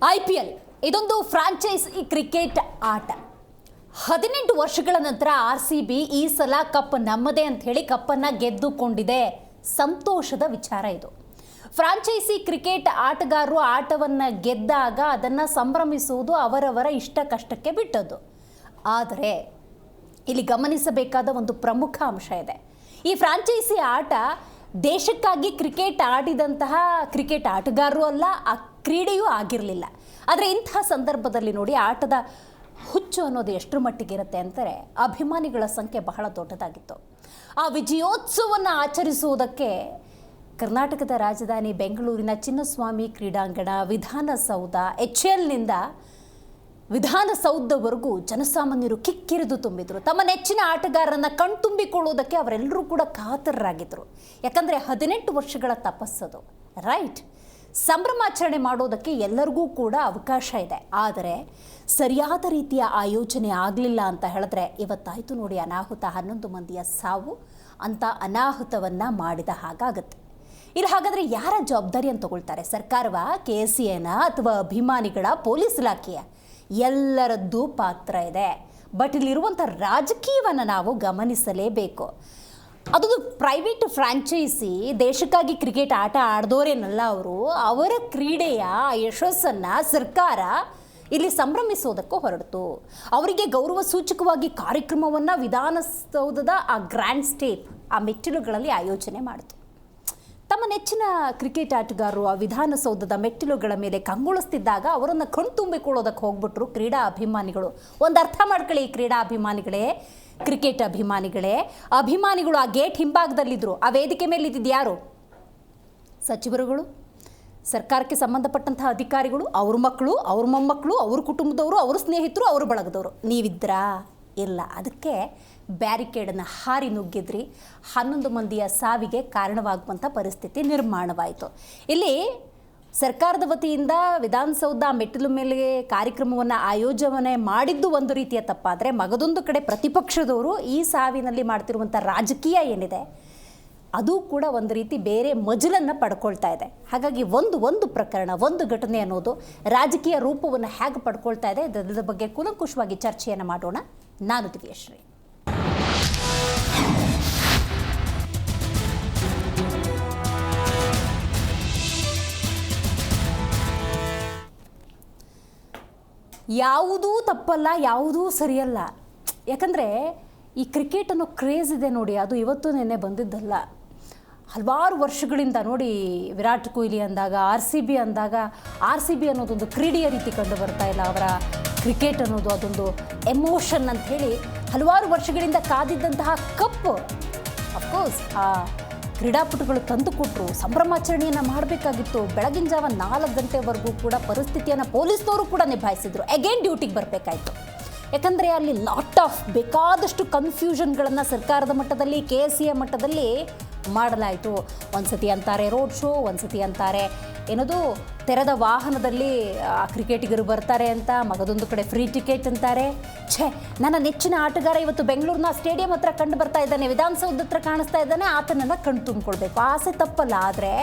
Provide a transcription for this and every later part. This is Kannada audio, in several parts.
IPL ಇದೊಂದು ಫ್ರಾಂಚೈಸಿ ಕ್ರಿಕೆಟ್ ಆಟ. 18 ವರ್ಷಗಳ ನಂತರ RCB ಈ ಸಲ ಕಪ್ ನಮ್ಮದೇ ಅಂತ ಹೇಳಿ ಕಪ್ಪನ್ನು ಗೆದ್ದುಕೊಂಡಿದೆ. ಸಂತೋಷದ ವಿಚಾರ ಇದು. ಫ್ರಾಂಚೈಸಿ ಕ್ರಿಕೆಟ್ ಆಟಗಾರರು ಆಟವನ್ನು ಗೆದ್ದಾಗ ಅದನ್ನು ಸಂಭ್ರಮಿಸುವುದು ಅವರವರ ಇಷ್ಟ ಕಷ್ಟಕ್ಕೆ ಬಿಟ್ಟದ್ದು. ಆದರೆ ಇಲ್ಲಿ ಗಮನಿಸಬೇಕಾದ ಒಂದು ಪ್ರಮುಖ ಅಂಶ ಇದೆ. ಈ ಫ್ರಾಂಚೈಸಿ ಆಟ ದೇಶಕ್ಕಾಗಿ ಕ್ರಿಕೆಟ್ ಆಡಿದಂತಹ ಕ್ರಿಕೆಟ್ ಆಟಗಾರರು ಅಲ್ಲ, ಆ ಕ್ರೀಡೆಯೂ ಆಗಿರಲಿಲ್ಲ. ಆದರೆ ಇಂತಹ ಸಂದರ್ಭದಲ್ಲಿ ನೋಡಿ ಆಟದ ಹುಚ್ಚು ಅನ್ನೋದು ಎಷ್ಟರ ಮಟ್ಟಿಗೆ ಇರುತ್ತೆ ಅಂತಾರೆ, ಅಭಿಮಾನಿಗಳ ಸಂಖ್ಯೆ ಬಹಳ ದೊಡ್ಡದಾಗಿತ್ತು. ಆ ವಿಜಯೋತ್ಸವವನ್ನು ಆಚರಿಸುವುದಕ್ಕೆ ಕರ್ನಾಟಕದ ರಾಜಧಾನಿ ಬೆಂಗಳೂರಿನ ಚಿನ್ನಸ್ವಾಮಿ ಕ್ರೀಡಾಂಗಣ, ವಿಧಾನಸೌಧ, HLನಿಂದ ವಿಧಾನಸೌಧವರೆಗೂ ಜನಸಾಮಾನ್ಯರು ಕಿಕ್ಕಿರಿದು ತುಂಬಿದ್ರು. ತಮ್ಮ ನೆಚ್ಚಿನ ಆಟಗಾರರನ್ನು ಕಣ್ತುಂಬಿಕೊಳ್ಳುವುದಕ್ಕೆ ಅವರೆಲ್ಲರೂ ಕೂಡ ಕಾತರರಾಗಿದ್ದರು. ಯಾಕಂದರೆ 18 ವರ್ಷಗಳ ತಪಸ್ಸದು, ರೈಟ್? ಸಂಭ್ರಮಾಚರಣೆ ಮಾಡೋದಕ್ಕೆ ಎಲ್ಲರಿಗೂ ಕೂಡ ಅವಕಾಶ ಇದೆ. ಆದರೆ ಸರಿಯಾದ ರೀತಿಯ ಆಯೋಜನೆ ಆಗಲಿಲ್ಲ ಅಂತ ಹೇಳಿದ್ರೆ ಇವತ್ತಾಯಿತು ನೋಡಿ ಅನಾಹುತ. 11 ಮಂದಿಯ ಸಾವು. ಅಂತ ಅನಾಹುತವನ್ನು ಮಾಡಿದ ಹಾಗಾಗುತ್ತೆ. ಇಲ್ಲಿ ಹಾಗಾದರೆ ಯಾರ ಜವಾಬ್ದಾರಿಯನ್ನು ತಗೊಳ್ತಾರೆ? ಸರ್ಕಾರವ, KCAನ, ಅಥವಾ ಅಭಿಮಾನಿಗಳ, ಪೊಲೀಸ್ ಇಲಾಖೆಯ? ಎಲ್ಲರದ್ದೂ ಪಾತ್ರ ಇದೆ. ಬಟ್ ಇಲ್ಲಿರುವಂಥ ರಾಜಕೀಯವನ್ನು ನಾವು ಗಮನಿಸಲೇಬೇಕು. ಅದೊಂದು ಪ್ರೈವೇಟ್ ಫ್ರಾಂಚೈಸಿ, ದೇಶಕ್ಕಾಗಿ ಕ್ರಿಕೆಟ್ ಆಟ ಆಡ್ದೋರೇನಲ್ಲ ಅವರು. ಅವರ ಕ್ರೀಡೆಯ ಯಶಸ್ಸನ್ನು ಸರ್ಕಾರ ಇಲ್ಲಿ ಸಂಭ್ರಮಿಸೋದಕ್ಕೂ ಹೊರಡ್ತು. ಅವರಿಗೆ ಗೌರವ ಸೂಚಕವಾಗಿ ಕಾರ್ಯಕ್ರಮವನ್ನು ವಿಧಾನಸೌಧದ ಆ ಗ್ರ್ಯಾಂಡ್ ಸ್ಟೇಪ್, ಆ ಮೆಟ್ಟಿಲುಗಳಲ್ಲಿ ಆಯೋಜನೆ ಮಾಡಿತು. ತಮ್ಮ ನೆಚ್ಚಿನ ಕ್ರಿಕೆಟ್ ಆಟಗಾರರು ಆ ವಿಧಾನಸೌಧದ ಮೆಟ್ಟಿಲುಗಳ ಮೇಲೆ ಕಂಗೊಳಿಸ್ತಿದ್ದಾಗ ಅವರನ್ನು ಕಣ್ತುಂಬಿಕೊಳ್ಳೋದಕ್ಕೆ ಹೋಗ್ಬಿಟ್ರು ಕ್ರೀಡಾ ಅಭಿಮಾನಿಗಳು. ಒಂದು ಅರ್ಥ ಮಾಡ್ಕೊಳ್ಳಿ ಕ್ರೀಡಾ ಅಭಿಮಾನಿಗಳೇ, ಕ್ರಿಕೆಟ್ ಅಭಿಮಾನಿಗಳು ಆ ಗೇಟ್ ಹಿಂಭಾಗದಲ್ಲಿದ್ದರು. ಆ ವೇದಿಕೆ ಮೇಲೆ ಇದ್ದಿದ್ದು ಯಾರು? ಸಚಿವರುಗಳು, ಸರ್ಕಾರಕ್ಕೆ ಸಂಬಂಧಪಟ್ಟಂತಹ ಅಧಿಕಾರಿಗಳು, ಅವ್ರ ಮಕ್ಕಳು, ಅವ್ರ ಮೊಮ್ಮಕ್ಕಳು, ಅವ್ರ ಕುಟುಂಬದವರು, ಅವ್ರ ಸ್ನೇಹಿತರು, ಅವ್ರ ಬಳಗದವರು. ನೀವಿದ್ರಾ? ಇಲ್ಲ. ಅದಕ್ಕೆ ಬ್ಯಾರಿಕೇಡನ್ನು ಹಾರಿ ನುಗ್ಗಿದ್ರಿ. 11 ಮಂದಿಯ ಸಾವಿಗೆ ಕಾರಣವಾಗುವಂಥ ಪರಿಸ್ಥಿತಿ ನಿರ್ಮಾಣವಾಯಿತು. ಇಲ್ಲಿ ಸರ್ಕಾರದ ವತಿಯಿಂದ ವಿಧಾನಸೌಧ ಮೆಟ್ಟಿಲು ಮೇಲೆ ಕಾರ್ಯಕ್ರಮವನ್ನು ಆಯೋಜನೆ ಮಾಡಿದ್ದು ಒಂದು ರೀತಿಯ ತಪ್ಪಾದರೆ, ಮಗದೊಂದು ಕಡೆ ಪ್ರತಿಪಕ್ಷದವರು ಈ ಸಾವಿನಲ್ಲಿ ಮಾಡ್ತಿರುವಂಥ ರಾಜಕೀಯ ಏನಿದೆ ಅದು ಕೂಡ ಒಂದು ರೀತಿ ಬೇರೆ ಮಜಲನ್ನು ಪಡ್ಕೊಳ್ತಾ ಇದೆ. ಹಾಗಾಗಿ ಒಂದು ಪ್ರಕರಣ, ಒಂದು ಘಟನೆ ಅನ್ನೋದು ರಾಜಕೀಯ ರೂಪವನ್ನು ಹೇಗೆ ಪಡ್ಕೊಳ್ತಾ ಇದೆ ಅದರ ಬಗ್ಗೆ ಕೂಲಂಕುಷವಾಗಿ ಚರ್ಚೆಯನ್ನು ಮಾಡೋಣ. ನಾನು ದಿವ್ಯಶ್ರೀ. ಯಾವುದೂ ತಪ್ಪಲ್ಲ, ಯಾವುದೂ ಸರಿಯಲ್ಲ. ಯಾಕಂದರೆ ಈ ಕ್ರಿಕೆಟ್ ಅನ್ನೋ ಕ್ರೇಜ್ ಇದೆ ನೋಡಿ, ಅದು ಇವತ್ತು ನೆನ್ನೆ ಬಂದಿದ್ದಲ್ಲ. ಹಲವಾರು ವರ್ಷಗಳಿಂದ ನೋಡಿ, ವಿರಾಟ್ ಕೊಹ್ಲಿ ಅಂದಾಗ, RCB ಅಂದಾಗ, RCB ಅನ್ನೋದೊಂದು ಕ್ರೀಡೆಯ ರೀತಿ ಕಂಡು ಬರ್ತಾ ಇಲ್ಲ. ಅವರ ಕ್ರಿಕೆಟ್ ಅನ್ನೋದು ಅದೊಂದು ಎಮೋಷನ್ ಅಂತ ಹೇಳಿ ಹಲವಾರು ವರ್ಷಗಳಿಂದ ಕಾದಿದ್ದಂತಹ ಕಪ್ ಅಫ್ಕೋರ್ಸ್ ಆ ಕ್ರೀಡಾಪಟುಗಳು ತಂದು ಕೊಟ್ಟರು. ಸಂಭ್ರಮಾಚರಣೆಯನ್ನು ಮಾಡಬೇಕಾಗಿತ್ತು. ಬೆಳಗಿನ ಜಾವ 4 ಗಂಟೆವರೆಗೂ ಕೂಡ ಪರಿಸ್ಥಿತಿಯನ್ನು ಪೊಲೀಸ್ನವರು ಕೂಡ ನಿಭಾಯಿಸಿದ್ರು. ಅಗೇನ್ ಡ್ಯೂಟಿಗೆ ಬರಬೇಕಾಯಿತು. ಯಾಕಂದರೆ ಅಲ್ಲಿ ಲಾಟ್ ಆಫ್ ಬೇಕಾದಷ್ಟು ಕನ್ಫ್ಯೂಷನ್ಗಳನ್ನು ಸರ್ಕಾರದ ಮಟ್ಟದಲ್ಲಿ, KCA ಮಟ್ಟದಲ್ಲಿ ಮಾಡಲಾಯಿತು. ಒಂದು ಸತಿ ಅಂತಾರೆ ರೋಡ್ ಶೋ, ಒಂದು ಸತಿ ಅಂತಾರೆ ಏನದು ತೆರೆದ ವಾಹನದಲ್ಲಿ ಆ ಕ್ರಿಕೆಟಿಗರು ಬರ್ತಾರೆ ಅಂತ, ಮಗದೊಂದು ಕಡೆ ಫ್ರೀ ಟಿಕೆಟ್ ಅಂತಾರೆ. ನನ್ನ ನೆಚ್ಚಿನ ಆಟಗಾರ ಇವತ್ತು ಬೆಂಗಳೂರಿನ ಸ್ಟೇಡಿಯಂ ಹತ್ರ ಕಂಡು ಬರ್ತಾ ಇದ್ದಾನೆ, ವಿಧಾನಸೌಧ ಹತ್ರ ಕಾಣಿಸ್ತಾ ಇದ್ದಾನೆ, ಆತನನ್ನು ಕಣ್ಣು ತುಂಬಿಕೊಳ್ಬೇಕು. ಆಸೆ ತಪ್ಪಲ್ಲ. ಆದರೆ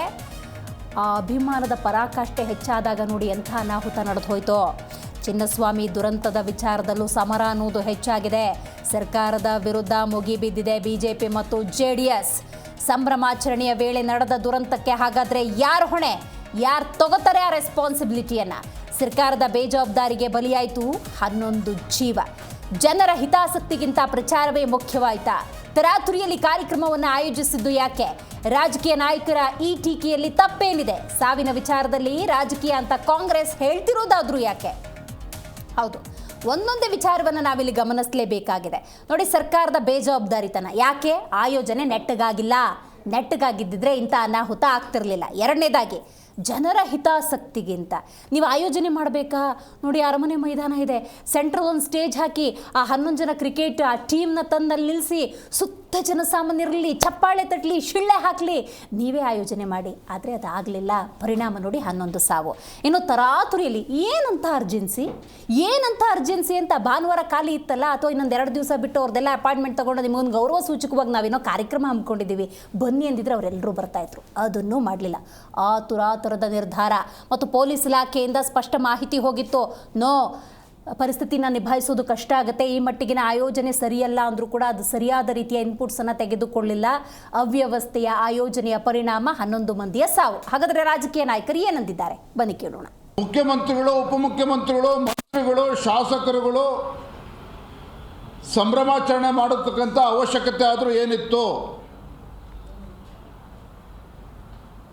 ಆ ಅಭಿಮಾನದ ಪರಾಕಾಷ್ಠೆ ಹೆಚ್ಚಾದಾಗ ನೋಡಿ ಎಂಥ ಅನಾಹುತ ನಡೆದು ಹೋಯ್ತು. ಚಿನ್ನಸ್ವಾಮಿ ದುರಂತದ ವಿಚಾರದಲ್ಲೂ ಸಮರ ಅನ್ನೋದು ಹೆಚ್ಚಾಗಿದೆ. ಸರ್ಕಾರದ ವಿರುದ್ಧ ಮುಗಿಬಿದ್ದಿದೆ BJP ಮತ್ತು JDS. ಸಂಭ್ರಮಾಚರಣೆಯ ವೇಳೆ ನಡೆದ ದುರಂತಕ್ಕೆ ಹಾಗಾದರೆ ಯಾರು ಹೊಣೆ? ಯಾರು ತಗೋತಾರೆ ಆ ರೆಸ್ಪಾನ್ಸಿಬಿಲಿಟಿಯನ್ನು? ಸರ್ಕಾರದ ಬೇಜವಾಬ್ದಾರಿಗೆ ಬಲಿಯಾಯಿತು 11 ಜೀವ. ಜನರ ಹಿತಾಸಕ್ತಿಗಿಂತ ಪ್ರಚಾರವೇ ಮುಖ್ಯವಾಯಿತಾ? ತರಾತುರಿಯಲ್ಲಿ ಕಾರ್ಯಕ್ರಮವನ್ನು ಆಯೋಜಿಸಿದ್ದು ಯಾಕೆ? ರಾಜಕೀಯ ನಾಯಕರ ಈ ಟೀಕೆಯಲ್ಲಿ ತಪ್ಪೇನಿದೆ? ಸಾವಿನ ವಿಚಾರದಲ್ಲಿ ರಾಜಕೀಯ ಅಂತ ಕಾಂಗ್ರೆಸ್ ಹೇಳ್ತಿರೋದಾದ್ರೂ ಯಾಕೆ? ಹೌದು, ಒಂದೊಂದೇ ವಿಚಾರವನ್ನು ನಾವಿಲ್ಲಿ ಗಮನಿಸಲೇಬೇಕಾಗಿದೆ. ನೋಡಿ, ಸರ್ಕಾರದ ಬೇಜವಾಬ್ದಾರಿತನ. ಯಾಕೆ? ಆಯೋಜನೆ ನೆಟ್ಟಗಾಗಿಲ್ಲ. ನೆಟ್ಟಗಾಗಿದ್ದಿದ್ರೆ ಇಂಥ ಅನಾಹುತ ಆಗ್ತಿರಲಿಲ್ಲ. ಎರಡನೇದಾಗಿ ಜನರ ಹಿತಾಸಕ್ತಿಗಿಂತ ನೀವು ಆಯೋಜನೆ ಮಾಡಬೇಕಾ? ನೋಡಿ, ಅರಮನೆ ಮೈದಾನ ಇದೆ, ಸೆಂಟ್ರಲ್ ಒಂದು ಸ್ಟೇಜ್ ಹಾಕಿ ಆ 11 ಜನ ಕ್ರಿಕೆಟ್ ಆ ಟೀಮ್ನ ತಂದಲ್ಲಿ ನಿಲ್ಲಿಸಿ ಸುತ್ತ ಜನಸಾಮಾನ್ಯರಲ್ಲಿ ಚಪ್ಪಾಳೆ ತಟ್ಟಲಿ, ಶಿಳ್ಳೆ ಹಾಕಲಿ, ನೀವೇ ಆಯೋಜನೆ ಮಾಡಿ. ಆದರೆ ಅದಾಗಲಿಲ್ಲ. ಪರಿಣಾಮ ನೋಡಿ 11 ಸಾವು. ಇನ್ನು ತರಾತುರಿಯಲ್ಲಿ ಏನಂತ ಅರ್ಜೆನ್ಸಿ ಅಂತ ಭಾನುವಾರ ಖಾಲಿ ಇತ್ತಲ್ಲ, ಅಥವಾ ಇನ್ನೊಂದು 2 ದಿವಸ ಬಿಟ್ಟು ಅವ್ರದ್ದೆಲ್ಲ ಅಪಾಯಿಂಟ್ಮೆಂಟ್ ತೊಗೊಂಡು ನಿಮಗೊಂದು ಗೌರವ ಸೂಚಕವಾಗಿ ನಾವೇನೋ ಕಾರ್ಯಕ್ರಮ ಹಮ್ಮಿಕೊಂಡಿದ್ದೀವಿ ಬನ್ನಿ ಅಂದಿದ್ರೆ ಅವರೆಲ್ಲರೂ ಬರ್ತಾಯಿದ್ರು. ಅದನ್ನೂ ಮಾಡಲಿಲ್ಲ. ತರಹದ ನಿರ್ಧಾರ ಮತ್ತು ಪೊಲೀಸ್ ಇಲಾಖೆಯಿಂದ ಸ್ಪಷ್ಟ ಮಾಹಿತಿ ಹೋಗಿತ್ತು, ನೋ ಪರಿಸ್ಥಿತಿನ ನಿಭಾಯಿಸೋದು ಕಷ್ಟ ಆಗುತ್ತೆ, ಈ ಮಟ್ಟಿಗಿನ ಆಯೋಜನೆ ಸರಿಯಲ್ಲ ಅಂದರೂ ಕೂಡ ಅದು ಸರಿಯಾದ ರೀತಿಯ ಇನ್ಪುಟ್ಸನ್ನು ತೆಗೆದುಕೊಳ್ಳಿಲ್ಲ, ಅವ್ಯವಸ್ಥೆಯ ಆಯೋಜನೆಯ ಪರಿಣಾಮ 11 ಮಂದಿಯ ಸಾವು. ಹಾಗಾದರೆ ರಾಜಕೀಯ ನಾಯಕರು ಏನಂದಿದ್ದಾರೆ ಬನ್ನಿ ಕೇಳೋಣ. ಮುಖ್ಯಮಂತ್ರಿಗಳು, ಉಪಮುಖ್ಯಮಂತ್ರಿಗಳು, ಮಂತ್ರಿಗಳು, ಶಾಸಕರುಗಳು ಸಂಭ್ರಮಾಚರಣೆ ಮಾಡತಕ್ಕಂಥ ಅವಶ್ಯಕತೆ ಆದರೂ ಏನಿತ್ತು?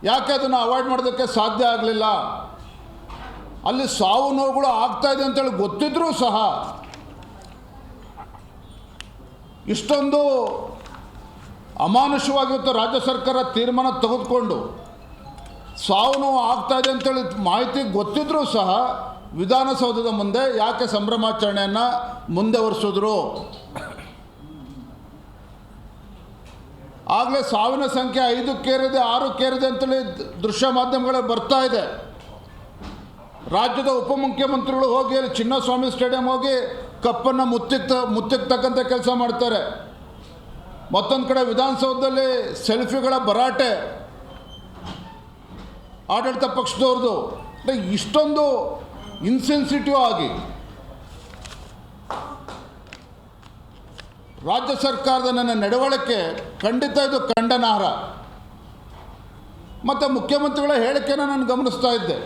ಯಾಕೆ ಅದನ್ನು ಅವಾಯ್ಡ್ ಮಾಡೋದಕ್ಕೆ ಸಾಧ್ಯ ಆಗಲಿಲ್ಲ? ಅಲ್ಲಿ ಸಾವು ನೋವುಗಳು ಆಗ್ತಾ ಇದೆ ಅಂತೇಳಿ ಗೊತ್ತಿದ್ರೂ ಸಹ ಇಷ್ಟೊಂದು ಅಮಾನುಷವಾಗಿರುತ್ತೆ ರಾಜ್ಯ ಸರ್ಕಾರ ತೀರ್ಮಾನ ತೆಗೆದುಕೊಂಡು ಸಾವು ನೋವು ಆಗ್ತಾ ಇದೆ ಅಂತೇಳಿ ಮಾಹಿತಿ ಗೊತ್ತಿದ್ರೂ ಸಹ ವಿಧಾನಸೌಧದ ಮುಂದೆ ಯಾಕೆ ಸಂಭ್ರಮಾಚರಣೆಯನ್ನು ಮುಂದುವರಿಸಿದ್ರು? ಆಗಲೇ ಸಾವಿನ ಸಂಖ್ಯೆ 5ಕ್ಕೇರಿದೆ, 6ಕ್ಕೇರಿದೆ ಅಂತೇಳಿ ದೃಶ್ಯ ಮಾಧ್ಯಮಗಳಲ್ಲಿ ಬರ್ತಾ ಇದೆ. ರಾಜ್ಯದ ಉಪಮುಖ್ಯಮಂತ್ರಿಗಳು ಹೋಗಿ ಅಲ್ಲಿ ಚಿನ್ನಸ್ವಾಮಿ ಸ್ಟೇಡಿಯಂ ಹೋಗಿ ಕಪ್ಪನ್ನು ಮುತ್ತಿಕ್ತಕ್ಕಂಥ ಕೆಲಸ ಮಾಡ್ತಾರೆ. ಮತ್ತೊಂದು ಕಡೆ ವಿಧಾನಸೌಧದಲ್ಲಿ ಸೆಲ್ಫಿಗಳ ಭರಾಟೆ ಆಡಳಿತ ಪಕ್ಷದವ್ರದ್ದು. ಇಷ್ಟೊಂದು ಇನ್ಸೆನ್ಸಿಟಿವ್ ಆಗಿ ರಾಜ್ಯ ಸರ್ಕಾರದ ನನ್ನ ನಡವಳಿಕೆ ಖಂಡಿತ ಇದು ಖಂಡನಾರ್ಹ. ಮತ್ತು ಮುಖ್ಯಮಂತ್ರಿಗಳ ಹೇಳಿಕೆನ ನಾನು ಗಮನಿಸ್ತಾ ಇದ್ದೆ.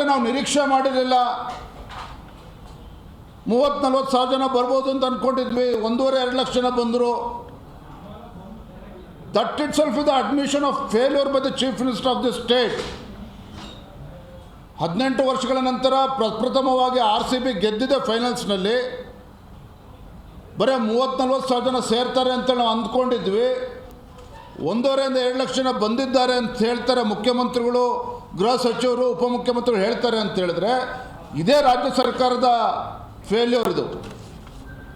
ನಾವು ನಿರೀಕ್ಷೆ ಮಾಡಿರಲಿಲ್ಲ, 30-40 ಸಾವಿರ ಜನ ಬರ್ಬೋದು ಅಂತ ಅಂದ್ಕೊಂಡಿದ್ವಿ, 1.5-2 ಲಕ್ಷ ಜನ ಬಂದರು. That it self is the admission of failure by the chief minister of the state. 18 ವರ್ಷಗಳ ನಂತರ ಪ್ರಪ್ರಥಮವಾಗಿ RCB ಗೆದ್ದಿದೆ ಫೈನಲ್ಸ್ನಲ್ಲಿ. ಬರೀ 30-40 ಸಾವಿರ ಜನ ಸೇರ್ತಾರೆ ಅಂತೇಳಿ ನಾವು ಅಂದ್ಕೊಂಡಿದ್ವಿ. 1.5-2 ಲಕ್ಷ ಜನ ಬಂದಿದ್ದಾರೆ ಅಂತ ಹೇಳ್ತಾರೆ ಮುಖ್ಯಮಂತ್ರಿಗಳು, ಗೃಹ ಸಚಿವರು, ಉಪಮುಖ್ಯಮಂತ್ರಿಗಳು ಹೇಳ್ತಾರೆ ಅಂತ ಹೇಳಿದ್ರೆ ಇದೇ ರಾಜ್ಯ ಸರ್ಕಾರದ ಫೇಲ್ಯೂರ್ ಇದು.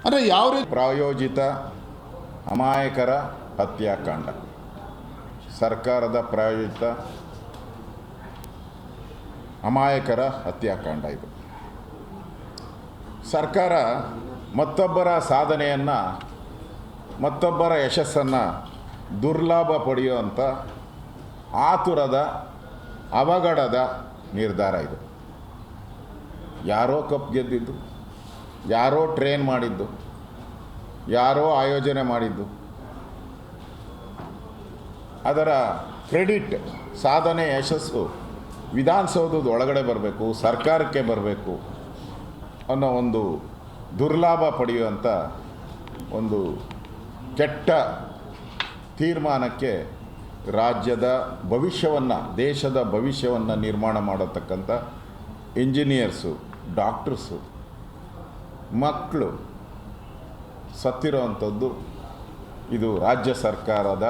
ಅಂದರೆ ಯಾವ ರೀತಿ ಪ್ರಾಯೋಜಿತ ಅಮಾಯಕರ ಹತ್ಯಾಕಾಂಡ, ಸರ್ಕಾರದ ಪ್ರಾಯೋಜಿತ ಅಮಾಯಕರ ಹತ್ಯಾಕಾಂಡ ಇದು. ಸರ್ಕಾರ ಮತ್ತೊಬ್ಬರ ಸಾಧನೆಯನ್ನು, ಮತ್ತೊಬ್ಬರ ಯಶಸ್ಸನ್ನು ದುರ್ಲಾಭ ಪಡೆಯುವಂಥ ಆತುರದ ಅವಘಡದ ನಿರ್ಧಾರ ಇದು. ಯಾರೋ ಕಪ್ ಗೆದ್ದಿದ್ದು, ಯಾರೋ ಟ್ರೈನ್ ಮಾಡಿದ್ದು, ಯಾರೋ ಆಯೋಜನೆ ಮಾಡಿದ್ದು, ಅದರ ಕ್ರೆಡಿಟ್, ಸಾಧನೆ, ಯಶಸ್ಸು ವಿಧಾನಸೌಧದ ಒಳಗಡೆ ಬರಬೇಕು, ಸರ್ಕಾರಕ್ಕೆ ಬರಬೇಕು ಅನ್ನೋ ಒಂದು ದುರ್ಲಾಭ ಪಡೆಯುವಂಥ ಒಂದು ಕೆಟ್ಟ ತೀರ್ಮಾನಕ್ಕೆ ರಾಜ್ಯದ ಭವಿಷ್ಯವನ್ನು, ದೇಶದ ಭವಿಷ್ಯವನ್ನು ನಿರ್ಮಾಣ ಮಾಡತಕ್ಕಂಥ ಇಂಜಿನಿಯರ್ಸು, ಡಾಕ್ಟರ್ಸು, ಮಕ್ಕಳು ಸತ್ತಿರೋವಂಥದ್ದು ಇದು ರಾಜ್ಯ ಸರ್ಕಾರದ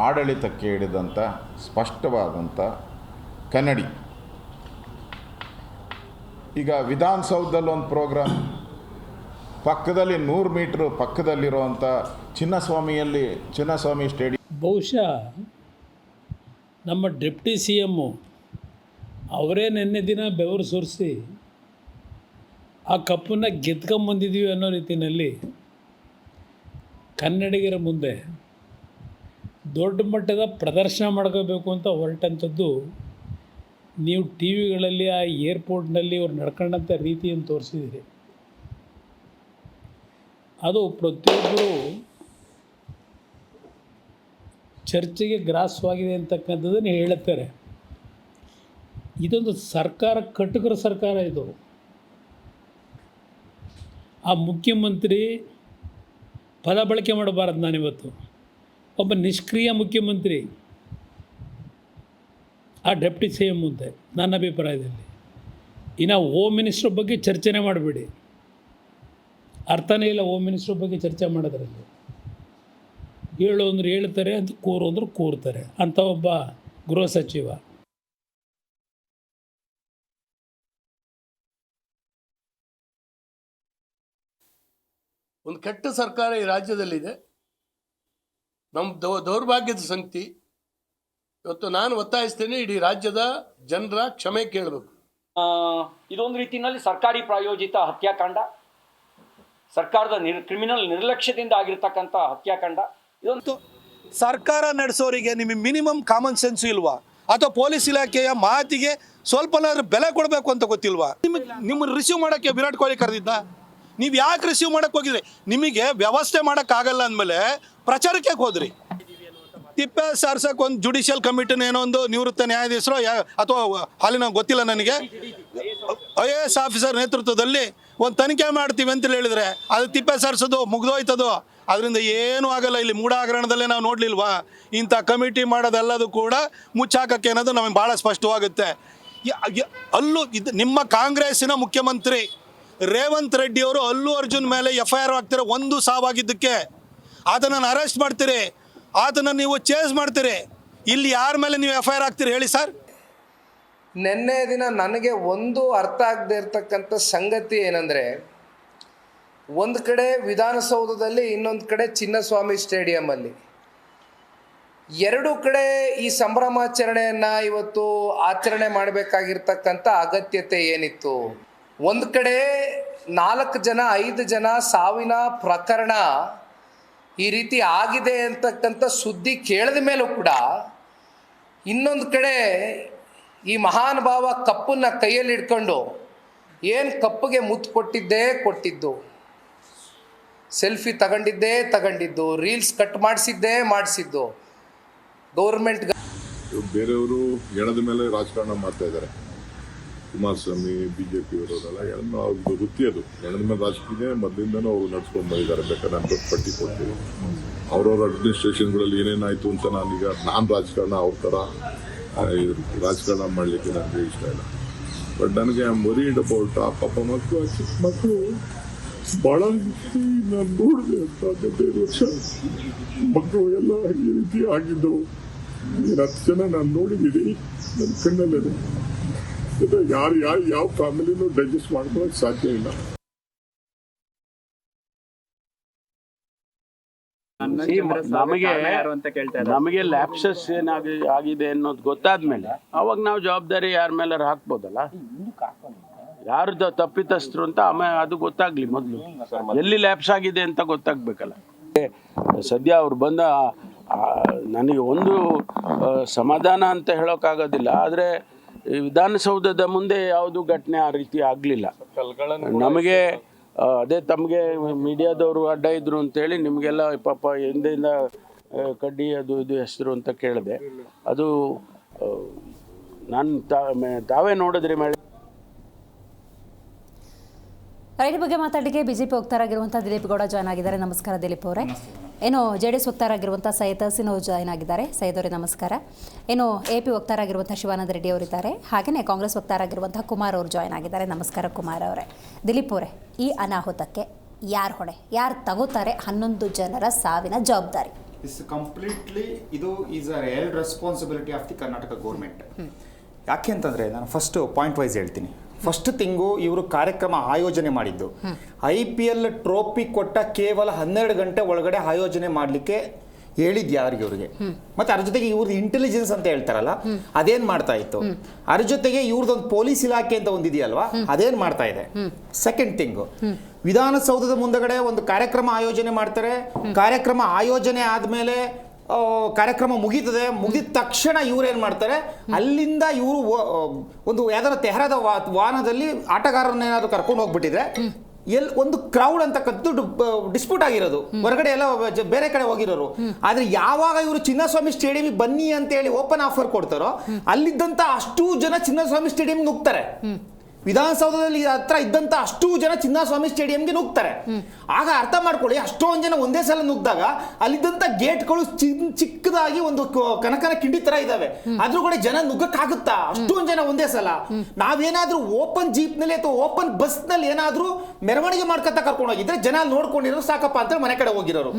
ಆಡಳಿತಕ್ಕೆ ಹಿಡಿದಂಥ ಸ್ಪಷ್ಟವಾದಂಥ ಕನ್ನಡಿ. ಈಗ ವಿಧಾನಸೌಧದಲ್ಲಿ ಒಂದು ಪ್ರೋಗ್ರಾಮ್, ಪಕ್ಕದಲ್ಲಿ 100 ಮೀಟ್ರ್ ಪಕ್ಕದಲ್ಲಿರುವಂಥ ಚಿನ್ನಸ್ವಾಮಿ ಸ್ಟೇಡಿಯಂ. ಬಹುಶಃ ನಮ್ಮ ಡೆಪ್ಟಿ CM ಅವರೇ ನಿನ್ನೆ ದಿನ ಬೆವರು ಸುರಿಸಿ ಆ ಕಪ್ಪನ್ನು ಗೆದ್ಕೊಂಬಂದಿದ್ದೀವಿ ಅನ್ನೋ ರೀತಿಯಲ್ಲಿ ಕನ್ನಡಿಗರ ಮುಂದೆ ದೊಡ್ಡ ಮಟ್ಟದ ಪ್ರದರ್ಶನ ಮಾಡ್ಕೋಬೇಕು ಅಂತ ಹೊರಟಂಥದ್ದು ನೀವು TV-ಗಳಲ್ಲಿ, ಆ ಏರ್ಪೋರ್ಟ್ನಲ್ಲಿ ಅವ್ರು ನಡ್ಕೊಂಡಂಥ ರೀತಿಯನ್ನು ತೋರಿಸಿದ್ದೀರಿ. ಅದು ಪ್ರತಿಯೊಬ್ಬರು ಚರ್ಚೆಗೆ ಗ್ರಾಸವಾಗಿದೆ ಅಂತಕ್ಕಂಥದ್ದನ್ನು ಹೇಳುತ್ತಾರೆ. ಇದೊಂದು ಸರ್ಕಾರ, ಕಟುಕರ ಸರ್ಕಾರ ಇದು. ಆ ಮುಖ್ಯಮಂತ್ರಿ ಪದ ಬಳಕೆ ಮಾಡಬಾರದು. ನಾನಿವತ್ತು ಒಬ್ಬ ನಿಷ್ಕ್ರಿಯ ಮುಖ್ಯಮಂತ್ರಿ ಆ ಡೆಪ್ಟಿ CM ಮುಂದೆ ನನ್ನ ಅಭಿಪ್ರಾಯದಲ್ಲಿ. ಇನ್ನು ಹೋಮ್ ಮಿನಿಸ್ಟ್ರ್ ಬಗ್ಗೆ ಚರ್ಚೆನೇ ಮಾಡಬೇಡಿ, ಅರ್ಥನೇ ಇಲ್ಲ ಹೋಮ್ ಮಿನಿಸ್ಟ್ರ್ ಬಗ್ಗೆ ಚರ್ಚೆ ಮಾಡೋದ್ರಲ್ಲಿ. ಹೇಳು ಅಂದ್ರೆ ಹೇಳ್ತಾರೆ, ಅಂತ ಕೂರು ಅಂದ್ರೆ ಕೂರ್ತಾರೆ ಅಂತ ಒಬ್ಬ ಗೃಹ ಸಚಿವ. ಒಂದು ಕೆಟ್ಟ ಸರ್ಕಾರ ಈ ರಾಜ್ಯದಲ್ಲಿದೆ. ನಮ್ಮ ದೌರ್ಭಾಗ್ಯದ ಸಂಗತಿ. ಇವತ್ತು ನಾನು ಒತ್ತಾಯಿಸ್ತೇನೆ, ಇಡೀ ರಾಜ್ಯದ ಜನರ ಕ್ಷಮೆ ಕೇಳಬೇಕು. ಇದೊಂದು ರೀತಿಯಲ್ಲಿ ಸರ್ಕಾರಿ ಪ್ರಾಯೋಜಿತ ಹತ್ಯಾಕಾಂಡ, ಸರ್ಕಾರದ ಕ್ರಿಮಿನಲ್ ನಿರ್ಲಕ್ಷ್ಯದಿಂದ ಆಗಿರ್ತಕ್ಕಂಥ ಹತ್ಯಾಕಾಂಡ. ಇದೊಂದು ಸರ್ಕಾರ ನಡೆಸೋರಿಗೆ ನಿಮಗೆ ಮಿನಿಮಮ್ ಕಾಮನ್ ಸೆನ್ಸ್ ಇಲ್ವಾ? ಅಥವಾ ಪೊಲೀಸ್ ಇಲಾಖೆಯ ಮಾತಿಗೆ ಸ್ವಲ್ಪನಾದ್ರೂ ಬೆಲೆ ಕೊಡಬೇಕು ಅಂತ ಗೊತ್ತಿಲ್ವಾ? ನಿಮ್ಮನ್ನು ರಿಸೀವ್ ಮಾಡೋಕ್ಕೆ ವಿರಾಟ್ ಕೊಹ್ಲಿ ಕರೆದಿದ್ದ? ನೀವು ಯಾಕೆ ರಿಸೀವ್ ಮಾಡೋಕ್ಕೆ ಹೋಗಿದ್ರಿ? ನಿಮಗೆ ವ್ಯವಸ್ಥೆ ಮಾಡೋಕ್ಕಾಗಲ್ಲ ಅಂದಮೇಲೆ ಪ್ರಚಾರಕ್ಕೆ ಹೋದ್ರಿ. ತಿಪ್ಪೆ ಸಾರ್ಸಕ್ಕೆ ಒಂದು ಜುಡಿಷಿಯಲ್ ಕಮಿಟಿನ ಏನೋ ಒಂದು ನಿವೃತ್ತ ನ್ಯಾಯಾಧೀಶರು ಅಥವಾ ಹಾಲಿನ ಗೊತ್ತಿಲ್ಲ ನನಗೆ, IAS ಆಫೀಸರ್ ನೇತೃತ್ವದಲ್ಲಿ ಒಂದು ತನಿಖೆ ಮಾಡ್ತೀವಿ ಅಂತೇಳಿ ಹೇಳಿದರೆ ಅದು ತಿಪ್ಪೆ ಸಾರಿಸೋದು ಮುಗ್ದೋಯ್ತದು. ಅದರಿಂದ ಏನೂ ಆಗಲ್ಲ. ಇಲ್ಲಿ ಮೂಢ ಹಗರಣದಲ್ಲೇ ನಾವು ನೋಡಲಿಲ್ವಾ? ಇಂಥ ಕಮಿಟಿ ಮಾಡೋದೆಲ್ಲದು ಕೂಡ ಮುಚ್ಚಾಕಕ್ಕೆ ಅನ್ನೋದು ನಮಗೆ ಭಾಳ ಸ್ಪಷ್ಟವಾಗುತ್ತೆ. ಅಲ್ಲೂ ಇದು ನಿಮ್ಮ ಕಾಂಗ್ರೆಸ್ಸಿನ ಮುಖ್ಯಮಂತ್ರಿ ರೇವಂತ್ ರೆಡ್ಡಿ ಅವರು ಅಲ್ಲು ಅರ್ಜುನ್ ಮೇಲೆ FIR ಆಗ್ತಾರೆ. ಒಂದು ಸಾವಾಗಿದ್ದಕ್ಕೆ ಆತನನ್ನು ಅರೆಸ್ಟ್ ಮಾಡ್ತೀರಿ, ಆತನ ನೀವು ಚೇಸ್ ಮಾಡ್ತೀರಿ. ಇಲ್ಲಿ ಯಾರ ಮೇಲೆ ನೀವು FIR ಆಗ್ತೀರಿ ಹೇಳಿ ಸರ್? ನಿನ್ನೆ ದಿನ ನನಗೆ ಒಂದು ಅರ್ಥ ಆಗದೆ ಇರತಕ್ಕಂಥ ಸಂಗತಿ ಏನಂದರೆ, ಒಂದು ಕಡೆ ವಿಧಾನಸೌಧದಲ್ಲಿ, ಇನ್ನೊಂದು ಕಡೆ ಚಿನ್ನಸ್ವಾಮಿ ಸ್ಟೇಡಿಯಮಲ್ಲಿ, ಎರಡೂ ಕಡೆ ಈ ಸಂಭ್ರಮಾಚರಣೆಯನ್ನು ಇವತ್ತು ಆಚರಣೆ ಮಾಡಬೇಕಾಗಿರ್ತಕ್ಕಂಥ ಅಗತ್ಯತೆ ಏನಿತ್ತು? ಒಂದು ಕಡೆ 4 ಜನ 5 ಜನ ಸಾವಿನ ಪ್ರಕರಣ ಈ ರೀತಿ ಆಗಿದೆ ಅಂತಕ್ಕಂಥ ಸುದ್ದಿ ಕೇಳಿದ ಮೇಲೂ ಕೂಡ, ಇನ್ನೊಂದು ಕಡೆ ಈ ಮಹಾನ್ ಭಾವ ಕಪ್ಪನ್ನು ಕೈಯಲ್ಲಿ ಹಿಡ್ಕೊಂಡು ಏನು ಕಪ್ಪಿಗೆ ಮುತ್ತು ಕೊಟ್ಟಿದ್ದು, ಸೆಲ್ಫಿ ತಗೊಂಡಿದ್ದು, ರೀಲ್ಸ್ ಕಟ್ ಮಾಡಿಸಿದ್ದು ಗೌರ್ಮೆಂಟ್. ಬೇರೆಯವರು ಎಣದ ಮೇಲೆ ರಾಜಕಾರಣ ಮಾಡ್ತಾ ಇದ್ದಾರೆ. ಕುಮಾರಸ್ವಾಮಿ, BJP ಅವರೆಲ್ಲ ಅವ್ರದ್ದು ವೃತ್ತಿ ಅದು. ಎಣದ ಮೇಲೆ ರಾಜಕೀಯ ಮೊದಲಿಂದನೂ ಅವ್ರು ನಡ್ಸ್ಕೊಂಡು ಬಂದಿದ್ದಾರೆ. ಬೇಕಾದ್ರೆ ನಾನು ಪಟ್ಟಿ ಕೊಡ್ತೀನಿ. ಅವ್ರವ್ರ ಅಡ್ಮಿನಿಸ್ಟ್ರೇಷನ್ಗಳಲ್ಲಿ ಏನೇನಾಯಿತು ಅಂತ ನಾನು ರಾಜಕಾರಣ ಅವ್ರ ಥರ ರಾಜಕಾರಣ ಮಾಡಲಿಕ್ಕೆ ನನಗೆ ಇಷ್ಟ ಇಲ್ಲ. ಬಟ್ ನನಗೆ ವರೀಡ್ ಅಬೌಟ್ ಆ ಪಾಪ ಮಕ್ಕಳು, ಚಿಕ್ಕ ಮಕ್ಕಳು ಭಾಳ ನಾನು ನೋಡಿದೆ ಅಂತ 15 ವರ್ಷ ಮಕ್ಕಳು ಎಲ್ಲ ಈ ರೀತಿ ಆಗಿದ್ದವು. 10 ಜನ ನಾನು ನೋಡಿದ್ದೀನಿ ನನ್ನ ಕಣ್ಣಲ್ಲೇ. ಯಾರು ಯಾವ ಫ್ಯಾಮಿಲಿನೂ ಡೈಜೆಸ್ಟ್ ಮಾಡ್ಕೊಳ್ಳೋಕೆ ಸಾಧ್ಯ ಇಲ್ಲ. ನಮಗೆ ಲ್ಯಾಪ್ಸಸ್ ಆಗಿದೆ ಅನ್ನೋದು ಗೊತ್ತಾದ್ಮೇಲೆ ಅವಾಗ ನಾವು ಜವಾಬ್ದಾರಿ ಯಾರ ಮೇಲೆ ಹಾಕ್ಬೋದಲ್ಲ. ಯಾರ್ದು ತಪ್ಪಿತಸ್ಥರು ಅಂತ ಆಮೇಲೆ ಅದು ಗೊತ್ತಾಗ್ಲಿ. ಮೊದಲು ಎಲ್ಲಿ ಲ್ಯಾಪ್ಸ್ ಆಗಿದೆ ಅಂತ ಗೊತ್ತಾಗ್ಬೇಕಲ್ಲ. ಸದ್ಯ ಅವ್ರು ಬಂದ ನನಗೆ ಒಂದು ಸಮಾಧಾನ ಅಂತ ಹೇಳೋಕ್ಕಾಗೋದಿಲ್ಲ. ಆದರೆ ವಿಧಾನಸೌಧದ ಮುಂದೆ ಯಾವುದು ಘಟನೆ ಆ ರೀತಿ ಆಗಲಿಲ್ಲ. ನಮಗೆ ಅದೇ ತಮಗೆ ಮೀಡಿಯಾದವರು ಅಡ್ಡ ಇದ್ರು ಅಂತೇಳಿ ನಿಮಗೆಲ್ಲ ಪಾಪ ಹಿಂದೆಯಿಂದ ಕಡ್ಡಿ ಅದು ಇದು ಹೆಸರು ಅಂತ ಕೇಳಿದೆ. ಅದು ನಾನು ತಾವೇ ನೋಡಿದ್ರಿ ಮೇಡಮ್. ರೈಟ್ ಬಗ್ಗೆ ಮಾತಾಡಲಿಕ್ಕೆ BJP ವಕ್ತಾರಾಗಿರುವಂಥ ದಿಲೀಪ್ ಗೌಡ ಜಾಯ್ನ್ ಆಗಿದ್ದಾರೆ. ನಮಸ್ಕಾರ ದಿಲೀಪ್ ಅವರೇ. ಏನು JDS ವಕ್ತಾರಾಗಿರುವಂಥ ಸೈಯದ್ ಹಸೀನ್ ಅವರು ಜಾಯ್ನ್ ಆಗಿದ್ದಾರೆ. ಸೈಯದ್ ಅವರೇ ನಮಸ್ಕಾರ. ಏನು AP ವಕ್ತಾರಾಗಿರುವಂಥ ಶಿವಾನಂದ ರೆಡ್ಡಿ ಅವರಿದ್ದಾರೆ. ಹಾಗೆಯೇ ಕಾಂಗ್ರೆಸ್ ವಕ್ತಾರಾಗಿರುವಂಥ ಕುಮಾರ್ ಅವರು ಜಾಯ್ನ್ ಆಗಿದ್ದಾರೆ. ನಮಸ್ಕಾರ ಕುಮಾರ್ ಅವರೇ. ದಿಲೀಪ್ ಅವರೇ, ಈ ಅನಾಹುತಕ್ಕೆ ಯಾರು ಹೊಣೆ, ಯಾರು ತಗೋತಾರೆ 11 ಜನರ ಸಾವಿನ ಜವಾಬ್ದಾರಿ? ಕಂಪ್ಲೀಟ್ಲಿ ಇದು is a real responsibility of the Karnataka government. ಯಾಕೆ ಅಂತಂದರೆ ನಾನು ಫಸ್ಟ್ ಪಾಯಿಂಟ್ ವೈಸ್ ಹೇಳ್ತೀನಿ. ಫಸ್ಟ್ ತಿಂಗು ಇವರು ಕಾರ್ಯಕ್ರಮ ಆಯೋಜನೆ ಮಾಡಿದ್ದು IPL ಟ್ರೋಫಿ ಕೊಟ್ಟ ಕೇವಲ 12 ಗಂಟೆ ಒಳಗಡೆ ಆಯೋಜನೆ ಮಾಡಲಿಕ್ಕೆ ಹೇಳಿದ್ದು ಯಾರಿಗೆ ಅವ್ರಿಗೆ. ಮತ್ತೆ ಅದ್ರ ಜೊತೆಗೆ ಇವ್ರದ್ದು ಇಂಟೆಲಿಜೆನ್ಸ್ ಅಂತ ಹೇಳ್ತಾರಲ್ಲ ಅದೇನ್ ಮಾಡ್ತಾ ಇತ್ತು. ಅದ್ರ ಜೊತೆಗೆ ಇವ್ರದೊಂದು ಪೊಲೀಸ್ ಇಲಾಖೆ ಅಂತ ಒಂದಿದೆಯಲ್ವಾ ಅದೇನ್ ಮಾಡ್ತಾ ಇದೆ. ಸೆಕೆಂಡ್ ಥಿಂಗು, ವಿಧಾನಸೌಧದ ಮುಂದಗಡೆ ಒಂದು ಕಾರ್ಯಕ್ರಮ ಆಯೋಜನೆ ಮಾಡ್ತಾರೆ. ಕಾರ್ಯಕ್ರಮ ಆಯೋಜನೆ ಆದ್ಮೇಲೆ ಕಾರ್ಯಕ್ರಮ ಮುಗಿತದೆ. ಮುಗಿದ ತಕ್ಷಣ ಇವ್ರೇನು ಮಾಡ್ತಾರೆ, ಅಲ್ಲಿಂದ ಇವರು ಒಂದು ಯಾವ್ದಾರ ತೆಹರಾದ ವಾಹನದಲ್ಲಿ ಆಟಗಾರರನ್ನೇನಾದ್ರು ಕರ್ಕೊಂಡು ಹೋಗ್ಬಿಟ್ಟಿದ್ರೆ ಒಂದು ಕ್ರೌಡ್ ಅಂತಕ್ಕಂಥದ್ದು ಡಿಸ್ಪ್ಯೂಟ್ ಆಗಿರೋದು, ಹೊರಗಡೆ ಎಲ್ಲ ಬೇರೆ ಕಡೆ ಹೋಗಿರೋರು. ಆದ್ರೆ ಯಾವಾಗ ಇವರು ಚಿನ್ನಸ್ವಾಮಿ ಸ್ಟೇಡಿಯಂ ಬನ್ನಿ ಅಂತ ಹೇಳಿ ಓಪನ್ ಆಫರ್ ಕೊಡ್ತಾರೋ ಅಲ್ಲಿದ್ದಂತ ಅಷ್ಟು ಜನ ಚಿನ್ನಸ್ವಾಮಿ ಸ್ಟೇಡಿಯಂ ನುಗ್ತಾರೆ. ವಿಧಾನಸೌಧದಲ್ಲಿ ಹತ್ರ ಇದ್ದಂತ ಅಷ್ಟು ಜನ ಚಿನ್ನಸ್ವಾಮಿ ಸ್ಟೇಡಿಯಂಗೆ ನುಗ್ತಾರೆ. ಆಗ ಅರ್ಥ ಮಾಡ್ಕೊಳ್ಳಿ, ಅಷ್ಟೊಂದು ಜನ ಒಂದೇ ಸಲ ನುಗ್ದಾಗ ಅಲ್ಲಿದ್ದಂತ ಗೇಟ್ಗಳು ಚಿಕ್ಕದಾಗಿ ಒಂದು ಕನಕನ ಕಿಂಡಿ ತರ ಇದಾವೆ. ಅದ್ರ ಕೂಡ ಜನ ನುಗ್ಗಕ್ಕಾಗುತ್ತಾ? ಅಷ್ಟೊಂದು ಜನ ಒಂದೇ ಸಲ. ನಾವೇನಾದ್ರೂ ಓಪನ್ ಜೀಪ್ ನಲ್ಲಿ ಅಥವಾ ಓಪನ್ ಬಸ್ ನಲ್ಲಿ ಏನಾದ್ರೂ ಮೆರವಣಿಗೆ ಮಾಡ್ಕೊತ ಕರ್ಕೊಂಡು ಹೋಗಿದ್ರೆ ಜನ ನೋಡ್ಕೊಂಡಿರೋ ಸಾಕಪ್ಪ ಅಂತ ಮನೆ ಕಡೆ ಹೋಗಿರೋರು.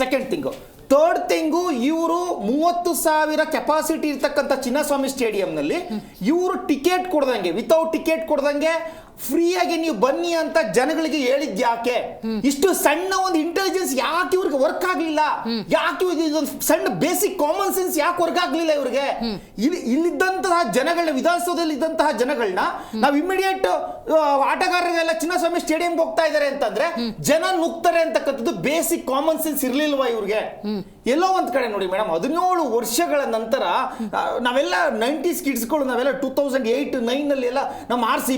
Second thing. ಥರ್ಡ್ ಥಿಂಗು, ಇವರು 30,000 ಕೆಪಾಸಿಟಿ ಇರ್ತಕ್ಕಂಥ ಚಿನ್ನಸ್ವಾಮಿ ಸ್ಟೇಡಿಯಂನಲ್ಲಿ ಇವರು ಟಿಕೆಟ್ ಕೊಡ್ದಂಗೆ, ವಿತೌಟ್ ಟಿಕೆಟ್ ಕೊಡ್ದಂಗೆ ಫ್ರೀಯಾಗಿ ನೀವು ಬನ್ನಿ ಅಂತ ಜನಗಳಿಗೆ ಹೇಳಿದ್ ಯಾಕೆ? ಇಷ್ಟು ಸಣ್ಣ ಒಂದು ಇಂಟೆಲಿಜೆನ್ಸ್ ಯಾಕೆ ಇವ್ರಿಗೆ ವರ್ಕ್ ಆಗ್ಲಿಲ್ಲ? ಯಾಕೆ ಇದೊಂದು ಸಣ್ಣ ಬೇಸಿಕ್ ಕಾಮನ್ ಸೆನ್ಸ್ ಯಾಕೆ ವರ್ಕ್ ಆಗ್ಲಿಲ್ಲ ಇವ್ರಿಗೆ? ಇಲ್ಲಿದ್ದಂತಹ ಜನಗಳನ್ನ, ವಿಧಾನಸೌಧದಲ್ಲಿ ಇದ್ದಂತಹ ಜನಗಳನ್ನ ನಾವು ಇಮಿಡಿಯೇಟ್ ಆಟಗಾರರಿಗೆಲ್ಲ ಚಿನ್ನಸ್ವಾಮಿ ಸ್ಟೇಡಿಯಂಗೆ ಹೋಗ್ತಾ ಇದಾರೆ ಅಂತಂದ್ರೆ ಜನ ನುಗ್ತಾರೆ ಅಂತಕ್ಕಂಥದ್ದು ಬೇಸಿಕ್ ಕಾಮನ್ ಸೆನ್ಸ್ ಇರ್ಲಿಲ್ವಾ ಇವ್ರಿಗೆ? ಎಲ್ಲೋ ಒಂದ್ ಕಡೆ ನೋಡಿ ಮೇಡಮ್, 17 ವರ್ಷಗಳ ನಂತರ ನಾವೆಲ್ಲ 90s ಕಿಡ್ಸ್ಗಳು, ನಾವೆಲ್ಲ 2008-9 ಎಲ್ಲ ನಮ್ಮ ಆರ್ ಸಿ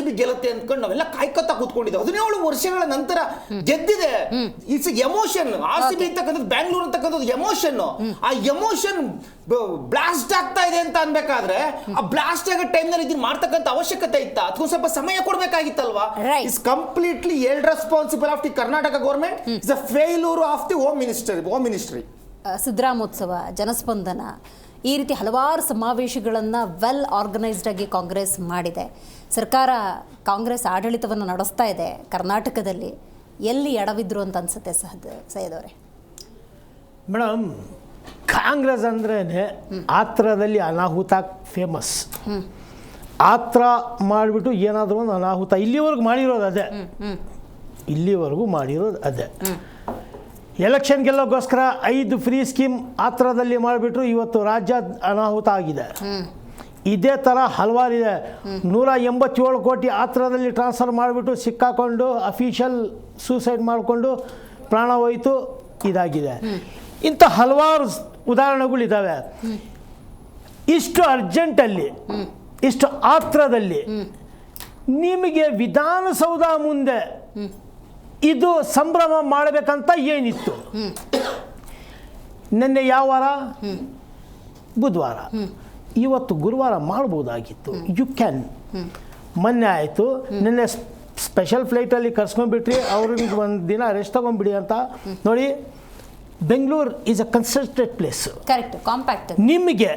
ಬಿ ಗೆಲ್ಲುತ್ತೆ ಅಂದ್ಕೊಂಡು ನಾವೆಲ್ಲ ಕಾಯ್ಕೊತಾ ಕೂತ್ಕೊಂಡಿದ್ದೆ. 17 ವರ್ಷಗಳ ನಂತರ ಗೆದ್ದಿದೆ. It's emotion. R C B ಅಂತಕ್ಕಂಥದ್ದು, ಬ್ಯಾಂಗ್ಳೂರ್ ಅಂತಕ್ಕಂಥದ್ದು ಎಮೋಷನ್. ಆ ಎಮೋಷನ್ ಬ್ಲಾಸ್ಟ್ ಆಗ್ತಾ ಇದೆ ಅಂತ ಅನ್ಬೇಕಾದ್ರೆ ಆ ಬ್ಲಾಸ್ಟ್ ಆಗೋ ಟೈಮ್ ನಲ್ಲಿ ಇದನ್ನ ಮಾಡ್ತಕ್ಕಂಥ ಅವಶ್ಯಕತೆ ಇತ್ತ? ಅದಕ್ಕೊಂದು ಸ್ವಲ್ಪ ಸಮಯ ಕೊಡ್ಬೇಕಾಗಿತ್ತಲ್ವಾ? It's completely responsible of the Karnataka government. It's a failure of the home ministry. Siddaramotsava, Janaspandana, ಈ ರೀತಿ ಹಲವಾರು ಸಮಾವೇಶಗಳನ್ನು ವೆಲ್ ಆರ್ಗನೈಸ್ಡ್ ಆಗಿ ಕಾಂಗ್ರೆಸ್ ಮಾಡಿದೆ. ಸರ್ಕಾರ, ಕಾಂಗ್ರೆಸ್ ಆಡಳಿತವನ್ನು ನಡೆಸ್ತಾ ಇದೆ ಕರ್ನಾಟಕದಲ್ಲಿ. ಎಲ್ಲಿ ಎಡವಿದ್ರು ಅಂತ ಅನ್ಸುತ್ತೆ ಸೈಯದ್ ಅವರೇ? ಮೇಡಮ್, ಕಾಂಗ್ರೆಸ್ ಅಂದ್ರೇ ಆತ್ರದಲ್ಲಿ ಅನಾಹುತ ಫೇಮಸ್. ಆತ್ರ ಮಾಡಿಬಿಟ್ಟು ಏನಾದರೂ ಒಂದು ಅನಾಹುತ ಇಲ್ಲಿವರೆಗೂ ಮಾಡಿರೋದು ಅದೇ. ಎಲೆಕ್ಷನ್ ಗೆಲ್ಲೋಕ್ಕೋಸ್ಕರ 5 ಫ್ರೀ ಸ್ಕೀಮ್ ಆತ್ರದಲ್ಲಿ ಮಾಡಿಬಿಟ್ರು. ಇವತ್ತು ರಾಜ್ಯ ಅನಾಹುತ ಆಗಿದೆ. ಇದೇ ಥರ ಹಲವಾರಿದೆ. 187 ಕೋಟಿ ಆತ್ರದಲ್ಲಿ ಟ್ರಾನ್ಸ್ಫರ್ ಮಾಡಿಬಿಟ್ಟು ಸಿಕ್ಕಾಕೊಂಡು ಅಫಿಷಿಯಲ್ ಸೂಸೈಡ್ ಮಾಡಿಕೊಂಡು ಪ್ರಾಣ ಹೋಯಿತು. ಇದಾಗಿದೆ. ಇಂಥ ಹಲವಾರು ಉದಾಹರಣೆಗಳಿದ್ದಾವೆ. ಇಷ್ಟು ಅರ್ಜೆಂಟಲ್ಲಿ, ಇಷ್ಟು ಆತ್ರದಲ್ಲಿ ನಿಮಗೆ ವಿಧಾನಸೌಧ ಮುಂದೆ ಇದು ಸಂಭ್ರಮ ಮಾಡಬೇಕಂತ ಏನಿತ್ತು? ನಿನ್ನೆ ಯಾವ ವಾರ? ಬುಧವಾರ. ಇವತ್ತು ಗುರುವಾರ ಮಾಡ್ಬೋದಾಗಿತ್ತು. You can. ಮೊನ್ನೆ ಆಯಿತು, ನಿನ್ನೆ ಸ್ಪೆಷಲ್ ಫ್ಲೈಟಲ್ಲಿ ಕರ್ಸ್ಕೊಂಡ್ಬಿಟ್ರಿ, ಅವ್ರಿಗೆ ಒಂದು ದಿನ ರೆಸ್ಟ್ ತೊಗೊಂಡ್ಬಿಡಿ ಅಂತ. ನೋಡಿ, Bengaluru is a congested place. Correct, compact. ನಿಮಗೆ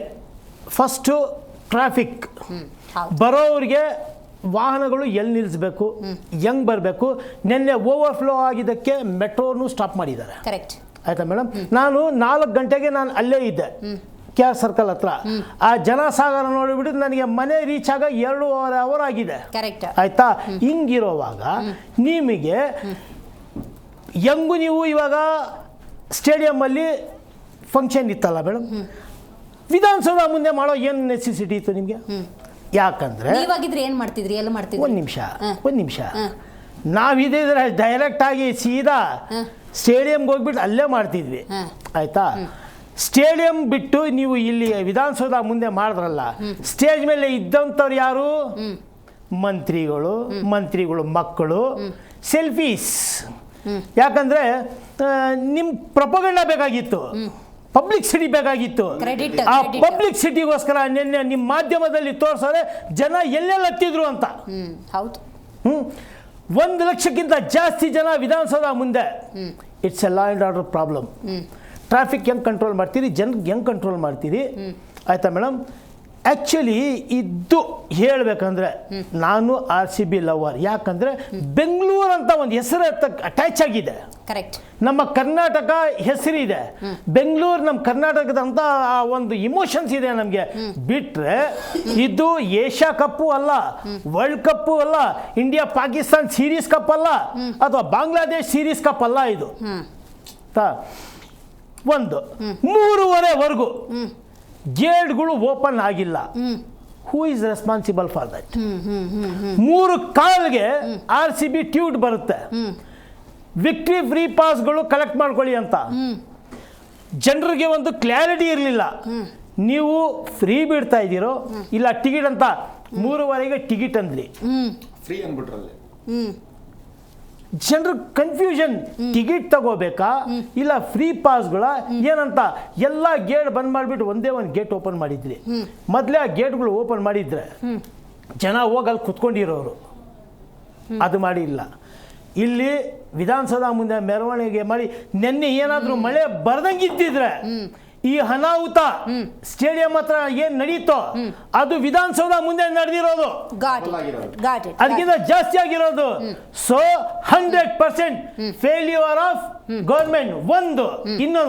ಫಸ್ಟು ಟ್ರಾಫಿಕ್, ಬರೋರಿಗೆ ವಾಹನಗಳು ಎಲ್ಲಿ ನಿಲ್ಲಿಸಬೇಕು, ಹೆಂಗೆ ಬರಬೇಕು. ನಿನ್ನೆ ಓವರ್ಫ್ಲೋ ಆಗಿದ್ದಕ್ಕೆ ಮೆಟ್ರೋನು ಸ್ಟಾಪ್ ಮಾಡಿದ್ದಾರೆ. ಕರೆಕ್ಟ್ ಆಯಿತಾ ಮೇಡಮ್? ನಾನು 4 ಗಂಟೆಗೆ ಅಲ್ಲೇ ಇದ್ದೆ, KR ಸರ್ಕಲ್ ಹತ್ರ. ಆ ಜನಸಾಗರ ನೋಡಿಬಿಟ್ಟು ನನಗೆ ಮನೆ ರೀಚ್ ಆಗ 2.5 ಅವರ್ ಆಗಿದೆ. ಕರೆಕ್ಟ್ ಆಯಿತಾ? ಹಿಂಗಿರೋವಾಗ ನಿಮಗೆ ಹೆಂಗು ನೀವು ಇವಾಗ ಸ್ಟೇಡಿಯಮ್ಮಲ್ಲಿ ಫಂಕ್ಷನ್ ಇತ್ತಲ್ಲ ಮೇಡಮ್, ವಿಧಾನಸೌಧ ಮುಂದೆ ಮಾಡೋ ಏನು ನೆಸೆಸಿಟಿ ಇತ್ತು ನಿಮಗೆ? ಯಾಕಂದ್ರೆ ಏನು ಮಾಡ್ತಿದ್ರಿ? ಎಲ್ಲ ಮಾಡ್ತಿದ್ರಿ? ಒಂದು ನಿಮಿಷ ನಾವಿದ್ರೆ ಡೈರೆಕ್ಟ್ ಆಗಿ ಸೀದಾ ಸ್ಟೇಡಿಯಂಗೆ ಹೋಗ್ಬಿಟ್ಟು ಅಲ್ಲೇ ಮಾಡ್ತಿದ್ವಿ. ಆಯ್ತಾ? ಸ್ಟೇಡಿಯಂ ಬಿಟ್ಟು ನೀವು ಇಲ್ಲಿ ವಿಧಾನಸೌಧ ಮುಂದೆ ಮಾಡಿದ್ರಲ್ಲ, ಸ್ಟೇಜ್ ಮೇಲೆ ಇದ್ದಂಥವ್ರು ಯಾರು? ಮಂತ್ರಿಗಳು ಮಕ್ಕಳು, ಸೆಲ್ಫೀಸ್. ಯಾಕಂದ್ರೆ ನಿಮ್ಮ ಪ್ರೊಪಗಂಡ ಬೇಕಾಗಿತ್ತು, ಪಬ್ಲಿಸಿಟಿ ಬೇಕಾಗಿತ್ತು. ಆ ಪಬ್ಲಿಸಿಟಿಗೋಸ್ಕರ ನಿನ್ನೆ ನಿಮ್ಮ ಮಾಧ್ಯಮದಲ್ಲಿ ತೋರಿಸೋರೆ ಜನ ಎಲ್ಲೆಲ್ಲ ಹತ್ತಿದ್ರು ಅಂತ. ಹೌದು. 1 ಲಕ್ಷಕ್ಕಿಂತ ಜಾಸ್ತಿ ಜನ ವಿಧಾನಸೌಧ ಮುಂದೆ. It's a law and order problem. Traffic ಹೆಂಗೆ ಕಂಟ್ರೋಲ್ ಮಾಡ್ತೀರಿ, ಜನಕ್ಕೆ ಹೆಂಗೆ ಕಂಟ್ರೋಲ್ ಮಾಡ್ತೀರಿ? ಆಯಿತಾ ಮೇಡಮ್? ಆ್ಯಕ್ಚುಲಿ ಇದು ಹೇಳಬೇಕಂದ್ರೆ ನಾನು RCB ಲವರ್. ಯಾಕಂದರೆ ಬೆಂಗಳೂರು ಅಂತ ಒಂದು ಹೆಸರು ಅಟ್ಯಾಚ್ ಆಗಿದೆ. ಕರೆಕ್ಟ್. ನಮ್ಮ ಕರ್ನಾಟಕ ಹೆಸರಿದೆ, ಬೆಂಗಳೂರು ನಮ್ಮ ಕರ್ನಾಟಕದಂತ ಒಂದು ಇಮೋಷನ್ಸ್ ಇದೆ ನಮಗೆ. ಬಿಟ್ಟರೆ ಇದು ಏಷ್ಯಾ ಕಪ್ಪು ಅಲ್ಲ, ವರ್ಲ್ಡ್ ಕಪ್ಪು ಅಲ್ಲ, ಇಂಡಿಯಾ ಪಾಕಿಸ್ತಾನ್ ಸೀರೀಸ್ ಕಪ್ ಅಲ್ಲ, ಅಥವಾ ಬಾಂಗ್ಲಾದೇಶ್ ಸೀರೀಸ್ ಕಪ್ ಅಲ್ಲ. ಇದು 3:30ವರೆಗೂ ಗೇಟ್ಗಳು ಓಪನ್ ಆಗಿಲ್ಲ. Who is responsible for that? 3:15ಗೆ RCB ಟ್ಯೂಟ್ ಬರುತ್ತೆ, ವಿಕ್ಟ್ರಿ ಫ್ರೀ ಪಾಸ್ಗಳು ಕಲೆಕ್ಟ್ ಮಾಡ್ಕೊಳ್ಳಿ ಅಂತ. ಜನರಿಗೆ ಒಂದು ಕ್ಲಾರಿಟಿ ಇರಲಿಲ್ಲ. ನೀವು ಫ್ರೀ ಬಿಡ್ತಾ ಇದ್ದೀರೋ ಇಲ್ಲ ಟಿಕೆಟ್ ಅಂತ. 3:15ಗೆ ಟಿಕೆಟ್ ಅಂದ್ರಿ, ಫ್ರೀ ಅಂದ್ಬಿಟ್ರಲ್ಲಿ ಜನರು ಕನ್ಫ್ಯೂಷನ್. ಟಿಕೆಟ್ ತಗೋಬೇಕಾ ಇಲ್ಲ ಫ್ರೀ ಪಾಸ್ಗಳ ಏನಂತ ಎಲ್ಲ ಗೇಟ್ ಬಂದ್ ಮಾಡಿಬಿಟ್ಟು ಒಂದೇ ಒಂದು ಗೇಟ್ ಓಪನ್ ಮಾಡಿದ್ರಿ. ಮೊದಲೇ ಆ ಗೇಟ್ಗಳು ಓಪನ್ ಮಾಡಿದ್ರೆ ಜನ ಹೋಗಲ್ಲಿ ಕುತ್ಕೊಂಡಿರೋರು. ಅದು ಮಾಡಿಲ್ಲ. ಇಲ್ಲಿ ವಿಧಾನಸೌಧ ಮುಂದೆ ಮೆರವಣಿಗೆ ಮಾಡಿ ನಿನ್ನೆ ಏನಾದರೂ ಮಳೆ ಬರ್ದಂಗಿದ್ದಿದ್ರೆ ಈ ಅನಾಹುತ ಸ್ಟೇಡಿಯಂ ಹತ್ರ ಏನ್ ನಡೀತೋ ಅದು ವಿಧಾನಸೌಧ ಮುಂದೆ ನಡೆದಿರೋದು, ಅದಕ್ಕಿಂತ ಜಾಸ್ತಿ ಆಗಿರೋದು. So 100% failure of government.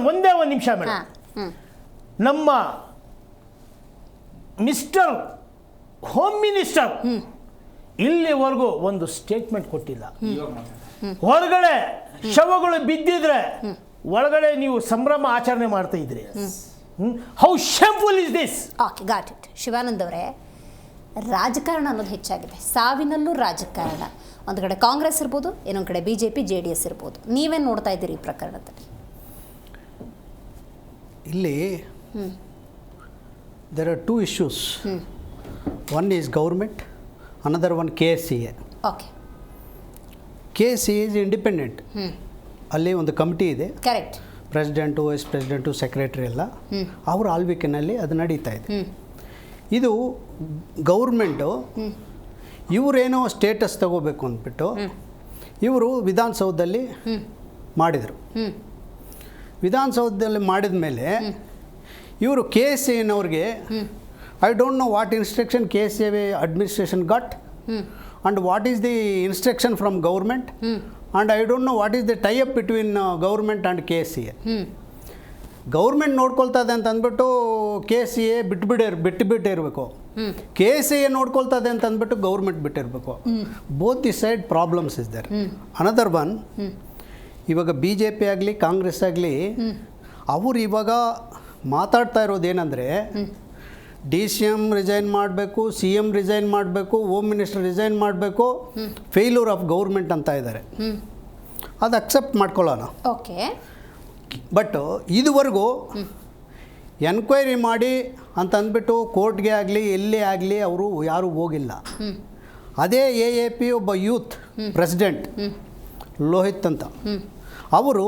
ಒಂದೇ ಒಂದು ನಿಮಿಷ ಮೇಡಮ್, ನಮ್ಮ ಮಿಸ್ಟರ್ ಹೋಮ್ ಮಿನಿಸ್ಟರ್ ಇಲ್ಲಿವರೆಗೂ ಒಂದು ಸ್ಟೇಟ್ಮೆಂಟ್ ಕೊಟ್ಟಿಲ್ಲ. ಹೊರಗಡೆ ಶವಗಳು ಬಿದ್ದಿದ್ರೆ ಒಳಗಡೆ ನೀವು ಸಂಭ್ರಮ ಆಚರಣೆ ಮಾಡ್ತಾ ಇದ್ರಿ. How shameful is this? Okay, got it. Shivanand ಅವರೇ, ರಾಜಕಾರಣ ಅನ್ನೋದು ಹೆಚ್ಚಾಗಿದೆ, ಸಾವಿನಲ್ಲೂ ರಾಜಕಾರಣ. ಒಂದು ಕಡೆ ಕಾಂಗ್ರೆಸ್ ಇರ್ಬೋದು, ಇನ್ನೊಂದು ಕಡೆ BJP JDS ಇರ್ಬೋದು. ನೀವೇನು ನೋಡ್ತಾ ಇದ್ದೀರಿ ಈ ಪ್ರಕರಣದಲ್ಲಿ? ಇಲ್ಲಿ there are two issues. One is government, another one KSCA. Okay. KSCA is independent. ಅಲ್ಲಿ ಒಂದು ಕಮಿಟಿ ಇದೆ, correct. President, wise president, secretary ಎಲ್ಲ ಅವ್ರ ಆಳ್ವಿಕೆನಲ್ಲಿ ಅದು ನಡೀತಾ ಇದೆ. ಇದು ಗೌರ್ಮೆಂಟು ಇವರೇನೋ ಸ್ಟೇಟಸ್ ತಗೋಬೇಕು ಅಂದ್ಬಿಟ್ಟು ಇವರು ವಿಧಾನಸೌಧದಲ್ಲಿ ಮಾಡಿದರು. ವಿಧಾನಸೌಧದಲ್ಲಿ ಮಾಡಿದ ಮೇಲೆ ಇವರು KSCAನವ್ರಿಗೆ I don't know what instruction KSCA administration got and what is the instruction from government and I don't know what is the tie up between government and KSCA. Government ನೋಡ್ಕೊಳ್ತಾ ಇದೆ ಅಂತ ಅಂದ್ಬಿಟ್ಟು KSCA ಬಿಟ್ಟಿರಬೇಕು, KSCA ನೋಡ್ಕೊಳ್ತಾ ಇದೆ ಅಂತ ಅಂದ್ಬಿಟ್ಟು ಗೌರ್ಮೆಂಟ್ ಬಿಟ್ಟಿರಬೇಕು. Both the side problems is there. Another one, ಇವಾಗ BJP ಆಗಲಿ ಕಾಂಗ್ರೆಸ್ ಆಗಲಿ ಅವರು ಇವಾಗ ಮಾತಾಡ್ತಾ ಇರೋದೇನೆಂದರೆ DCM ರಿಸೈನ್ ಮಾಡಬೇಕು, CM ರಿಸೈನ್ ಮಾಡಬೇಕು, ಹೋಮ್ ಮಿನಿಸ್ಟರ್ ರಿಸೈನ್ ಮಾಡಬೇಕು, ಫೇಲ್ಯೂರ್ ಆಫ್ ಗೌರ್ಮೆಂಟ್ ಅಂತ ಇದ್ದಾರೆ. ಅದು ಅಕ್ಸೆಪ್ಟ್ ಮಾಡ್ಕೊಳ್ಳೋಣ. ಓಕೆ. ಬಟ್ ಇದುವರೆಗೂ ಎನ್ಕ್ವೈರಿ ಮಾಡಿ ಅಂತ ಅಂದ್ಬಿಟ್ಟು ಕೋರ್ಟ್ಗೆ ಆಗಲಿ ಎಲ್ಲೇ ಆಗಲಿ ಅವರು ಯಾರೂ ಹೋಗಿಲ್ಲ. ಅದೇ AAP ಒಬ್ಬ ಯೂತ್ ಪ್ರೆಸಿಡೆಂಟ್ ಲೋಹಿತ್ ಅಂತ, ಅವರು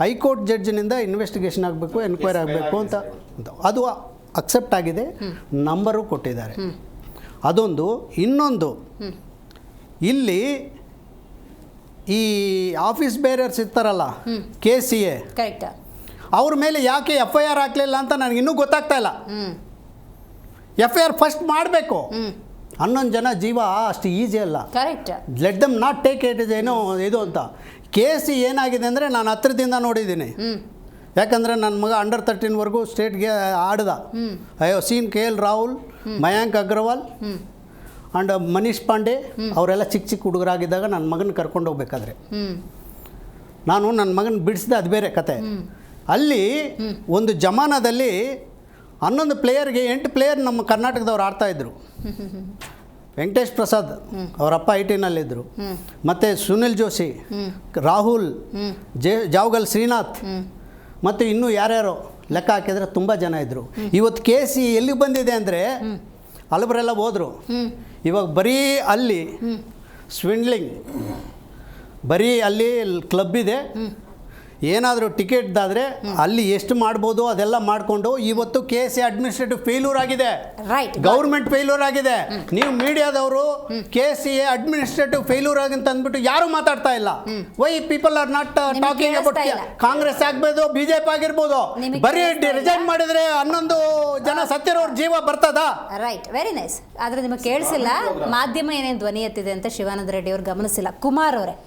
ಹೈಕೋರ್ಟ್ ಜಡ್ಜಿನಿಂದ ಇನ್ವೆಸ್ಟಿಗೇಷನ್ ಆಗಬೇಕು, ಎನ್ಕ್ವೈರಿ ಆಗಬೇಕು ಅಂತ ಅದು ಅಕ್ಸೆಪ್ಟ್ ಆಗಿದೆ, ನಂಬರು ಕೊಟ್ಟಿದ್ದಾರೆ. ಅದೊಂದು. ಇನ್ನೊಂದು, ಇಲ್ಲಿ ಈ ಆಫೀಸ್ ಬೇರರ್ಸ್ ಇರ್ತಾರಲ್ಲ KSCA, ಕರೆಕ್ಟ್, ಅವ್ರ ಮೇಲೆ ಯಾಕೆ FIR ಹಾಕಲಿಲ್ಲ ಅಂತ ನನಗಿನ್ನೂ ಗೊತ್ತಾಗ್ತಾ ಇಲ್ಲ. FIR ಫಸ್ಟ್ ಮಾಡಬೇಕು. 11 ಜನ ಜೀವ ಅಷ್ಟು ಈಸಿ ಅಲ್ಲ. Correct. Let them not take it is ಏನೋ ಇದು ಅಂತ. ಕೇಸ್ ಏನಾಗಿದೆ ಅಂದರೆ ನಾನು ಹತ್ತಿರದಿಂದ ನೋಡಿದ್ದೀನಿ. ಯಾಕಂದರೆ ನನ್ನ ಮಗ ಅಂಡರ್ 13ವರೆಗೂ ಸ್ಟೇಟ್ಗೆ ಆಡ್ದ. I have seen KL Rahul, Mayank Agarwal and Manish Pandey ಅವರೆಲ್ಲ ಚಿಕ್ಕ ಚಿಕ್ಕ ಹುಡುಗರಾಗಿದ್ದಾಗ ನನ್ನ ಮಗನ ಕರ್ಕೊಂಡು ಹೋಗ್ಬೇಕಾದ್ರೆ ನಾನು ನನ್ನ ಮಗನ ಬಿಡಿಸಿದೆ, ಅದು ಬೇರೆ ಕತೆ. ಅಲ್ಲಿ ಒಂದು ಜಮಾನದಲ್ಲಿ 11 ಪ್ಲೇಯರ್ಗೆ 8 ಪ್ಲೇಯರ್ ನಮ್ಮ ಕರ್ನಾಟಕದವ್ರು ಆಡ್ತಾಯಿದ್ರು. ವೆಂಕಟೇಶ್ ಪ್ರಸಾದ್ ಅವರಪ್ಪ IT ನಲ್ಲಿದ್ದರು, ಮತ್ತು ಸುನಿಲ್ ಜೋಶಿ, ರಾಹುಲ್, ಜಾವಗಲ್ ಶ್ರೀನಾಥ್, ಮತ್ತು ಇನ್ನೂ ಯಾರ್ಯಾರೋ ಲೆಕ್ಕ ಹಾಕಿದರೆ ತುಂಬ ಜನ ಇದ್ದರು. ಇವತ್ತು KSCA ಎಲ್ಲಿಗೆ ಬಂದಿದೆ ಅಂದರೆ ಅಲ್ಲಬರೆಲ್ಲ ಹೋದರು. ಇವಾಗ ಬರೀ ಅಲ್ಲಿ ಸ್ವಿಂಡ್ಲಿಂಗ್, ಬರೀ ಅಲ್ಲಿ ಕ್ಲಬ್ ಇದೆ, ಏನಾದರೂ ಟಿಕೆಟ್ದಾದರೆ ಅಲ್ಲಿ ಎಷ್ಟು ಮಾಡ್ಬೋದು ಅದೆಲ್ಲ ಮಾಡಿಕೊಂಡು ಇವತ್ತು KSCA ಅಡ್ಮಿನಿಸ್ಟ್ರೇಟಿವ್ ಫೇಲ್ಯೂರ್ ಆಗಿದೆ, ಗೌರ್ಮೆಂಟ್ ಫೇಲ್ಯೂರ್ ಆಗಿದೆ. ನೀವು ಮೀಡಿಯಾದವರು KSCA ಅಡ್ಮಿನಿಸ್ಟ್ರೇಟಿವ್ ಫೇಲ್ಯೂರ್ ಆಗಿಂತ ಅಂದ್ಬಿಟ್ಟು ಯಾರು ಮಾತಾಡ್ತಾ ಇಲ್ಲ. Why people are not talking about Congress ಆಗ್ಬೋದು, BJP ಆಗಿರ್ಬೋದು. ಬರೀ ರಿಸೈನ್ ಮಾಡಿದರೆ 11 ಜನ ಸತ್ತಿರೋರು ಜೀವ ಬರ್ತದ? Right, very nice. ಆದರೆ ನಿಮಗೆ ಕೇಳಿಸಿಲ್ಲ, ಮಾಧ್ಯಮ ಏನೇನು ಧ್ವನಿ ಎತ್ತಿದೆ ಅಂತ ಶಿವಾನಂದ ರೆಡ್ಡಿ ಅವರು ಗಮನಿಸಿಲ್ಲ. ಕುಮಾರ್ ಅವರೇ,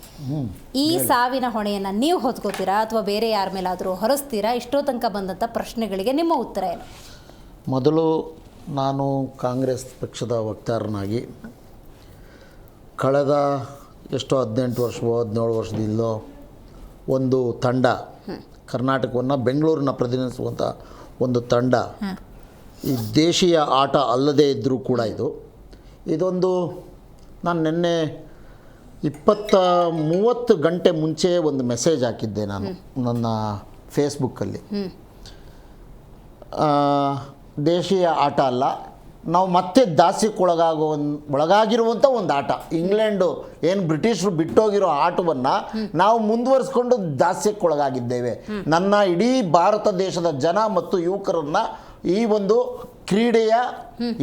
ಈ ಸಾವಿನ ಹೊಣೆಯನ್ನು ನೀವು ಹೊತ್ಕೋತೀರಾ ಅಥವಾ ಬೇರೆ ಯಾರ ಮೇಲಾದರೂ ಹೊರಿಸ್ತೀರಾ? ಇಷ್ಟೋ ತನಕ ಬಂದಂಥ ಪ್ರಶ್ನೆಗಳಿಗೆ ನಿಮ್ಮ ಉತ್ತರ ಏನು? ಮೊದಲು ನಾನು ಕಾಂಗ್ರೆಸ್ ಪಕ್ಷದ ವಕ್ತಾರನಾಗಿ ಕಳೆದ 18 ವರ್ಷವೋ 17 ವರ್ಷದಿಂದಲೋ ಒಂದು ತಂಡ, ಕರ್ನಾಟಕವನ್ನು ಬೆಂಗಳೂರನ್ನ ಪ್ರತಿನಿಧಿಸುವಂಥ ಒಂದು ತಂಡ, ಈ ದೇಶೀಯ ಆಟ ಅಲ್ಲದೇ ಇದ್ದರೂ ಕೂಡ ಇದೊಂದು ನಾನು ನಿನ್ನೆ 20-30 ಗಂಟೆ ಮುಂಚೆ ಒಂದು ಮೆಸೇಜ್ ಹಾಕಿದ್ದೆ ನಾನು ನನ್ನ ಫೇಸ್ಬುಕ್ಕಲ್ಲಿ. ದೇಶೀಯ ಆಟ ಅಲ್ಲ, ನಾವು ಮತ್ತೆ ಒಳಗಾಗಿರುವಂಥ ಒಂದು ಆಟ. ಇಂಗ್ಲೆಂಡು ಏನು ಬ್ರಿಟಿಷರು ಬಿಟ್ಟೋಗಿರೋ ಆಟವನ್ನು ನಾವು ಮುಂದುವರಿಸ್ಕೊಂಡು ದಾಸ್ಯಕ್ಕೊಳಗಾಗಿದ್ದೇವೆ. ನನ್ನ ಇಡೀ ಭಾರತ ದೇಶದ ಜನ ಮತ್ತು ಯುವಕರನ್ನು ಈ ಒಂದು ಕ್ರೀಡೆಯ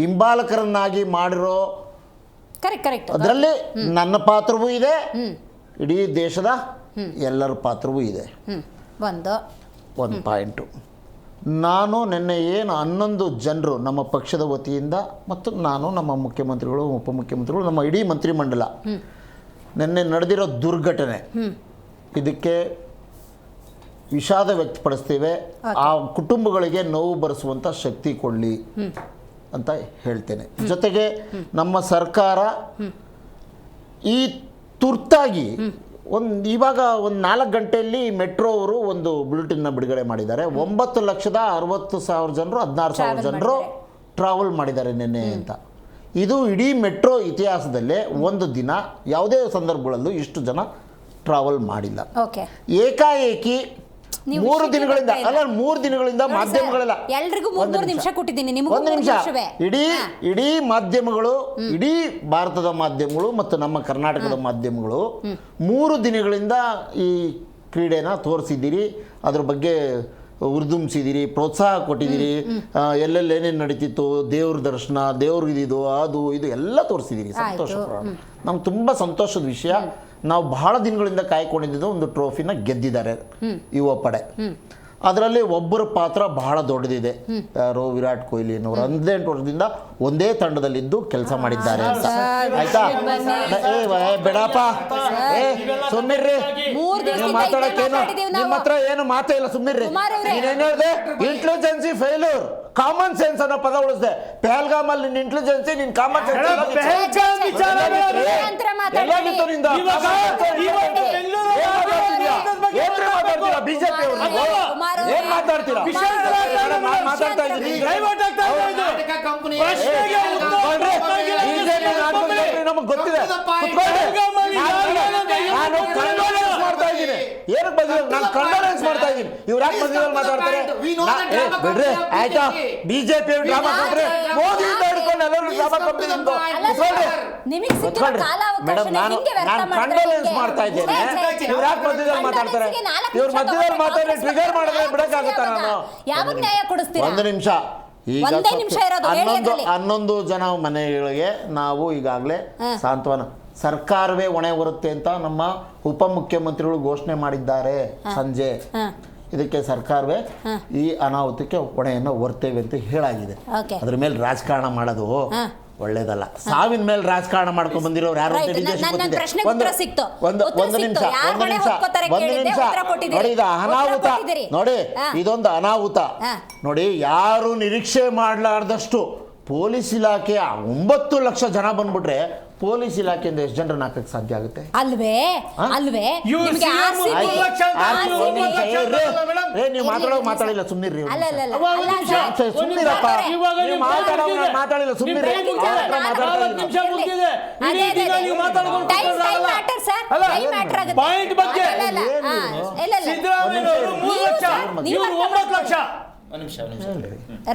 ಹಿಂಬಾಲಕರನ್ನಾಗಿ ಮಾಡಿರೋ ಅದರಲ್ಲಿ ನನ್ನ ಪಾತ್ರವೂ ಇದೆ, ಇಡೀ ದೇಶದ ಎಲ್ಲರ ಪಾತ್ರವೂ ಇದೆ. ಒಂದು ಪಾಯಿಂಟು, ನಾನು ನಿನ್ನೆ ಏನು 11 ಜನರು ನಮ್ಮ ಪಕ್ಷದ ವತಿಯಿಂದ ಮತ್ತು ನಾನು, ನಮ್ಮ ಮುಖ್ಯಮಂತ್ರಿಗಳು, ಉಪಮುಖ್ಯಮಂತ್ರಿಗಳು, ನಮ್ಮ ಇಡೀ ಮಂತ್ರಿಮಂಡಲ ನಿನ್ನೆ ನಡೆದಿರೋ ದುರ್ಘಟನೆ, ಇದಕ್ಕೆ ವಿಷಾದ ವ್ಯಕ್ತಪಡಿಸ್ತೇವೆ. ಆ ಕುಟುಂಬಗಳಿಗೆ ನೋವು ಬರೆಸುವಂಥ ಶಕ್ತಿ ಕೊಡಲಿ ಅಂತ ಹೇಳ್ತೇನೆ. ಜೊತೆಗೆ ನಮ್ಮ ಸರ್ಕಾರ ಈ ತುರ್ತಾಗಿ ಇವಾಗ ಒಂದು 4 ಗಂಟೆಯಲ್ಲಿ ಮೆಟ್ರೋ ಅವರು ಒಂದು ಬುಲೆಟಿನ್ನ ಬಿಡುಗಡೆ ಮಾಡಿದ್ದಾರೆ. 9,60,000 ಜನರು 16,000 ಜನರು ಟ್ರಾವೆಲ್ ಮಾಡಿದ್ದಾರೆ ನಿನ್ನೆ ಅಂತ. ಇದು ಇಡೀ ಮೆಟ್ರೋ ಇತಿಹಾಸದಲ್ಲೇ ಒಂದು ದಿನ ಯಾವುದೇ ಸಂದರ್ಭಗಳಲ್ಲೂ ಇಷ್ಟು ಜನ ಟ್ರಾವೆಲ್ ಮಾಡಿಲ್ಲ. ಏಕಾಏಕಿ 3 ದಿನಗಳಿಂದ ಮಾಧ್ಯಮಗಳೆಲ್ಲ ಎಲ್ರಿಗೂ 3 ನಿಮಿಷ ಕೊಟ್ಟಿದ್ದೀನಿ, ನಿಮಗೆ ಒಂದು ನಿಮಿಷ. ಇಡೀ ಮಾಧ್ಯಮಗಳು, ಇಡೀ ಭಾರತದ ಮಾಧ್ಯಮಗಳು ಮತ್ತು ನಮ್ಮ ಕರ್ನಾಟಕದ ಮಾಧ್ಯಮಗಳು 3 ದಿನಗಳಿಂದ ಈ ಕ್ರೀಡೆನ ತೋರಿಸಿದ್ದೀರಿ, ಅದ್ರ ಬಗ್ಗೆ ಉರ್ದುಂಬಿಸಿದ್ದೀರಿ, ಪ್ರೋತ್ಸಾಹ ಕೊಟ್ಟಿದ್ದೀರಿ, ಎಲ್ಲೆಲ್ಲಿ ಏನೇನು ನಡೀತಿತ್ತು, ದೇವ್ರ ದರ್ಶನ, ದೇವ್ರ ಇದಿದು ಅದು ಇದು ಎಲ್ಲ ತೋರಿಸಿದ್ದೀರಿ. ಸಂತೋಷ, ನಮ್ಗೆ ತುಂಬ ಸಂತೋಷದ ವಿಷಯ. ನಾವು ಬಹಳ ದಿನಗಳಿಂದ ಕಾಯ್ಕೊಂಡಿದ್ದು ಒಂದು ಟ್ರೋಫಿನ ಗೆದ್ದಿದ್ದಾರೆ ಯುವ ಪಡೆ. ಅದರಲ್ಲಿ ಒಬ್ಬರ ಪಾತ್ರ ಬಹಳ ದೊಡ್ಡದಿದೆ. ಯಾರೋ ವಿರಾಟ್ ಕೊಹ್ಲಿ ಅನ್ನೋರು 18 ವರ್ಷದಿಂದ ಒಂದೇ ತಂಡದಲ್ಲಿದ್ದು ಕೆಲಸ ಮಾಡಿದ್ದಾರೆ ಅಂತ. ಆಯ್ತಾ? ಬೇಡಪ್ಪ, ಸುಮ್ಮಿರ್ರಿ, ನೀವು ಮಾತಾಡೋಕ್ಕೇನು, ನಿಮ್ಮ ಹತ್ರ ಏನು ಮಾತೇ ಇಲ್ಲ, ಸುಮ್ಮಿರ್ರಿ. ನೀನೇನು ಹೇಳಿದೆ? ಇಂಟೆಲಿಜೆನ್ಸಿ ಫೇಲ್ಯೂರ್, ಕಾಮನ್ ಸೆನ್ಸ್ ಅನ್ನೋ ಪದ ಉಳಿಸಿದೆ. ಪೆಹಲ್ಗಾಮ್ ಅಲ್ಲಿ ನಿನ್ನ ಇಂಟೆಲಿಜೆನ್ಸಿ, ನಿನ್ನ ಕಾಮನ್ ಸೆನ್ಸ್ ಬಿಜೆಪಿ ಅವರು ಏನ್ ಮಾತಾಡ್ತೀರಾ? ಮಾತಾಡ್ತಾ ಇದ್ದೀನಿ, ನಮಗೆ ಗೊತ್ತಿದೆ. ನಾನು ಕಂಡೋಲೆನ್ಸ್ ಮಾಡ್ತಾ ಇದ್ದೀನಿ. ಏನಕ್ಕೆ ಬಂದಿಲ್ಲ? ನಾನು ಕಂಡೋಲೆನ್ಸ್ ಮಾಡ್ತಾ ಇದ್ದೀನಿ. ಇವ್ರು ಯಾಕೆ ಬಂದಿಲ್ಲ ಮಾತಾಡ್ತಾರೆ? ಬಿಡ್ರಿ, ಆಯ್ತಾ? ಬಿಜೆಪಿ ಡ್ರಾಮಾ ಕಂಪ್ನಿ, ಮೋದಿಯಿಂದ ಹಿಡ್ಕೊಂಡು ಎಲ್ಲರೂ ಡ್ರಾಮಾ ಕಂಪ್ನಿ ಮೇಡಮ್. ನಾನು ಕಂಡೋಲೆನ್ಸ್ ಮಾಡ್ತಾ ಇದ್ದೇನೆ. ಇವ್ರು ಯಾಕೆ ಮಧ್ಯದಲ್ಲಿ ಮಾತಾಡ್ತಾರೆ? ಇವ್ರ ಮಧ್ಯದಲ್ಲಿ ಮಾತಾಡಿ ಟ್ರಿಗರ್ ಮಾಡಿದ್ರೆ ಬಿಡಕ್ಕಾಗುತ್ತಾ? ನಾನು ಒಂದು ನಿಮಿಷ. ಈಗ 11 ಜನ ಮನೆಗಳಿಗೆ ನಾವು ಈಗಾಗಲೇ ಸಾಂತ್ವನ, ಸರ್ಕಾರವೇ ಹೊಣೆ ಹೊರುತ್ತೆ ಅಂತ ನಮ್ಮ ಉಪಮುಖ್ಯಮಂತ್ರಿಗಳು ಘೋಷಣೆ ಮಾಡಿದ್ದಾರೆ ಸಂಜೆ. ಇದಕ್ಕೆ ಸರ್ಕಾರವೇ ಈ ಅನಾಹುತಕ್ಕೆ ಹೊಣೆಯನ್ನು ಹೊರ್ತೇವೆ ಅಂತ ಹೇಳಾಗಿದೆ. ಅದ್ರ ಮೇಲೆ ರಾಜಕಾರಣ ಮಾಡೋದು ಒಳ್ಳೇದಲ್ಲ. ಸಾವಿನ ಮೇಲೆ ರಾಜಕಾರಣ ಮಾಡ್ಕೊಂಡು ಬಂದಿರೋರು ಯಾರು ಅಂತ ಒಂದು ನಿಮಿಷ ನೋಡಿ, ಇದು ಅನಾಹುತ ನೋಡಿ, ಇದೊಂದು ಅನಾಹುತ ನೋಡಿ. ಯಾರು ನಿರೀಕ್ಷೆ ಮಾಡಲಾರ್ದಷ್ಟು ಪೊಲೀಸ್ ಇಲಾಖೆ 9 ಲಕ್ಷ ಜನ ಬಂದ್ಬಿಟ್ರೆ ಪೊಲೀಸ್ ಇಲಾಖೆಯಿಂದ ಎಷ್ಟು ಜನರನ್ನ ಹಾಕಕ್ಕೆ ಸಾಧ್ಯ ಆಗುತ್ತೆ? ಅಲ್ವೇ ನೀವು ಮಾತಾಡಿಲ್ಲ, ಸುಮ್ಮನಿರ್ರಿ. ಮಾತಾಡಿಲ್ಲ, ಸುಮ್ಮನಿರ್ರಿ.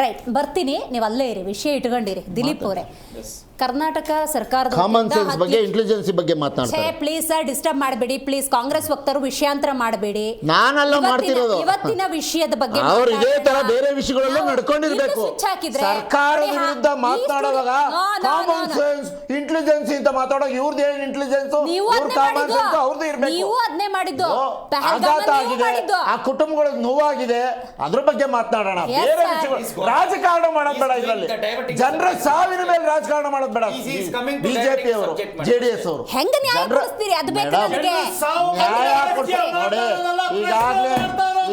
ರೈಟ್, ಬರ್ತೀನಿ, ನೀವು ಅಲ್ಲೇ ಇರಿ, ವಿಷಯ ಇಟ್ಕೊಂಡಿರಿ. ದಿಲೀಪ್ ಅವರೇ, ಕರ್ನಾಟಕ ಸರ್ಕಾರದ ಕಾಮನ್ ಸೆನ್ಸ್ ಬಗ್ಗೆ, ಇಂಟೆಲಿಜೆನ್ಸಿ ಬಗ್ಗೆ ಮಾತನಾಡ್ತಾರೆ. ಪ್ಲೀಸ್ ಸರ್, ಡಿಸ್ಟರ್ಬ್ ಮಾಡಬೇಡಿ ಪ್ಲೀಸ್. ಕಾಂಗ್ರೆಸ್ ವಕ್ತಾರರು ವಿಷಯಾಂತರ ಮಾಡಬೇಡಿ. ನಾನಲ್ಲ ಮಾಡ್ತಿರೋದು, ಇವತ್ತಿನ ವಿಷಯದ ಬಗ್ಗೆ ಅವ್ರು ಇದೇ ತರ ಬೇರೆ ವಿಷಯಗಳಲ್ಲೂ ನಡ್ಕೊಂಡಿರ್ಬೇಕು. ಸರ್ಕಾರದ ವಿರುದ್ಧ ಮಾತನಾಡುವಾಗ ಕಾಮನ್ ಸೆನ್ಸ್, ಇಂಟೆಲಿಜೆನ್ಸಿ ಅಂತ ಮಾತಾಡೋಕೆ ಇವ್ರದ್ದು ಏನು ಇಂಟೆಲಿಜೆನ್ಸ್, ಕಾಮನ್ ಸೆನ್ಸ್ ಅವ್ರದ್ದು ಇರಬೇಕು. ನೀವು ಅದನ್ನೇ ಮಾಡಿದ್ದು, ಆಘಾತ ಆಗಿದೆ, ಆ ಕುಟುಂಬಗಳಿಗೆ ನೋವಾಗಿದೆ, ಅದ್ರ ಬಗ್ಗೆ ಮಾತನಾಡೋಣ. ಬೇರೆ ವಿಷಯಗಳು ರಾಜಕಾರಣ ಮಾಡೋದು ಬೇಡ. ಇದರಲ್ಲಿ ಜನರ ಸಾವಿನ ಮೇಲೆ ರಾಜಕಾರಣ ಮಾಡೋದು ಬೇಡ. ಬಿಜೆಪಿ ಅವರು, JDS ಅವರು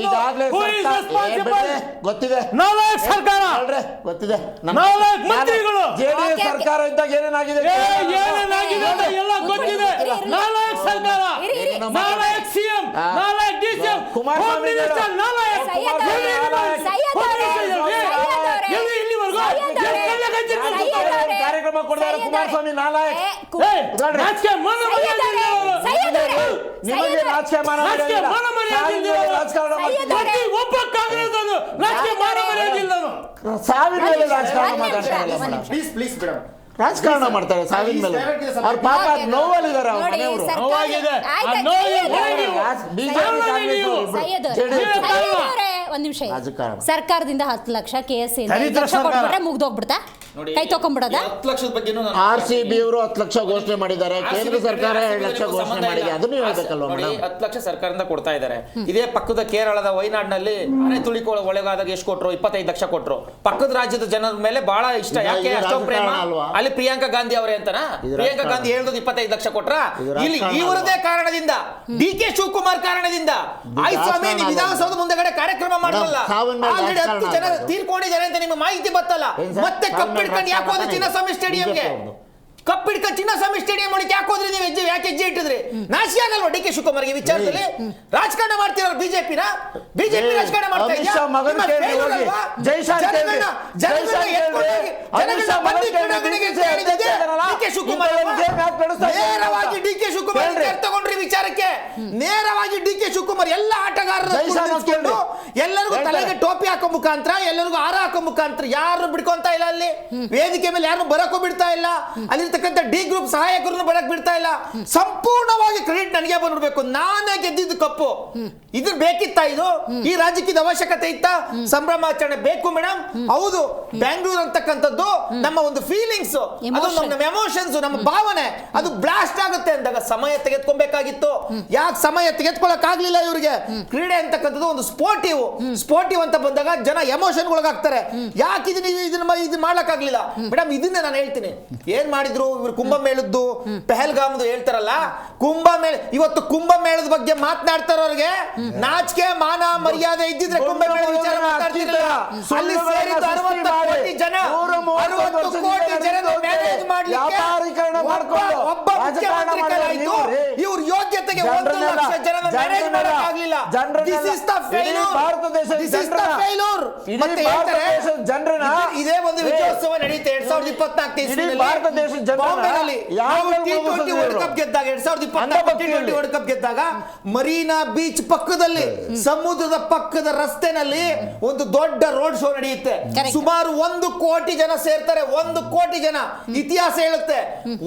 ಈಗಾಗಲೇ ಗೊತ್ತಿದೆ, ಗೊತ್ತಿದೆ. JDS ಸರ್ಕಾರ ಇದ್ದಾಗ ಏನೇನಾಗಿದೆ ಕುಮಾರಸ್ವಾಮಿ ಕಾರ್ಯಕ್ರಮ ಕೊಡ್ತಾರೆ. ಕುಮಾರಸ್ವಾಮಿ ನಾಲಾಯಕ್. ನಿಮಗೆ ರಾಜಕೀಯ ಸಾವಿನ ಮೇಲೆ ರಾಜಕಾರಣ ಮಾತಾಡ್ತಾರೆ. ರಾಜಕಾರಣ ಮಾಡ್ತಾರೆ ಸಾವಿನ ಮೇಲೆ. ಅವ್ರ ಪಾಪ ನೋವಲ್ಲಿದ್ದಾರೆ, ಅವ್ರ ಮನೆಯವರು. ಒಂದ್ ನಿಮಿಷ. ಸರ್ಕಾರದಿಂದ 10 ಲಕ್ಷ KSC ಮುಗ್ದೋಗ್ಬಿಡ್ತಾ, ಕೈ ತಕೊಂಡ್ಬಿಡೋದ? RCB ಅವರು 10 ಲಕ್ಷ ಘೋಷಣೆ ಮಾಡಿದ್ದಾರೆ, ಕೇಂದ್ರ ಸರ್ಕಾರ 2 ಲಕ್ಷ ಘೋಷಣೆ ಮಾಡಿದೆ. ಅದನ್ನು ಹೇಳ್ಬೇಕಲ್ವ ಮೇಡಮ್? 10 ಲಕ್ಷ ಸರ್ಕಾರದಿಂದ ಕೊಡ್ತಾ ಇದ್ದಾರೆ. ಇದೇ ಪಕ್ಕದ ಕೇರಳದ ವಯನಾಡ್ನಲ್ಲಿ ಅಣೆ ತುಳಿಕೋ ಒಳಗಾದಾಗ ಎಷ್ಟು ಕೊಟ್ರು? 25 ಲಕ್ಷ ಕೊಟ್ರು. ಪಕ್ಕದ ರಾಜ್ಯದ ಜನರ ಮೇಲೆ ಬಹಳ ಇಷ್ಟ. ಯಾಕೆ ಅಷ್ಟೊಂದು ಪ್ರೇಮ? ಅಲ್ಲಿ ಪ್ರಿಯಾಂಕಾ ಗಾಂಧಿ ಅವರೇ ಅಂತನ? ಪ್ರಿಯಾಂಕಾ ಗಾಂಧಿ ಹೇಳಿದ್ರು 25 ಲಕ್ಷ ಕೊಟ್ರ? ಇಲ್ಲಿ ಇವರದೇ ಕಾರಣದಿಂದ, DK ಶಿವಕುಮಾರ್ ಕಾರಣದಿಂದ ಆಯ್ತು ಸ್ವಾಮಿ, ನೀವು ವಿಧಾನಸೌಧ ಮುಂದೆಗಡೆ ಕಾರ್ಯಕ್ರಮ ಮಾಡಲ್ಲ. ಆಲ್ರೆಡಿ 10 ಜನ ತೀರ್ಕೊಂಡಿದ್ದಾರೆ ಅಂತ ನಿಮ್ಮ ಮಾಹಿತಿ ಬತ್ತಲ್ಲ, ಮತ್ತೆ ಕಪ್ಪಿಡ್ಕೊಂಡು ಯಾಕೋದು ಚಿನ್ನಸ್ವಾಮಿ ಸ್ಟೇಡಿಯಂಗೆ? ಕಪ್ ಹಿಡ್ಕ ಚಿನ್ನಸ್ವಾಮಿ ಸ್ಟೇಡಿಯಂ ಒಳಗೆ ಯಾಕೆ ಹೋದ್ರಿ ನೀವು? ಯಾಕೆ ಹೆಜ್ಜೆ ಇಟ್ಟಿದ್ರಿ? ನಾಶಿ ಆಗಲ್ವಾ ಡಿ ಕೆ ಶಿವಕುಮಾರ್ಗೆ ವಿಚಾರದಲ್ಲಿ? ರಾಜಕಾರಣ ಮಾಡ್ತಿರಲ್ಲ ಬಿಜೆಪಿ ರಾಜಕಾರಣ ಮಾಡ್ತಾ ಇದೆಯಾ? ನೇರವಾಗಿ ಡಿ ಕೆ ಶಿವಕುಮಾರ್ ತಗೊಂಡ್ರಿ ವಿಚಾರಕ್ಕೆ. ನೇರವಾಗಿ ಡಿ ಕೆ ಶಿವಕುಮಾರ್ ಎಲ್ಲ ಆಟಗಾರರು ಎಲ್ಲರಿಗೂ ತಲೆಗೆ ಟೋಪಿ ಹಾಕೋ ಮುಖಾಂತರ, ಎಲ್ಲರಿಗೂ ಹಾರ ಹಾಕೋ ಮುಖಾಂತರ ಯಾರು ಬಿಡ್ಕೊಂತ ಇಲ್ಲ. ಅಲ್ಲಿ ವೇದಿಕೆ ಮೇಲೆ ಯಾರು ಬರಕ್ಕೂ ಬಿಡ್ತಾ ಇಲ್ಲ. ಅಲ್ಲಿರ್ತಕ್ಕಂಥ ಡಿ ಗ್ರೂಪ್ ಸಹಾಯಕರನ್ನು ಬರಕ್ ಬಿಡ್ತಾ ಇಲ್ಲ. ಸಂಪೂರ್ಣವಾಗಿ ಕ್ರೆಡಿಟ್ ನನಗೆ ಬಂದ್ಬಿಡ್ಬೇಕು, ನಾನೇ ಗೆದ್ದಿದ್ದು ಕಪ್ಪು. ಇದು ಬೇಕಿತ್ತ? ಇದು ಈ ರಾಜ್ಯಕ್ಕೆ ಅವಶ್ಯಕತೆ ಇತ್ತ? ಸಂಭ್ರಮಾಚರಣೆ ಬೇಕು ಮೇಡಮ್. ಹೌದು, ಬೆಂಗಳೂರು ಅಂತಕ್ಕಂಥದ್ದು ನಮ್ಮ ಒಂದು ಫೀಲಿಂಗ್ಸ್, ಅದು ನಮ್ಮ ಎಮೋಷನ್ಸ್, ನಮ್ಮ ಭಾವನೆ, ಅದು ಬ್ಲಾಸ್ಟ್ ಆಗುತ್ತೆ ಅಂದಾಗ ಸಮಯ ತೆಗೆದುಕೊಬೇಕಾಗಿತ್ತು. ಯಾಕೆ ಸಮಯ ತೆಗೆದುಕೊಳ್ಳಕ್ ಆಗ್ಲಿಲ್ಲ ಇವ್ರಿಗೆ? ಕ್ರೀಡೆ ಅಂತಕ್ಕಂಥದ್ದು ಒಂದು ಸ್ಪೋರ್ಟಿವ್ ಅಂತ ಬಂದಾಗ ಜನ ಎಮೋಷನ್ ಒಳಗಾಗ್ತಾರೆ. ಯಾಕೆ ಇದನ್ನ ಮಾಡ್ಲಕ್ ಆಗ್ಲಿಲ್ಲ ಮೇಡಮ್? ಇದನ್ನ ನಾನು ಹೇಳ್ತೀನಿ. ಏನ್ ಮಾಡಿದ್ರು ಇವ್ರು? ಕುಂಭಮೇಳದ್ದು ಪೆಹಲ್ಗಾಮ್ದು ಹೇಳ್ತಾರಲ್ಲ, ಕುಂಭಮೇಳ. ಇವತ್ತು ಕುಂಭಮೇಳದ ಬಗ್ಗೆ ಮಾತನಾಡ್ತಾರವ್ರಿಗೆ ನಾಚಿಕೆ ಮಾನ ಮರ್ಯಾದೆ ಇದ್ದಿದ್ರೆ ಕುಂಭಮೇಳ ವಿಚಾರ ಮಾತಾಡ್ತಿರಲಿಲ್ಲ. ಅಲ್ಲಿ ಸೇರಿದ್ದು 60 ಕೋಟಿ ಜನ, 60 ಕೋಟಿ ಜನರ ಮ್ಯಾನೇಜ್ ಮಾಡ್ಲಿಕ್ಕೆ ಒಬ್ಬ ಮುಖ್ಯಮಂತ್ರಿ ಆಯ್ತು. ಇವ್ರ ಯೋಗ್ಯತೆಗೆ 1 ಲಕ್ಷ ಜನರ ಮ್ಯಾನೇಜ್ ಮಾಡಕ್ಕಾಗ್ಲಿಲ್ಲ. This is the failure. This is the failure. ಮತ್ತೆ ಹೇಳ್ತಾರೆ ಇದೇ ಒಂದು ವಿಜಯೋತ್ಸವ ನಡೆಯುತ್ತೆ 2024 ಇಸ್ವಿಯಲ್ಲಿ ಬಾಂಬೆನಲ್ಲಿ T20 ವರ್ಲ್ಡ್ ಕಪ್ ಗೆದ್ದಾಗ 2024 T20 ವರ್ಲ್ಡ್ ಕಪ್ ಗೆದ್ದಾಗ ಮರೀನಾ ಬೀಚ್ ಪಕ್ಕದಲ್ಲಿ, ಸಮುದ್ರದ ಪಕ್ಕದ ರಸ್ತೆನಲ್ಲಿ ಒಂದು ದೊಡ್ಡ ರೋಡ್ ಶೋ ನಡೆಯುತ್ತೆ. ಸುಮಾರು 1 ಕೋಟಿ ಜನ ಸೇರ್ತಾರೆ. 1 ಕೋಟಿ ಜನ. ಇತಿಹಾಸ ಹೇಳುತ್ತೆ,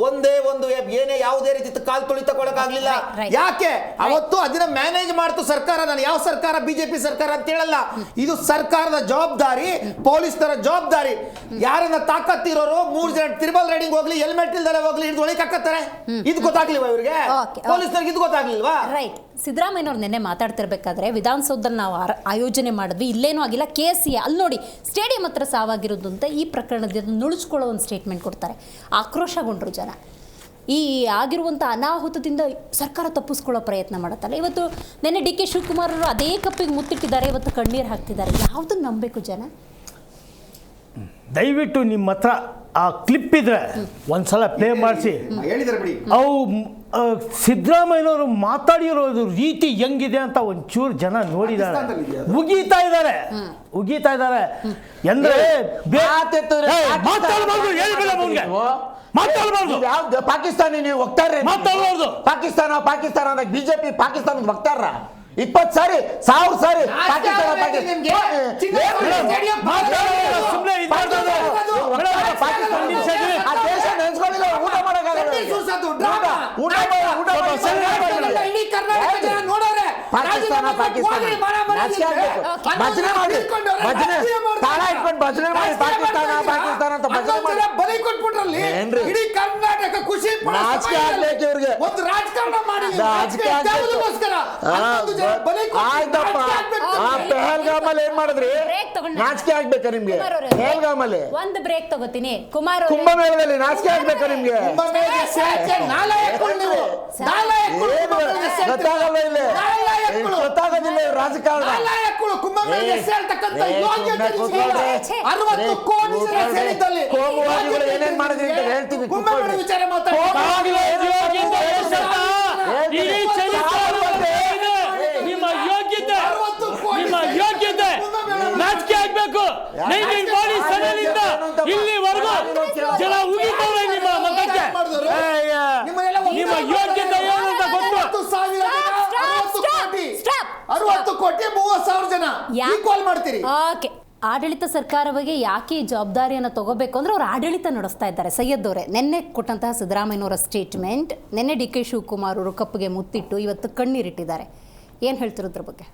ಒಂದೇ ಒಂದು ಏನೇ ಯಾವುದೇ ರೀತಿ ಕಾಲ್ ತುಳಿ ತಗೊಳಕ್ಕಾಗ್ಲಿಲ್ಲ. ಯಾಕೆ? ಅವತ್ತು ಅದನ್ನ ಮ್ಯಾನೇಜ್ ಮಾಡ್ತು ಸರ್ಕಾರ. ನಾನು ಯಾವ ಸರ್ಕಾರ, ಬಿಜೆಪಿ ಸರ್ಕಾರ ಅಂತ ಹೇಳಲ್ಲ. ಇದು ಸರ್ಕಾರದ ಜವಾಬ್ದಾರಿ, ಪೊಲೀಸರ ಜವಾಬ್ದಾರಿ. ಯಾರನ್ನ ತಾಕತ್ತಿರೋರು 3 ಜನ ಟ್ರಿಬಲ್ ರೈಡಿಂಗ್ ಹೋಗ್ಲಿ, ಹೆಲ್ಮೆಟ್ ಇಲ್ದಲೆ ಹೋಗ್ಲಿ, ಹಿಡಿದು ಒಳಗೆ ಹಾಕತ್ತಾರೆ. ಇದು ಗೊತ್ತಾಗ್ಲಿಲ್ವಾ ಇವ್ರಿಗೆ? ಪೊಲೀಸರಿಗೆ ಇದು ಗೊತ್ತಾಗ್ಲಿಲ್ವಾ? ರೈಟ್. ಸಿದ್ದರಾಮಯ್ಯನವ್ರು ನಿನ್ನೆ ಮಾತಾಡ್ತಿರ್ಬೇಕಾದ್ರೆ ವಿಧಾನಸೌಧದಲ್ಲಿ ನಾವು ಆಯೋಜನೆ ಮಾಡಿದ್ವಿ, ಇಲ್ಲೇನೂ ಆಗಿಲ್ಲ, KCA ಅಲ್ಲಿ ನೋಡಿ ಸ್ಟೇಡಿಯಂ ಹತ್ರ ಸಾವಾಗಿರೋದು ಅಂತ ಈ ಪ್ರಕರಣದಿಂದ ನುಳಿಸ್ಕೊಳ್ಳೋ ಒಂದು ಸ್ಟೇಟ್ಮೆಂಟ್ ಕೊಡ್ತಾರೆ. ಆಕ್ರೋಶಗೊಂಡ್ರು ಜನ. ಈ ಆಗಿರುವಂಥ ಅನಾಹುತದಿಂದ ಸರ್ಕಾರ ತಪ್ಪಿಸ್ಕೊಳ್ಳೋ ಪ್ರಯತ್ನ ಮಾಡುತ್ತಲ್ಲ. ಇವತ್ತು ನಿನ್ನೆ ಡಿ ಕೆ ಶಿವಕುಮಾರ್ ಅವರು ಅದೇ ಕಪ್ಪಿಗೆ ಮುತ್ತಿಟ್ಟಿದ್ದಾರೆ, ಇವತ್ತು ಕಣ್ಣೀರು ಹಾಕ್ತಿದ್ದಾರೆ. ಯಾವುದನ್ನು ನಂಬಬೇಕು ಜನ? ದಯವಿಟ್ಟು ನಿಮ್ಮ ಹತ್ರ ಆ ಕ್ಲಿಪ್ ಇದ್ರೆ ಒಂದ್ಸಲ ಪ್ಲೇ ಮಾಡಿಸಿ. ಅವು ಸಿದ್ದರಾಮಯ್ಯನವರು ಮಾತಾಡಿರೋದು ರೀತಿ ಹೆಂಗಿದೆ ಅಂತ ಒಂಚೂರು ಜನ ನೋಡಿದ್ದಾರೆ, ಉಗೀತಾ ಇದ್ದಾರೆ ಅಂದ್ರೆ ಮಾತಾಡಬಾರ್ದು. ಪಾಕಿಸ್ತಾನಿ ನೀವು ವಕ್ತಾರ ಮಾತಾಡಬಾರ್ದು. ಪಾಕಿಸ್ತಾನ ಅಂದಾಗ ಬಿಜೆಪಿ ಪಾಕಿಸ್ತಾನದ ವಕ್ತಾರ 20 ಸಾರಿ 1000 ಸಾರಿ ದೇಶ ನೆನ್ಸ್ಕೊಳ್ಳಿಲ್ಲ. ಊಟ ಮಾಡಕ್ಕಾಗಲ್ಲ. ಪಾಕಿಸ್ತಾನ ಭಜನೆ ಮಾಡಿ ತಾಳ ಇಟ್ಕೊಂಡು ಭಜನೆ ಮಾಡಿ ಪಾಕಿಸ್ತಾನ ಅಂತ ಭಜನೆ ಮಾಡಿ ಏನ್ರಿ ಖುಷಿ ಆಗ್ಬೇಕು ಇವ್ರಿಗೆ. ರಾಜಕಾರಣ ಮಾಡಿ ಆಯ್ತಪ್ಪ. ಪೆಹಲ್ಗಾಮಲ್ಲಿ ಏನ್ ಮಾಡಿದ್ರಿ? ನಾಚಿಕೆ ಆಗ್ಬೇಕಾ ನಿಮ್ಗೆ? ಪೆಹಲ್ಗಾಮಲ್ಲಿ ಒಂದು ಬ್ರೇಕ್ ತಗೋತೀನಿ. ಕುಮಾರ್ ಕುಂಭಮೇಳದಲ್ಲಿ ನಾಚಿಕೆ ಆಗ್ಬೇಕಾ ನಿಮ್ಗೆ? ಗೊತ್ತಾಗಲ್ಲ ಇಲ್ಲಿ, ಗೊತ್ತಾಗೋದಿಲ್ಲ ರಾಜಕಾರಣ. ಕೋಮುವಾದಿಗಳು ಏನೇನ್ ಮಾಡಿದ್ರಿ ಅಂತ ಹೇಳ್ತೀನಿ. ನಿಮ್ಮ ಯೋಗ್ಯತೆ ನಾಚಿಕೆ ಆಗ್ಬೇಕು. ಇಲ್ಲಿವರೆಗೂ ಜನ ಉಗಿತವ್ರೆ ನಿಮ್ಮ ಮತಕ್ಕೆ. ನಿಮ್ಮ ಯೋಗ್ಯತೆ ಏನು ಅಂತ ಗೊತ್ತು. 60 ಕೋಟಿ 30,000 ಜನ ಈಕ್ವಲ್ ಮಾಡ್ತೀರಿ. ಓಕೆ. ಆಡಳಿತ ಸರ್ಕಾರ ಬಗ್ಗೆ ಯಾಕೆ ಈ ಜವಾಬ್ದಾರಿಯನ್ನು ತಗೋಬೇಕು ಅಂದರೆ ಅವ್ರು ಆಡಳಿತ ನಡೆಸ್ತಾ ಇದ್ದಾರೆ. ಸೈಯದ್ ಅವರೇ ನಿನ್ನೆ ಕೊಟ್ಟಂತಹ ಸಿದ್ದರಾಮಯ್ಯನವರ ಸ್ಟೇಟ್ಮೆಂಟ್, ನಿನ್ನೆ ಡಿ ಕೆ ಶಿವಕುಮಾರ್ ಅವರು ಕಪ್ಪಿಗೆ ಮುತ್ತಿಟ್ಟು ಇವತ್ತು ಕಣ್ಣೀರಿಟ್ಟಿದ್ದಾರೆ. ಏನು ಹೇಳ್ತಿರೋದ್ರ ಬಗ್ಗೆ?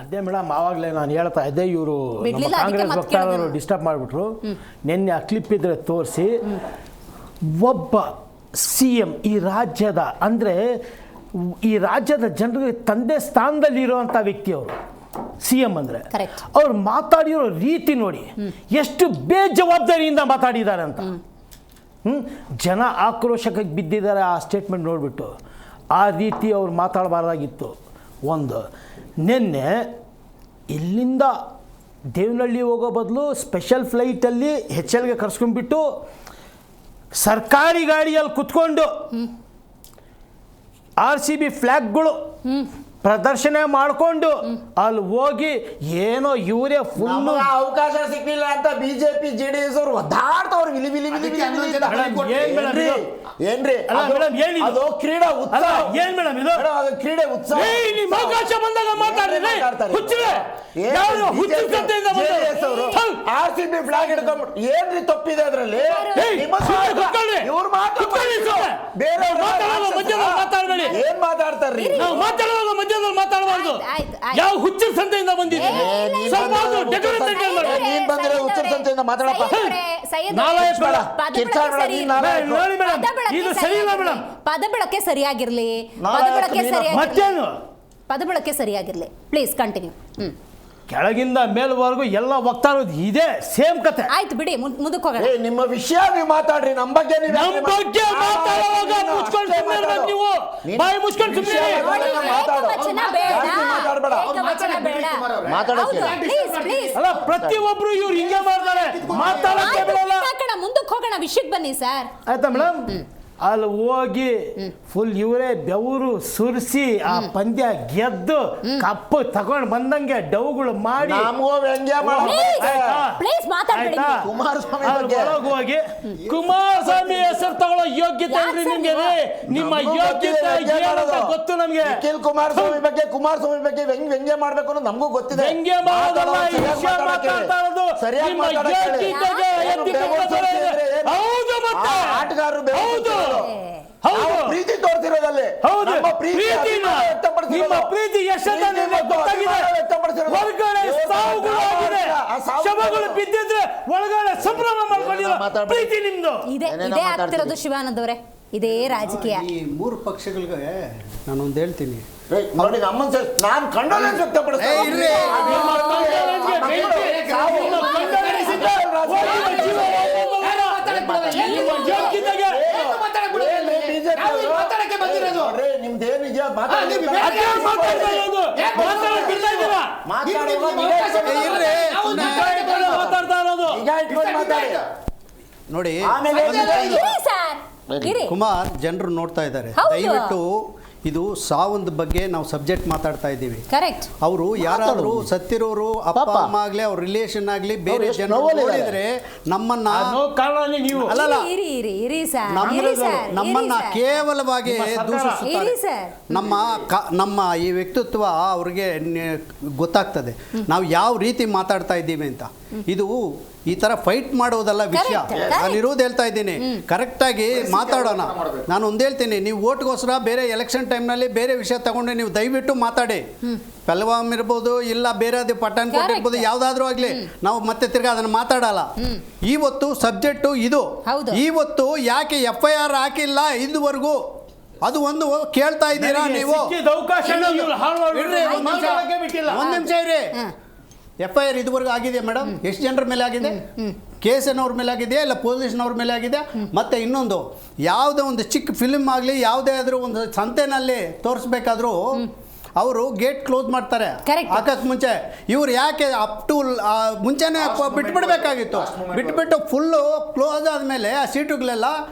ಅದೇ ಮೇಡಮ್, ಆವಾಗಲೇ ನಾನು ಹೇಳ್ತಾ ಇದ್ದೆ, ಇವರು ಕಾಂಗ್ರೆಸ್ ವಕ್ತಾರರು ಡಿಸ್ಟರ್ಬ್ ಮಾಡಿಬಿಟ್ರು. ನಿನ್ನೆ ಆ ಕ್ಲಿಪ್ ಇದ್ರೆ ತೋರಿಸಿ, ಒಬ್ಬ CM ಈ ರಾಜ್ಯದ, ಅಂದರೆ ಈ ರಾಜ್ಯದ ಜನರಿಗೆ ತಂದೆ ಸ್ಥಾನದಲ್ಲಿ ಇರುವಂಥ ವ್ಯಕ್ತಿ ಅವರು CM ಅಂದರೆ, ಅವ್ರು ಮಾತಾಡಿರೋ ರೀತಿ ನೋಡಿ ಎಷ್ಟು ಬೇಜವಾಬ್ದಾರಿಯಿಂದ ಮಾತಾಡಿದ್ದಾರೆ ಅಂತ. ಜನ ಆಕ್ರೋಶಕ್ಕೆ ಬಿದ್ದಿದ್ದಾರೆ ಆ ಸ್ಟೇಟ್ಮೆಂಟ್ ನೋಡಿಬಿಟ್ಟು. ಆ ರೀತಿ ಅವ್ರು ಮಾತಾಡಬಾರ್ದಾಗಿತ್ತು. ಒಂದು ನಿನ್ನೆ ಇಲ್ಲಿಂದ ದೇವನಹಳ್ಳಿ ಹೋಗೋ ಬದಲು ಸ್ಪೆಷಲ್ ಫ್ಲೈಟಲ್ಲಿ HLಗೆ ಕರ್ಸ್ಕೊಂಡ್ಬಿಟ್ಟು ಸರ್ಕಾರಿ ಗಾಡಿಯಲ್ಲಿ ಕುತ್ಕೊಂಡು RCB ಫ್ಲ್ಯಾಗ್ಗಳು ಪ್ರದರ್ಶನ ಮಾಡಿಕೊಂಡು ಅಲ್ಲಿ ಹೋಗಿ ಏನೋ ಇವರೇ ಫುಲ್ ಅವಕಾಶ ಸಿಗ್ಲಿಲ್ಲ ಅಂತ ಬಿಜೆಪಿ JDS ಅವರು ಒದ್ದಾಡ್ತವ್ರು ವಿಲಿ ವಿಲಿ ವಿಲಿ ವಿಲಿ ಏನ್ರಿ ಅದು ಕ್ರೀಡಾ ಉತ್ಸವ. ಏನ್ ಮೇಡಮ್ ಇದು? ಅದು ಕ್ರೀಡೆ ಉತ್ಸವ. ಅವಕಾಶ ಬಂದಾಗ RCB ಫ್ಲಾಗ್ ಹಿಡ್ಕೊಂಡ್ಬಿಟ್ಟು ಏನ್ರಿ ತಪ್ಪಿದೆ ಅದ್ರಲ್ಲಿ? ಇವ್ರು ಮಾತಾಡ್ಬೇಡಿ. ಏನ್ ಮಾತಾಡ್ತಾರ್ರಿ? ಮಾತಾಡಬಾರ್ದು. ಯಾವ ಹುಚ್ಚರ ಸಂತೆಯಿಂದ ಬಂದಿದ್ದೀವಿ? ನೀನ್ ಬಂದಿರೋ ಹುಚ್ಚರ ಸಂತೆಯಿಂದ ಮಾತಾಡಪ್ಪ. ಪದ ಬಳಕೆ ಸರಿಯಾಗಿರ್ಲಿ, ಪದ ಬಳಕೆ ಸರಿಯಾಗಿರ್ಲಿ. Please continue. ಕೆಳಗಿಂದ ಮೇಲ್ವರೆಗೂ ಎಲ್ಲ ಹೋಗ್ತಾ ಇರೋದು ಇದೇ ಸೇಮ್ ಕತೆ. ಆಯ್ತು ಬಿಡಿ, ಮುಂದಕ್ಕೆ ಹೋಗೋಣ. ನಿಮ್ಮ ವಿಷಯ ನೀವು ಮಾತಾಡ್ರಿ, ನಮ್ಮ ಬಗ್ಗೆ ಮಾತಾಡುವಾಗ ಮುಚ್ಕೊಂಡು ಸುಮ್ಮನೆ ನೀವು ಬಾಯಿ ಮುಚ್ಕೊಂಡು ಸುಮ್ಮನೆ ಅಲ್ಲ, ಪ್ರತಿಯೊಬ್ರು ಇವ್ರು ಹಿಂಗೆ ಮಾಡ್ತಾರೆ, ಮಾತಾಡಕ್ಕೆ ಬಿಡಲ್ಲ. ಮುಂದಕ್ಕೆ ಹೋಗೋಣ, ವಿಷಯಕ್ಕೆ ಬನ್ನಿ ಸರ್. ಆಯ್ತಾ ಮೇಡಮ್? ಅಲ್ಲಿ ಹೋಗಿ ಫುಲ್ ಇವರೇ ಬೆವರು ಸುರಿಸಿ ಆ ಪಂದ್ಯ ಗೆದ್ದು ಕಪ್ಪು ತಗೊಂಡು ಬಂದಂಗೆ ಡೌಗಳು ಮಾಡಿ ಒಳಗೆ ಹೋಗಿ ಕುಮಾರಸ್ವಾಮಿ ಹೆಸರು ತಗೊಳ್ಳೋ ಯೋಗ್ಯತೆ ನಿಮ್ಗೆ? ನಿಮ್ಮ ಯೋಗ್ಯತೆ ಗೊತ್ತು ನಮ್ಗೆ. ಕುಮಾರಸ್ವಾಮಿ ಬಗ್ಗೆ ವ್ಯಂಗ್ಯ ಮಾಡ್ಬೇಕು ಅನ್ನೋದು ನಮಗೂ ಗೊತ್ತಿದೆ. ವ್ಯಂಗ್ಯ ಮಾಡೋದಲ್ಲ, ಮಾತಾಡ್ತಾ ಇರೋದು ನಿಮ್ಮ ಯೋಗ್ಯತೆಗೆ ಹೌದು. ಮತ್ತೆ ಆಟಗಾರರು ಪ್ರೀತಿ ತೋರ್ತಿರೋದಲ್ಲಿ ನಿಮ್ಮ ಪ್ರೀತಿ ಶವಗಳು ಬಿದ್ದಿದ್ರೆ ಒಳಗಡೆ ಸಂಭ್ರಮ ಮಾಡ್ಕೊಂಡಿಲ್ಲ. ಪ್ರೀತಿ ನಿಮ್ದು ಇದೇ ಆಗ್ತಿರೋದು ಶಿವಾನಂದ್ ಅವರೇ, ಇದೇ ರಾಜಕೀಯ. ಈ ಮೂರು ಪಕ್ಷಗಳಿಗೆ ನಾನೊಂದು ಹೇಳ್ತೀನಿ ನೋಡಿ, ನಾನು ಕಂಡೋಲೆನ್ಸ್ ವ್ಯಕ್ತಪಡಿಸ್ತೀನಿ. ನೋಡಿ ಕುಮಾರ್, ಜನರು ನೋಡ್ತಾ ಇದ್ದಾರೆ. ದಯವಿಟ್ಟು ಇದು ಸಾವೊಂದು ಬಗ್ಗೆ ನಾವು ಸಬ್ಜೆಕ್ಟ್ ಮಾತಾಡ್ತಾ ಇದ್ದೀವಿ. ಕರೆಕ್ಟ್. ಅವರು ಯಾರಾದರೂ ಸತ್ತಿರೋರು ಅಪ್ಪ ಅಮ್ಮ ಆಗ್ಲಿ, ಅವ್ರ ರಿಲೇಷನ್ ಆಗ್ಲಿ, ಬೇರೆ ಜನ ನೋಡಿದ್ರೆ ನಮ್ಮನ್ನ ನಮ್ಮನ್ನ ಕೇವಲವಾಗಿ ದೂಷಿಸುತ್ತಾರೆ. ನಮ್ಮ ಈ ವ್ಯಕ್ತಿತ್ವ ಅವ್ರಿಗೆ ಗೊತ್ತಾಗ್ತದೆ ನಾವು ಯಾವ ರೀತಿ ಮಾತಾಡ್ತಾ ಇದ್ದೀವಿ ಅಂತ. ಇದು ಈ ಥರ ಫೈಟ್ ಮಾಡೋದಲ್ಲ ವಿಷಯ. ನಾನಿರೋದು ಹೇಳ್ತಾ ಇದ್ದೀನಿ, ಕರೆಕ್ಟಾಗಿ ಮಾತಾಡೋಣ. ನಾನು ಒಂದು ಹೇಳ್ತೀನಿ, ನೀವು ಓಟ್ಗೋಸ್ಕರ ಬೇರೆ ಎಲೆಕ್ಷನ್ ಟೈಮ್ನಲ್ಲಿ ಬೇರೆ ವಿಷಯ ತಗೊಂಡು ನೀವು ದಯವಿಟ್ಟು ಮಾತಾಡಿ. ಪೆಲ್ವಾಮ್ ಇರ್ಬೋದು, ಇಲ್ಲ ಬೇರೆ ಪಠಾಣ್ಕೋಟ್ ಇರ್ಬೋದು, ಯಾವುದಾದ್ರೂ ಆಗಲಿ, ನಾವು ಮತ್ತೆ ತಿರ್ಗಾ ಅದನ್ನು ಮಾತಾಡಲ್ಲ. ಇವತ್ತು ಸಬ್ಜೆಕ್ಟು ಇದು. ಇವತ್ತು ಯಾಕೆ FIR ಹಾಕಿಲ್ಲ ಇದುವರೆಗೂ? ಅದು ಒಂದು ಕೇಳ್ತಾ ಇದ್ದೀರಾ ನೀವು? ಒಂದು ನಿಮಿಷ ಇರಿ. FIR ಇದುವರೆಗೂ ಆಗಿದೆ ಮೇಡಮ್? ಎಷ್ಟು ಜನರ ಮೇಲೆ ಆಗಿದೆ? ಕೇಸನವ್ರ ಮೇಲೆ ಆಗಿದೆಯಾ, ಇಲ್ಲ ಪೊಲೀಸ್ನವ್ರ ಮೇಲೆ ಆಗಿದೆ? ಮತ್ತು ಇನ್ನೊಂದು, ಯಾವುದೇ ಒಂದು ಚಿಕ್ಕ ಫಿಲ್ಮ್ ಆಗಲಿ, ಯಾವುದೇ ಆದರೂ ಒಂದು ಸಂತೆನಲ್ಲಿ ತೋರಿಸ್ಬೇಕಾದ್ರೂ ಅವರು ಗೇಟ್ ಕ್ಲೋಸ್ ಮಾಡ್ತಾರೆ ಹಾಕಕ್ಕೆ ಮುಂಚೆ. ಇವ್ರು ಯಾಕೆ ಅಪ್ ಟು ಮುಂಚೆನೇ ಬಿಟ್ಬಿಡ್ಬೇಕಾಗಿತ್ತು. ಬಿಟ್ಬಿಟ್ಟು ಫುಲ್ಲು ಕ್ಲೋಸ್ ಆದಮೇಲೆ ಆ ಸೀಟುಗಳೆಲ್ಲ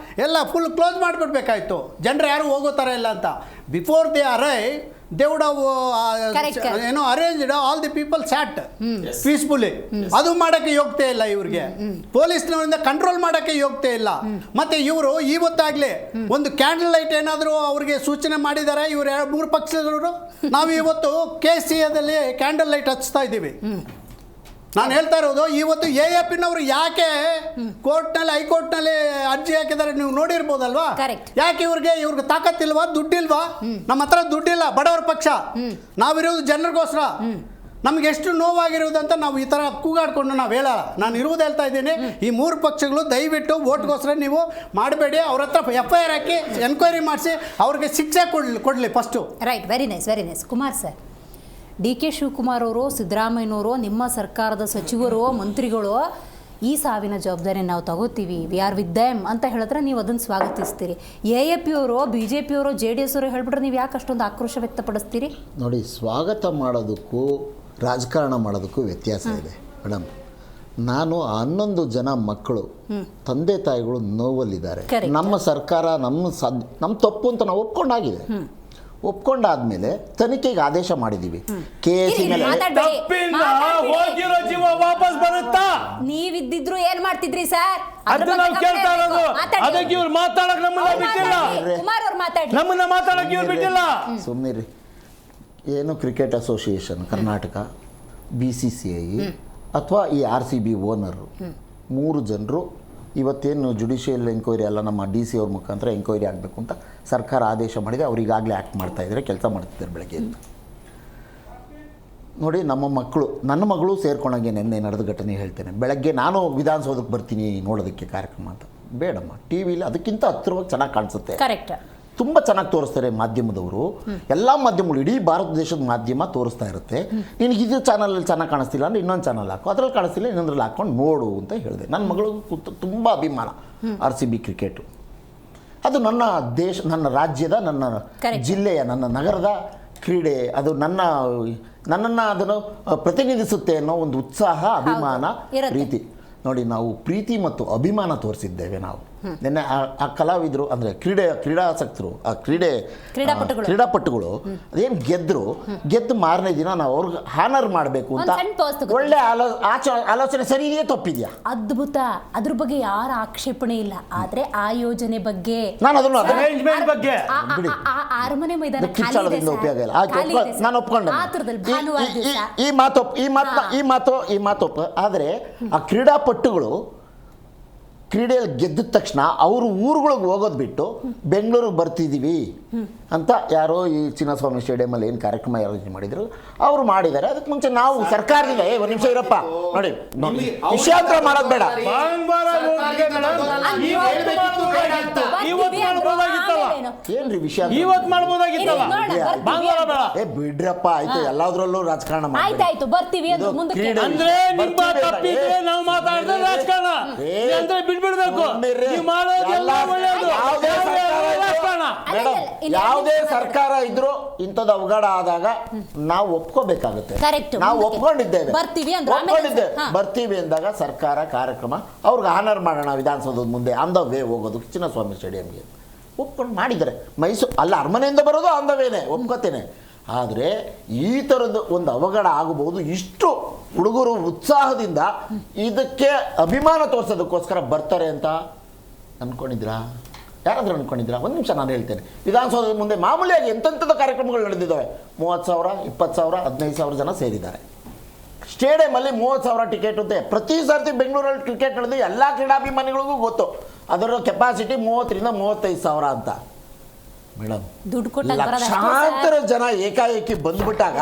ಎಲ್ಲ ಫುಲ್ ಕ್ಲೋಸ್ ಮಾಡಿಬಿಡ್ಬೇಕಾಯ್ತು. ಜನರು ಯಾರು ಹೋಗೋ ಥರ ಇಲ್ಲ ಅಂತ. Before they arrive they would have arranged all the people sat peacefully. ಅದು ಮಾಡೋಕ್ಕೆ ಯೋಗ್ಯತೆ ಇಲ್ಲ ಇವ್ರಿಗೆ. ಪೊಲೀಸ್ನವರಿಂದ ಕಂಟ್ರೋಲ್ ಮಾಡೋಕ್ಕೆ ಯೋಗ್ಯತೆ ಇಲ್ಲ. ಮತ್ತೆ ಇವರು ಇವತ್ತಾಗಲೇ ಒಂದು ಕ್ಯಾಂಡಲ್ ಲೈಟ್ ಏನಾದರೂ ಅವ್ರಿಗೆ ಸೂಚನೆ ಮಾಡಿದ್ದಾರೆ ಇವರು ಮೂರು ಪಕ್ಷದವರು? ನಾವು ಇವತ್ತು KCAದಲ್ಲಿ ಕ್ಯಾಂಡಲ್ ಲೈಟ್ ಹಚ್ತಾ ಇದ್ದೀವಿ. ನಾನು ಹೇಳ್ತಾ ಇರೋದು, ಇವತ್ತು AAPನವರು ಯಾಕೆ ಕೋರ್ಟ್ನಲ್ಲಿ, ಹೈಕೋರ್ಟ್ನಲ್ಲಿ ಅರ್ಜಿ ಹಾಕಿದ್ದಾರೆ ನೀವು ನೋಡಿರ್ಬೋದಲ್ವಾ? ಯಾಕೆ ಇವ್ರಿಗೆ ತಾಕತ್ತಿಲ್ವಾ? ದುಡ್ಡಿಲ್ವಾ? ನಮ್ಮ ಹತ್ರ ದುಡ್ಡಿಲ್ಲ, ಬಡವರ ಪಕ್ಷ. ನಾವಿರೋದು ಜನರಿಗೋಸ್ಕರ. ನಮ್ಗೆ ಎಷ್ಟು ನೋವಾಗಿರೋದಂತ ನಾವು ಈ ಥರ ಕೂಗಾಡ್ಕೊಂಡು ನಾವು ಹೇಳಲ್ಲ. ನಾನು ಇರುವುದು ಹೇಳ್ತಾ ಇದ್ದೀನಿ, ಈ ಮೂರು ಪಕ್ಷಗಳು ದಯವಿಟ್ಟು ಓಟ್ಗೋಸ್ಕರ ನೀವು ಮಾಡಬೇಡಿ. ಅವ್ರ ಹತ್ರ FIR ಹಾಕಿ ಎನ್ಕ್ವೈರಿ ಮಾಡಿಸಿ ಅವ್ರಿಗೆ ಶಿಕ್ಷೆ ಕೊಡಲಿ first. Right, very nice, very nice. Kumar sir, DK Shivakumar ಅವರು, ಸಿದ್ದರಾಮಯ್ಯನವರು, ನಿಮ್ಮ ಸರ್ಕಾರದ ಸಚಿವರು, ಮಂತ್ರಿಗಳು ಈ ಸಾವಿನ ಜವಾಬ್ದಾರಿ ನಾವು ತಗೋತೀವಿ, ವಿ ಆರ್ ವಿತ್ ದೆಮ್ ಅಂತ ಹೇಳಿದ್ರೆ ನೀವು ಅದನ್ನು ಸ್ವಾಗತಿಸ್ತೀರಿ. AAP ಅವರು, BJP ಅವರು, JDS ಅವರು ಹೇಳ್ಬಿಟ್ರೆ ನೀವು ಯಾಕೆ ಅಷ್ಟೊಂದು ಆಕ್ರೋಶ ವ್ಯಕ್ತಪಡಿಸ್ತೀರಿ? ನೋಡಿ, ಸ್ವಾಗತ ಮಾಡೋದಕ್ಕೂ ರಾಜಕಾರಣ ಮಾಡೋದಕ್ಕೂ ವ್ಯತ್ಯಾಸ ಇದೆ ಮೇಡಮ್. ನಾನು 11 ಜನ ಮಕ್ಕಳು ತಂದೆ ತಾಯಿಗಳು ನೋವಲ್ಲಿದ್ದಾರೆ. ನಮ್ಮ ಸರ್ಕಾರ ನಮ್ಮ ತಪ್ಪು ಅಂತ ನಾವು ಒಪ್ಕೊಂಡಾಗಿದೆ. ಒಪ್ಕೊಂಡಾದ್ಮೇಲೆ ತನಿಖೆಗೆ ಆದೇಶ ಮಾಡಿದೀವಿ. KAC ಮೇಲೆ ಹೋಗಿರೋ ಜೀವ ವಾಪಸ್ ಬರುತ್ತಾ? ನೀವಿದ್ದಿದ್ರು ಏನ್ ಮಾಡ್ತಿದ್ರಿ ಸರ್? ಅದು ನಾವು ಕೇಳ್ತಾ ಇರೋದು. ಅದಕ್ಕೆ ಇವ್ರು ಮಾತಾಡಕ್ ನಮ್ಮನ್ನ ಬಿಟ್ಟಿಲ್ಲ. ಕುಮಾರ್ ಅವ್ರು ಮಾತಾಡಿ. ನಮ್ಮನ್ನ ಮಾತಾಡಕ್ ಇವ್ರು ಬಿಟ್ಟಿಲ್ಲ. ಸುಮ್ಮನಿರಿ. ಏನು ಕ್ರಿಕೆಟ್ ಅಸೋಸಿಯೇಷನ್ ಕರ್ನಾಟಕ, BCCI ಅಥವಾ ಈ RCB ಓನರು 3 ಜನರು ಇವತ್ತೇನು ಜುಡಿಷಿಯಲ್ ಎಂಕ್ವೈರಿ ಅಲ್ಲ, ನಮ್ಮ DC ಅವ್ರ ಮುಖಾಂತರ ಎಂಕ್ವೈರಿ ಆಗಬೇಕು ಅಂತ ಸರ್ಕಾರ ಆದೇಶ ಮಾಡಿದೆ. ಅವ್ರು ಈಗಾಗಲೇ ಆ್ಯಕ್ಟ್ ಮಾಡ್ತಾಯಿದ್ದಾರೆ, ಕೆಲಸ ಮಾಡ್ತಿದ್ದಾರೆ ಬೆಳಗ್ಗೆ ಅಂತ. ನೋಡಿ, ನನ್ನ ಮಗಳು ಸೇರ್ಕೊಂಡಂಗೆ ನಿನ್ನೆ ನಡೆದ ಘಟನೆ ಹೇಳ್ತೇನೆ. ಬೆಳಗ್ಗೆ ನಾನು ವಿಧಾನಸೌಧಕ್ಕೆ ಬರ್ತೀನಿ ನೋಡೋದಕ್ಕೆ ಕಾರ್ಯಕ್ರಮ ಅಂತ. ಬೇಡಮ್ಮ, TV ಅದಕ್ಕಿಂತ ಹತ್ತಿರವಾಗಿ ಚೆನ್ನಾಗಿ ಕಾಣಿಸುತ್ತೆ. ಕರೆಕ್ಟ್, ತುಂಬ ಚೆನ್ನಾಗಿ ತೋರಿಸ್ತಾರೆ ಮಾಧ್ಯಮದವರು. ಎಲ್ಲ ಮಾಧ್ಯಮಗಳು, ಇಡೀ ಭಾರತ ದೇಶದ ಮಾಧ್ಯಮ ತೋರಿಸ್ತಾ ಇರುತ್ತೆ. ನಿನಗೆ ಇದು ಚಾನಲಲ್ಲಿ ಚೆನ್ನಾಗಿ ಕಾಣಿಸ್ತಿಲ್ಲ ಅಂದರೆ ಇನ್ನೊಂದು ಚಾನಲ್ ಹಾಕು, ಅದರಲ್ಲಿ ಕಾಣಿಸ್ತಿಲ್ಲ ಇನ್ನೊಂದ್ರಲ್ಲಿ ಹಾಕ್ಕೊಂಡು ನೋಡು ಅಂತ ಹೇಳಿದೆ. ನನ್ನ ಮಗಳಿಗೂ ತುಂಬ ಅಭಿಮಾನ RCB ಕ್ರಿಕೆಟು. ಅದು ನನ್ನ ನನ್ನ ರಾಜ್ಯದ, ನನ್ನ ಜಿಲ್ಲೆಯ, ನನ್ನ ನಗರದ ಕ್ರೀಡೆ. ಅದು ನನ್ನನ್ನು ಅದನ್ನು ಪ್ರತಿನಿಧಿಸುತ್ತೆ ಅನ್ನೋ ಒಂದು ಉತ್ಸಾಹ, ಅಭಿಮಾನ, ಪ್ರೀತಿ. ನೋಡಿ, ನಾವು ಪ್ರೀತಿ ಮತ್ತು ಅಭಿಮಾನ ತೋರಿಸಿದ್ದೇವೆ ನಾವು. ನಿನ್ನೆ ಆ ಕಲಾವಿದರು ಅಂದರೆ ಕ್ರೀಡಾಸಕ್ತರು, ಆ ಕ್ರೀಡಾಪಟುಗಳು ಅದೇನು ಗೆದ್ದು ಮಾರನೇ ದಿನ ನಾವು ಅವ್ರಿಗೆ ಹಾನರ್ ಮಾಡಬೇಕು ಅಂತ ಒಳ್ಳೆ ಆಲೋಚನೆ ಸರಿ ಇದೆಯಾ ತಪ್ಪಿದೆಯಾ? ಅದ್ಭುತ. ಅದ್ರ ಬಗ್ಗೆ ಯಾರ ಆಕ್ಷೇಪಣೆ ಇಲ್ಲ. ಆದ್ರೆ ಆ ಯೋಜನೆ ಬಗ್ಗೆ ನಾನು ಅದನ್ನು ಅರಮನೆ ಮೈದಾನ ಕಿಚ್ಚಾಳದಿಂದ ಉಪಯೋಗ ಇಲ್ಲ. ಆಯ್ತು, ನಾನು ಒಪ್ಕೊಂಡೆ. ಈ ಮಾತು ಆದರೆ ಆ ಕ್ರೀಡಾಪಟುಗಳು ಕ್ರೀಡೆಯಲ್ಲಿ ಗೆದ್ದ ತಕ್ಷಣ ಅವರು ಊರುಗಳಿಗೆ ಹೋಗೋದು ಬಿಟ್ಟು ಬೆಂಗಳೂರಿಗೆ ಬರ್ತಿದ್ದೀವಿ ಅಂತ ಯಾರೋ ಈ ಚಿನ್ನಸ್ವಾಮಿ ಸ್ಟೇಡಿಯಮಲ್ಲಿ ಏನು ಕಾರ್ಯಕ್ರಮ ಆಯೋಜನೆ ಮಾಡಿದ್ರು ಅವರು ಮಾಡಿದ್ದಾರೆ. ಅದಕ್ಕೆ ಮುಂಚೆ ನಾವು ಸರ್ಕಾರದಿಂದ ಒಂದು ನಿಮಿಷ ಇರಪ್ಪ, ನೋಡಿ ವಿಷಯಾಂತರ ಮಾಡೋದು ಬೇಡ. ಏನ್ರಿ ವಿಷಯ ಬಿಡ್ರಪ್ಪ, ಆಯ್ತು, ಎಲ್ಲಾದ್ರಲ್ಲೂ ರಾಜಕಾರಣ ಆಯ್ತಾಯ್ತು, ಬರ್ತೀವಿ ಯಾವುದೇ ಸರ್ಕಾರ ಇದ್ರು ಇಂಥದ್ದು ಅವಘಡ ಆದಾಗ ನಾವು ಒಪ್ಕೋಬೇಕಾಗುತ್ತೆ. ನಾವು ಒಪ್ಕೊಂಡಿದ್ದೇವೆ, ಬರ್ತೀವಿ ಅಂದಾಗ ಸರ್ಕಾರ ಕಾರ್ಯಕ್ರಮ ಅವ್ರಿಗೆ ಆನರ್ ಮಾಡೋಣ ವಿಧಾನಸೌಧದ ಮುಂದೆ ಆನ್ ದ ವೇ ಹೋಗೋದು ಚಿನ್ನಸ್ವಾಮಿ ಸ್ಟೇಡಿಯಂಗೆ ಒಪ್ಕೊಂಡು ಮಾಡಿದ್ದಾರೆ. ಮೈಸೂರು ಅಲ್ಲ, ಅರಮನೆಯಿಂದ ಬರೋದು ಆನ್ ದ ವೇನೆ, ಒಪ್ಕೋತೇನೆ. ಆದರೆ ಈ ಥರದ್ದು ಒಂದು ಅವಘಡ ಆಗಬಹುದು. ಇಷ್ಟು ಹುಡುಗರು ಉತ್ಸಾಹದಿಂದ ಇದಕ್ಕೆ ಅಭಿಮಾನ ತೋರಿಸೋದಕ್ಕೋಸ್ಕರ ಬರ್ತಾರೆ ಅಂತ ಅಂದ್ಕೊಂಡಿದ್ರಾ? ಯಾರಾದರೂ ಅಂದ್ಕೊಂಡಿದ್ರಾ? ಒಂದು ನಿಮಿಷ ನಾನು ಹೇಳ್ತೇನೆ. ವಿಧಾನಸೌಧದ ಮುಂದೆ ಮಾಮೂಲಿಯಾಗಿ ಎಂತೆಂಥದ್ದು ಕಾರ್ಯಕ್ರಮಗಳು ನಡೆದಿದ್ದಾವೆ. 30,000, 20,000, 15,000 ಜನ ಸೇರಿದ್ದಾರೆ. ಸ್ಟೇಡಿಯಮಲ್ಲಿ 30,000 ಟಿಕೆಟ್ ಅಂತ ಪ್ರತಿ ಸರ್ತಿ ಬೆಂಗಳೂರಲ್ಲಿ ಕ್ರಿಕೆಟ್ ನಡೆದು ಎಲ್ಲ ಕ್ರೀಡಾಭಿಮಾನಿಗಳಿಗೂ ಗೊತ್ತು. ಅದರ ಕೆಪಾಸಿಟಿ 30,000 ರಿಂದ 35,000 ಅಂತ. ಮೇಡಮ್, ಲಕ್ಷಾಂತರ ಜನ ಏಕಾಏಕಿ ಬಂದ್ಬಿಟ್ಟಾಗ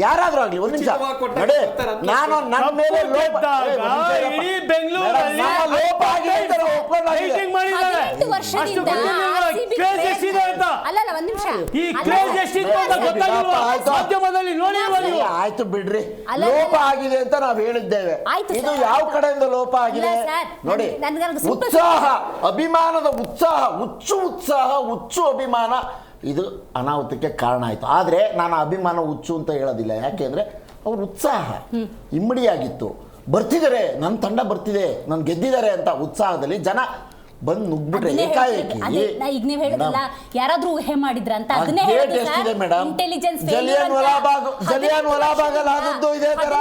ಯಾರಾದ್ರೂ ಆಗ್ಲಿ, ಒಂದು ನಿಮಿಷ ನೋಡಿ, ನಾನು ನನ್ನ ಮೇಲೆ ಲೋಪ ಆಯ್ತು ಬಿಡ್ರಿ, ಲೋಪ ಆಗಿದೆ ಅಂತ ನಾವು ಹೇಳಿದ್ದೇವೆ. ಇದು ಯಾವ ಕಡೆಯಿಂದ ಲೋಪ ಆಗಿದೆ ನೋಡಿ. ಉತ್ಸಾಹ, ಅಭಿಮಾನದ ಉತ್ಸಾಹ, ಹುಚ್ಚು ಅಭಿಮಾನ, ಇದು ಅನಾಹುತಕ್ಕೆ ಕಾರಣ ಆಯಿತು. ಆದರೆ ನಾನು ಅಭಿಮಾನ ಹುಚ್ಚು ಅಂತ ಹೇಳೋದಿಲ್ಲ. ಯಾಕೆಂದರೆ ಅವ್ರ ಉತ್ಸಾಹ ಇಮ್ಮಡಿಯಾಗಿತ್ತು. ಬರ್ತಿದ್ದಾರೆ, ನನ್ನ ತಂಡ ಬರ್ತಿದೆ, ನಾನು ಗೆದ್ದಿದ್ದಾರೆ ಅಂತ ಉತ್ಸಾಹದಲ್ಲಿ ಜನ ಬಂದು ನುಗ್ಬಿಟ್ರೆ ಏಕಾಏಕಿ. ಈಗ ನೀವು ಹೇಳಿದ್ರಲ್ಲ, ಯಾರಾದ್ರೂ ಊಹೆ ಮಾಡಿದ್ರ ಅಂತ. ಮೇಡಮ್, ಜಲಿಯನ್ ವಾಲಾಬಾಗಲ್ಲಿ ಆದದ್ದು ಇದೇ ತರ.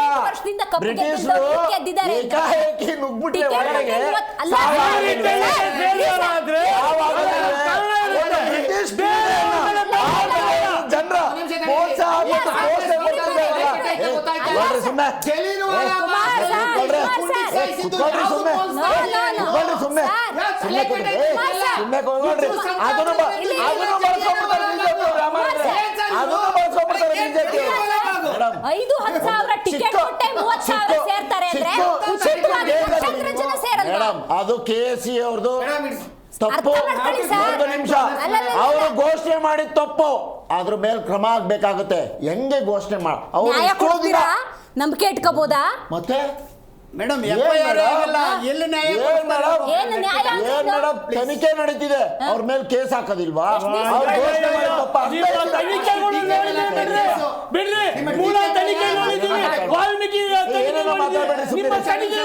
ಬ್ರಿಟಿಷರು ಏಕಾಏಕಿ ನುಗ್ಬಿಟ್ರೆ ಒಳಗೆ ಜನರ ಮೇಡಮ್, ಅದು KAC ಅವ್ರದ್ದು ತಪ್ಪು. ಒಂದು ನಿಮಿಷ, ಅವರು ಘೋಷಣೆ ಮಾಡಿದ ತಪ್ಪು, ಅದ್ರ ಮೇಲೆ ಕ್ರಮ ಆಗ್ಬೇಕಾಗುತ್ತೆ. ಹೆಂಗೆ ಘೋಷಣೆ ಮಾಡಿ ಅವ್ರು ನಂಬಿಕೆ ಇಟ್ಕೋಬಹುದಾ? ಮತ್ತೆ ಮೇಡಮ್, ತನಿಖೆ ನಡೀತಿದೆ, ಅವ್ರ ಮೇಲೆ ಕೇಸ್ ಹಾಕೋದಿಲ್ವಾ? ಮಾತಾಡ್ಬೇಡಿ ಸುಮ್ಮನೆ. ನಿಮ್ಮ ಕಣ್ಣಿಗೆ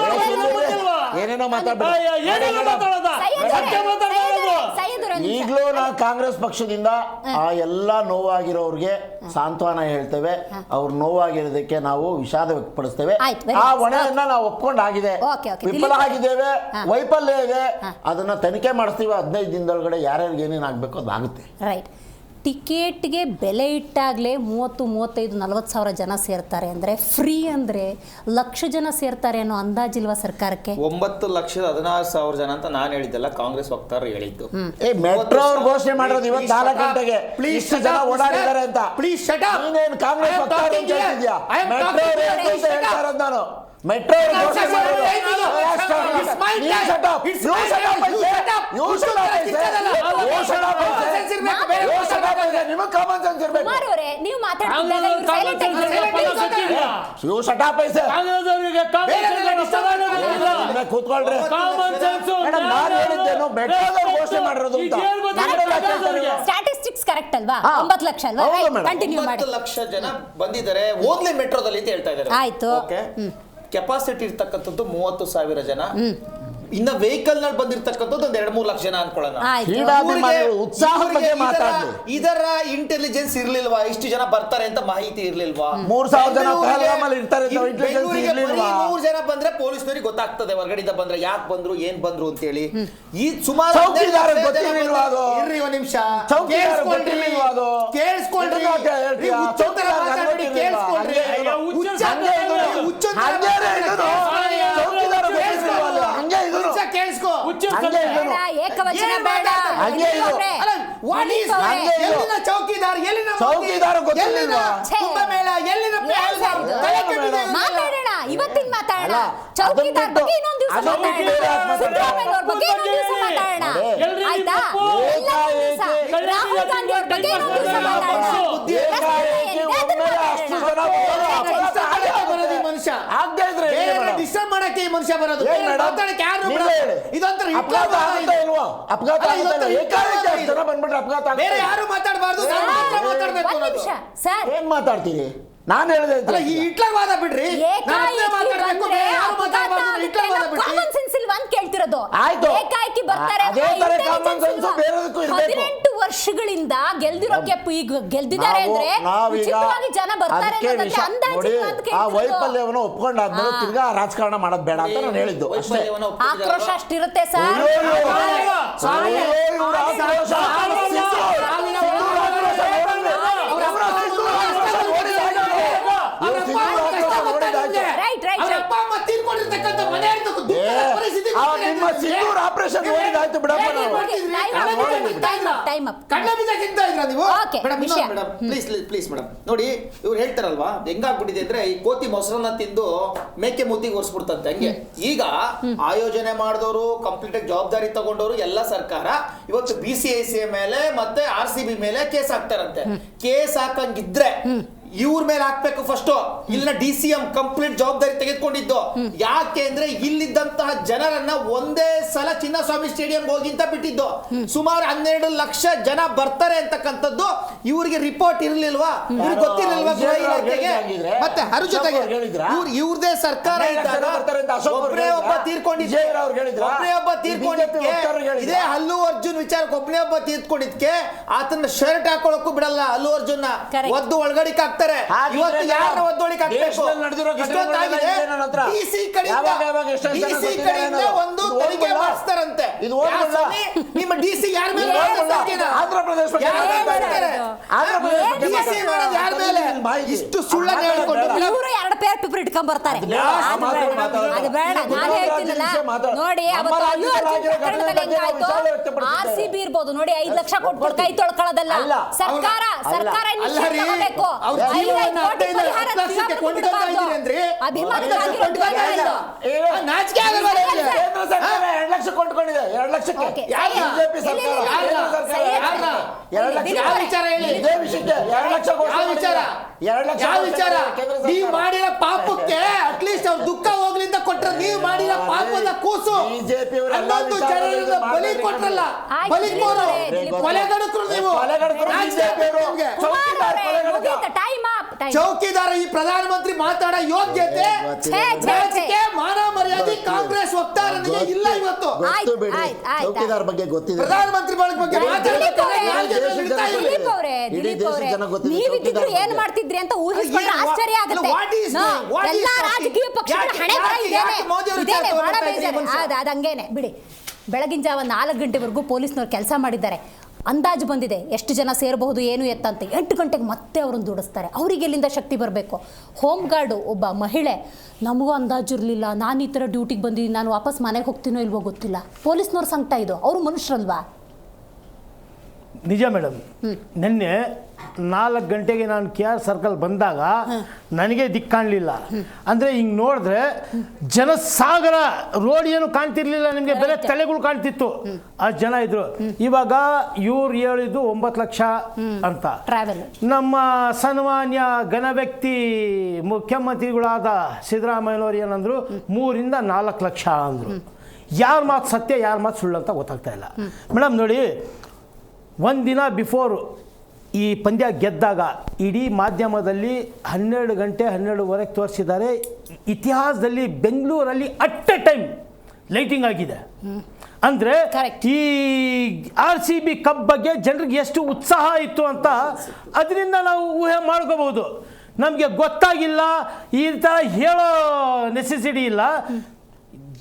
ಗೊತ್ತಿಲ್ವಾ? ಏನೇನೋ ಮಾತಾಡ್ಬೇಡಿ. ಏನೇನೋ ಮಾತಾಡೋದಾ? ಸತ್ಯ ಮಾತಾಡೋದು. ಈಗಲೂ ನಾವು ಕಾಂಗ್ರೆಸ್ ಪಕ್ಷದಿಂದ ಆ ಎಲ್ಲ ನೋವಾಗಿರೋರಿಗೆ ಸಾಂತ್ವನ ಹೇಳ್ತೇವೆ. ಅವ್ರು ನೋವಾಗಿರೋದಕ್ಕೆ ನಾವು ವಿಷಾದ ವ್ಯಕ್ತಪಡಿಸ್ತೇವೆ. ಆ ಹೊಣೆಯನ್ನ ನಾವು ಒಪ್ಕೊಂಡಾಗಿದೆ, ವಿಫಲ ಆಗಿದ್ದೇವೆ, ವೈಫಲ್ಯ ಇದೆ, ಅದನ್ನ ತನಿಖೆ ಮಾಡಿಸ್ತೀವಿ. 15 ದಿನದೊಳಗಡೆ ಯಾರ್ಯಾರಿಗೆ ಏನೇನು ಆಗಬೇಕು ಅದಾಗುತ್ತೆ. ರೈಟ್. ಟಿಕೆಟ್ಗೆ ಬೆಲೆ ಇಟ್ಟಾಗಲೇ 30-35-40 ಸಾವಿರ ಜನ ಸೇರ್ತಾರೆ ಅಂದರೆ ಫ್ರೀ ಅಂದರೆ ಲಕ್ಷ ಜನ ಸೇರ್ತಾರೆ ಅನ್ನೋ ಅಂದಾಜಿಲ್ವಾ ಸರ್ಕಾರಕ್ಕೆ? 9,16,000 ಜನ ಅಂತ ನಾನು ಹೇಳಿದ್ದಲ್ಲ, ಕಾಂಗ್ರೆಸ್ ವಕ್ತಾರರು ಹೇಳಿದ್ದು. ಮೆಟ್ರೋ ಅವ್ರು ಘೋಷಣೆ ಮಾಡೋದು ಇವತ್ತು 4 ಗಂಟೆಗೆ ಇಷ್ಟು ಜನ ಓಡಾಡಿದ್ದಾರೆ ಅಂತ. Please shut up. ನೀನೇನು ಕಾಂಗ್ರೆಸ್ ವಕ್ತಾರರು ಅಂತ ಹೇಳ್ತಿದ್ಯಾ? ಮೆಟ್ರೋ ಹೇಳ್ತಾ ಇರೋದು ನಾನು. ಮೆಟ್ರೋ ಘೋಷಣೆ ಮಾಡೋದು ನೀವು ಕೂತ್ಕೊಳ್ರಿ. ನಾನು ಹೇಳಿದ್ದೇನು ಮೆಟ್ರೋ ಘೋಷಣೆ ಮಾಡಿರೋದು ಅಂತ. ಸ್ಟ್ಯಾಟಿಸ್ಟಿಕ್ಸ್ ಕರೆಕ್ಟ್ ಅಲ್ವಾ? 9 ಲಕ್ಷ ಅಲ್ವಾ? ಕಂಟಿನ್ಯೂ ಮಾಡಿ. 9 ಲಕ್ಷ ಜನ ಬಂದಿದ್ದಾರೆ ಓನ್ಲಿ ಮೆಟ್ರೋದಲ್ಲಿ ಅಂತ ಹೇಳ್ತಾ ಇದ್ದಾರೆ. ಆಯ್ತು. ಕೆಪಾಸಿಟಿ ಇರ್ತಕ್ಕಂಥದ್ದು 30,000 ಜನ. ಇನ್ನ ವೆಹಿಕಲ್ ನಲ್ಲಿ ಬಂದಿರತಕ್ಕಂಥದ್ದು ಒಂದು 2-3 ಲಕ್ಷ ಜನ ಅನ್ಕೊಳ್ಳೋಣ. ಇದರ ಇಂಟೆಲಿಜೆನ್ಸ್ ಇರ್ಲಿಲ್ವಾ? ಇಷ್ಟು ಜನ ಬರ್ತಾರೆ ಅಂತ ಮಾಹಿತಿ ಇರ್ಲಿಲ್ವಾ? 3,000 ಜನ ಜನ ಬಂದ್ರೆ ಪೊಲೀಸ್ನವ್ರಿಗೆ ಗೊತ್ತಾಗ್ತದೆ ಹೊರಗಡೆಯಿಂದ ಬಂದ್ರೆ ಯಾಕೆ ಬಂದ್ರು ಏನ್ ಬಂದ್ರು ಅಂತ ಹೇಳಿ. ಈ ಸುಮಾರು ಇರ್ರಿ ಒಂದ್ ನಿಮಿಷ ಏಕವಚನ ಬೇಡ. ಚೌಕಿದಾರ್ ಮಾತಾಡೋಣ, ಇವತ್ತಿನ ಮಾತಾಡೋಣ. ಚೌಕಿದಾರ್ ಬಗ್ಗೆ ಇನ್ನೊಂದು ದಿವಸ ಮಾತಾಡೋಣ. ಸಿದ್ದರಾಮಯ್ಯ ಅವ್ರ ಬಗ್ಗೆ ಇನ್ನೊಂದು ದಿವಸ ಮಾತಾಡೋಣ. ಆಯ್ತಾ? ರಾಹುಲ್ ಗಾಂಧಿ ಅವ್ರ ಬಗ್ಗೆ ಇನ್ನೊಂದು ದಿವಸ ಮಾತಾಡೋಣ. ಡಿಸ್ಟರ್ಬ್ ಮಾಡಕ್ಕೆ ಈ ಮನುಷ್ಯ ಬರೋದು. ಬೇರೆ ಯಾರು ಮಾತಾಡಬಾರ್ದು, ಏನ್ ಮಾತಾಡ್ತೀರಿ? ನಾನು ಹೇಳಿದೆ ಹಿಟ್ಲರ್ ವಾದ ಬಿಡ್ರಿ. ಕೇಳ್ತಿರೋದು ಆಯ್ತು. ಏಕಾಏಕಿ ಬರ್ತಾರೆ. ಅದೇ ತರ ಕಾಮನ್ ಸೆನ್ಸ್ ಬೇರೆದಕ್ಕೂ ಇರಬೇಕು. 18 ವರ್ಷಗಳಿಂದ ಗೆಲ್ದಿರೋಕೆ ಈಗ ಗೆಲ್ದಿದ್ದಾರೆ ಅಂದ್ರೆ ಉಚಿತವಾಗಿ ಜನ ಬರ್ತಾರೆ ಅನ್ನೋದಕ್ಕೆ ಅಂದಾಜು ಅಂತ ಆ ಕೇಳ್ತಿರೋದು. ವೈಫಲ್ಯವನ್ನು ಒಪ್ಕೊಂಡಾದ್ಮೇಲೆ ತಿರ್ಗಾ ರಾಜಕಾರಣ ಮಾಡೋದು ಬೇಡ ಅಂತ ನಾನು ಹೇಳಿದ್ದು ಅಷ್ಟೇ. ಆಕ್ರೋಶ ಅಷ್ಟಿರುತ್ತೆ ಸರ್. ಆಪರೇಷನ್ ನೋಡಿದಾಯ್ತು ಬಿಡಪ್ಪ. ಪ್ಲೀಸ್ ಮೇಡಮ್ ನೋಡಿ, ಇವ್ರು ಹೇಳ್ತಾರಲ್ವಾ ಹೆಂಗಾಗ್ಬಿಟ್ಟಿದೆ ಅಂದ್ರೆ ಈ ಕೋತಿ ಮೊಸರನ್ನ ತಿಂದು ಮೇಕೆ ಮೂತಿಗೆ ಒರೆಸ್ಬಿಡ್ತಂತೆ. ಹಂಗೆ ಈಗ ಆಯೋಜನೆ ಮಾಡಿದವರು ಕಂಪ್ಲೀಟ್ ಆಗಿ ಜವಾಬ್ದಾರಿ ತಗೊಂಡವರು ಎಲ್ಲ ಸರ್ಕಾರ ಇವತ್ತು BCICA ಮೇಲೆ ಮತ್ತೆ RCB ಮೇಲೆ ಕೇಸ್ ಹಾಕ್ತಾರಂತೆ. ಕೇಸ್ ಹಾಕಂಗಿದ್ರೆ ಇವ್ರ ಮೇಲೆ ಹಾಕ್ಬೇಕು ಫಸ್ಟ್. ಇಲ್ಲಿನ DCM ಕಂಪ್ಲೀಟ್ ಜವಾಬ್ದಾರಿ ತೆಗೆದುಕೊಂಡಿದ್ದು. ಯಾಕೆ ಅಂದ್ರೆ ಇಲ್ಲಿದ್ದಂತಹ ಜನರನ್ನ ಒಂದೇ ಸಲ ಚಿನ್ನಸ್ವಾಮಿ ಸ್ಟೇಡಿಯಂ ಹೋಗಿ ಅಂತ ಬಿಟ್ಟಿದ್ದು. ಸುಮಾರು 12 ಲಕ್ಷ ಜನ ಬರ್ತಾರೆ ಅಂತಕ್ಕಂಥದ್ದು ಇವ್ರಿಗೆ ರಿಪೋರ್ಟ್ ಇರ್ಲಿಲ್ವಾ? ಇವ್ರಿಗೆ ಗೊತ್ತಿರ್ಲಿಲ್ವಾ ಗೃಹ ಇಲಾಖೆಗೆ? ಮತ್ತೆ ಅದ್ರ ಜೊತೆಗೆ ಇವ್ರದೇ ಸರ್ಕಾರ ಇದ್ದಾಗ ಒಬ್ಬರೇ ಒಬ್ಬ ತೀರ್ಕೊಂಡಿದ್ದೆ. ಇದೇ ಅಲ್ಲು ಅರ್ಜುನ್ ವಿಚಾರಕ್ಕೆ ಒಬ್ಬನೇ ಒಬ್ಬ ತೀರ್ಕೊಂಡಿದ್ಕೆ ಆತನ ಶರ್ಟ್ ಹಾಕೊಳ್ಳೋಕ್ಕೂ ಬಿಡಲ್ಲ ಅಲ್ಲು ಅರ್ಜುನ್. ಒದ್ದು ಒಳಗಡೆ ಹಾಕ್ತಾರೆ. ಇವತ್ತು ಯಾರನ್ನ ಒದ್ದೊಳಿಗೆ ಹಾಕ್ಬೇಕು? DC ಕಡೆಯಿಂದ ಒಂದು ತೆರಿಗೆ ಮಾಡಿಸ್ತಾರಂತೆ. ನಿಮ್ಮ DC ಯಾರ ಮೇಲೆ? ಇಷ್ಟು ಸುಳ್ಳನ್ನು ಹೇಳ್ಕೊಂಡು ಇವರು 2 ಪೇಪರ್ ಇಟ್ಕೊಂಡ್ ಬರ್ತಾರೆ. ಅದು ಬೇಡ, ನಾನು ಹೇಳ್ತೀನಲ್ಲ ನೋಡಿ. ಅವತ್ತು ಅಲ್ಲು ಅರ್ಜುನ್ ಪ್ರಕರಣದಲ್ಲಿ ಹೆಂಗಾಯ್ತು? RCB ಇರ್ಬೋದು ನೋಡಿ, 5 ಲಕ್ಷ ಕೊಟ್ಬಿಟ್ಟು ಕೈ ತೊಳ್ಕೊಳ್ಳೋದಲ್ಲ. ಸರ್ಕಾರ ತಗೋಬೇಕು. ನಾಚಿಕೆ ಆಗಲ್ಲ. 2 ಲಕ್ಷ ಕೊಂಡ್ಕೊಂಡಿದೆ. 2 ಲಕ್ಷಕ್ಕೆ ಬಿಜೆಪಿ ಸರ್ಕಾರ 2 ಲಕ್ಷ ಇದೇ ವಿಷಯಕ್ಕೆ 2 ಲಕ್ಷ ನೀವು ಮಾಡಿರೋ ಪಾಪಕ್ಕೆ ಅಟ್ಲೀಸ್ಟ್ ಅವ್ರ ದುಃಖ ಹೋಗ್ಲಿ ಅಂತ ಕೊಟ್ರ. ನೀವು ಮಾಡಿರೋ ಪಾಪದ ಕೂಸು ಬಿಜೆಪಿ ಬಲಿ ಕೊಟ್ರಲ್ಲ, ಬಲಿಕೋರು ಕೊಲೆಗಡಕರು ನೀವು. ಚೌಕಿದಾರ ಈ ಪ್ರಧಾನಮಂತ್ರಿ ಮಾತಾಡೋ ಯೋಗ್ಯತೆ ರಾಜಕೀಯ ಮಾನ ಮರ್ಯಾದೆ ಕಾಂಗ್ರೆಸ್ ವಕ್ತಾರನಿಗೆ ಇಲ್ಲ ಇವತ್ತು. ಗೊತ್ತು ಬಿಡಿ, ಚೌಕಿದಾರ್ ಬಗ್ಗೆ ಗೊತ್ತಿದೆ. ಪ್ರಧಾನಮಂತ್ರಿ ಬಗ್ಗೆ ನೀವಿದ್ರು ಏನ್ ಮಾಡ್ತಿದ್ರಿ ಅಂತ ಊಹಿಸ್ಕೊಂಡ್ರೆ ಆಶ್ಚರ್ಯ ಆಗುತ್ತೆ. ಎಲ್ಲಾ ರಾಜಕೀಯ ಪಕ್ಷಗಳ ಹಣೆ ಬರ ಇದೇನೆ ಬಹಳ ಬೇಜಾರು. ಅದಂಗೇನೆ ಬಿಡಿ. ಬೆಳಗಿನ ಜಾವ 4 ಗಂಟೆವರೆಗೂ ಪೊಲೀಸ್ನವ್ರು ಕೆಲಸ ಮಾಡಿದ್ದಾರೆ. ಅಂದಾಜು ಬಂದಿದೆ ಎಷ್ಟು ಜನ ಸೇರಬಹುದು ಏನು ಎತ್ತಂತೆ. 8 ಗಂಟೆಗೆ ಮತ್ತೆ ಅವ್ರನ್ನ ದುಡಿಸ್ತಾರೆ. ಅವ್ರಿಗೆ ಎಲ್ಲಿಂದ ಶಕ್ತಿ ಬರಬೇಕು? ಹೋಮ್ ಗಾರ್ಡು ಒಬ್ಬ ಮಹಿಳೆ, ನಮಗೂ ಅಂದಾಜು ಇರಲಿಲ್ಲ, ನಾನು ಈ ಥರ ಡ್ಯೂಟಿಗೆ ಬಂದಿದ್ದೀನಿ, ನಾನು ವಾಪಸ್ ಮನೆಗೆ ಹೋಗ್ತೀನೋ ಇಲ್ವೋ ಗೊತ್ತಿಲ್ಲ. ಪೊಲೀಸ್ನವ್ರ ಸಂಕಟ ಇದು. ಅವರು ಮನುಷ್ಯರಲ್ವಾ? ನಿಜ ಮೇಡಮ್. ನಿನ್ನೆ 4 ಗಂಟೆಗೆ ನಾನು KR ಸರ್ಕಲ್ ಬಂದಾಗ ನನಗೆ ದಿಕ್ಕು ಕಾಣಲಿಲ್ಲ. ಅಂದರೆ ಹಿಂಗೆ ನೋಡಿದ್ರೆ ಜನಸಾಗರ, ರೋಡ್ ಏನು ಕಾಣ್ತಿರ್ಲಿಲ್ಲ ನಿಮಗೆ, ಬೆಲೆ ತಲೆಗಳು ಕಾಣ್ತಿತ್ತು. ಆ ಜನ ಇದ್ರು. ಇವಾಗ ಇವ್ರು ಹೇಳಿದ್ದು 9 ಲಕ್ಷ ಅಂತ. ನಮ್ಮ ಸನ್ಮಾನ್ಯ ಘನ ವ್ಯಕ್ತಿ ಮುಖ್ಯಮಂತ್ರಿಗಳಾದ ಸಿದ್ದರಾಮಯ್ಯನವ್ರು ಏನಂದ್ರು 3 ರಿಂದ 4 ಲಕ್ಷ ಅಂದರು. ಯಾರ ಮಾತು ಸತ್ಯ ಯಾರ ಮಾತು ಸುಳ್ಳು ಅಂತ ಗೊತ್ತಾಗ್ತಾ ಇಲ್ಲ ಮೇಡಮ್. ನೋಡಿ, ಒಂದಿನ ಬಿಫೋರ್ ಈ ಪಂದ್ಯ ಗೆದ್ದಾಗ ಇಡೀ ಮಾಧ್ಯಮದಲ್ಲಿ 12 ಗಂಟೆ 12:30 ತೋರಿಸಿದ್ದಾರೆ. ಇತಿಹಾಸದಲ್ಲಿ ಬೆಂಗಳೂರಲ್ಲಿ ಅಟ್ ಎ ಟೈಮ್ ಲೈಟಿಂಗ್ ಆಗಿದೆ. ಅಂದರೆ ಈ RCB ಕಪ್ ಬಗ್ಗೆ ಜನರಿಗೆ ಎಷ್ಟು ಉತ್ಸಾಹ ಇತ್ತು ಅಂತ ಅದರಿಂದ ನಾವು ಊಹೆ ಮಾಡ್ಕೋಬಹುದು. ನಮಗೆ ಗೊತ್ತಾಗಿಲ್ಲ, ಈ ಥರ ಹೇಳೋ ನೆಸೆಸಿಟಿ ಇಲ್ಲ.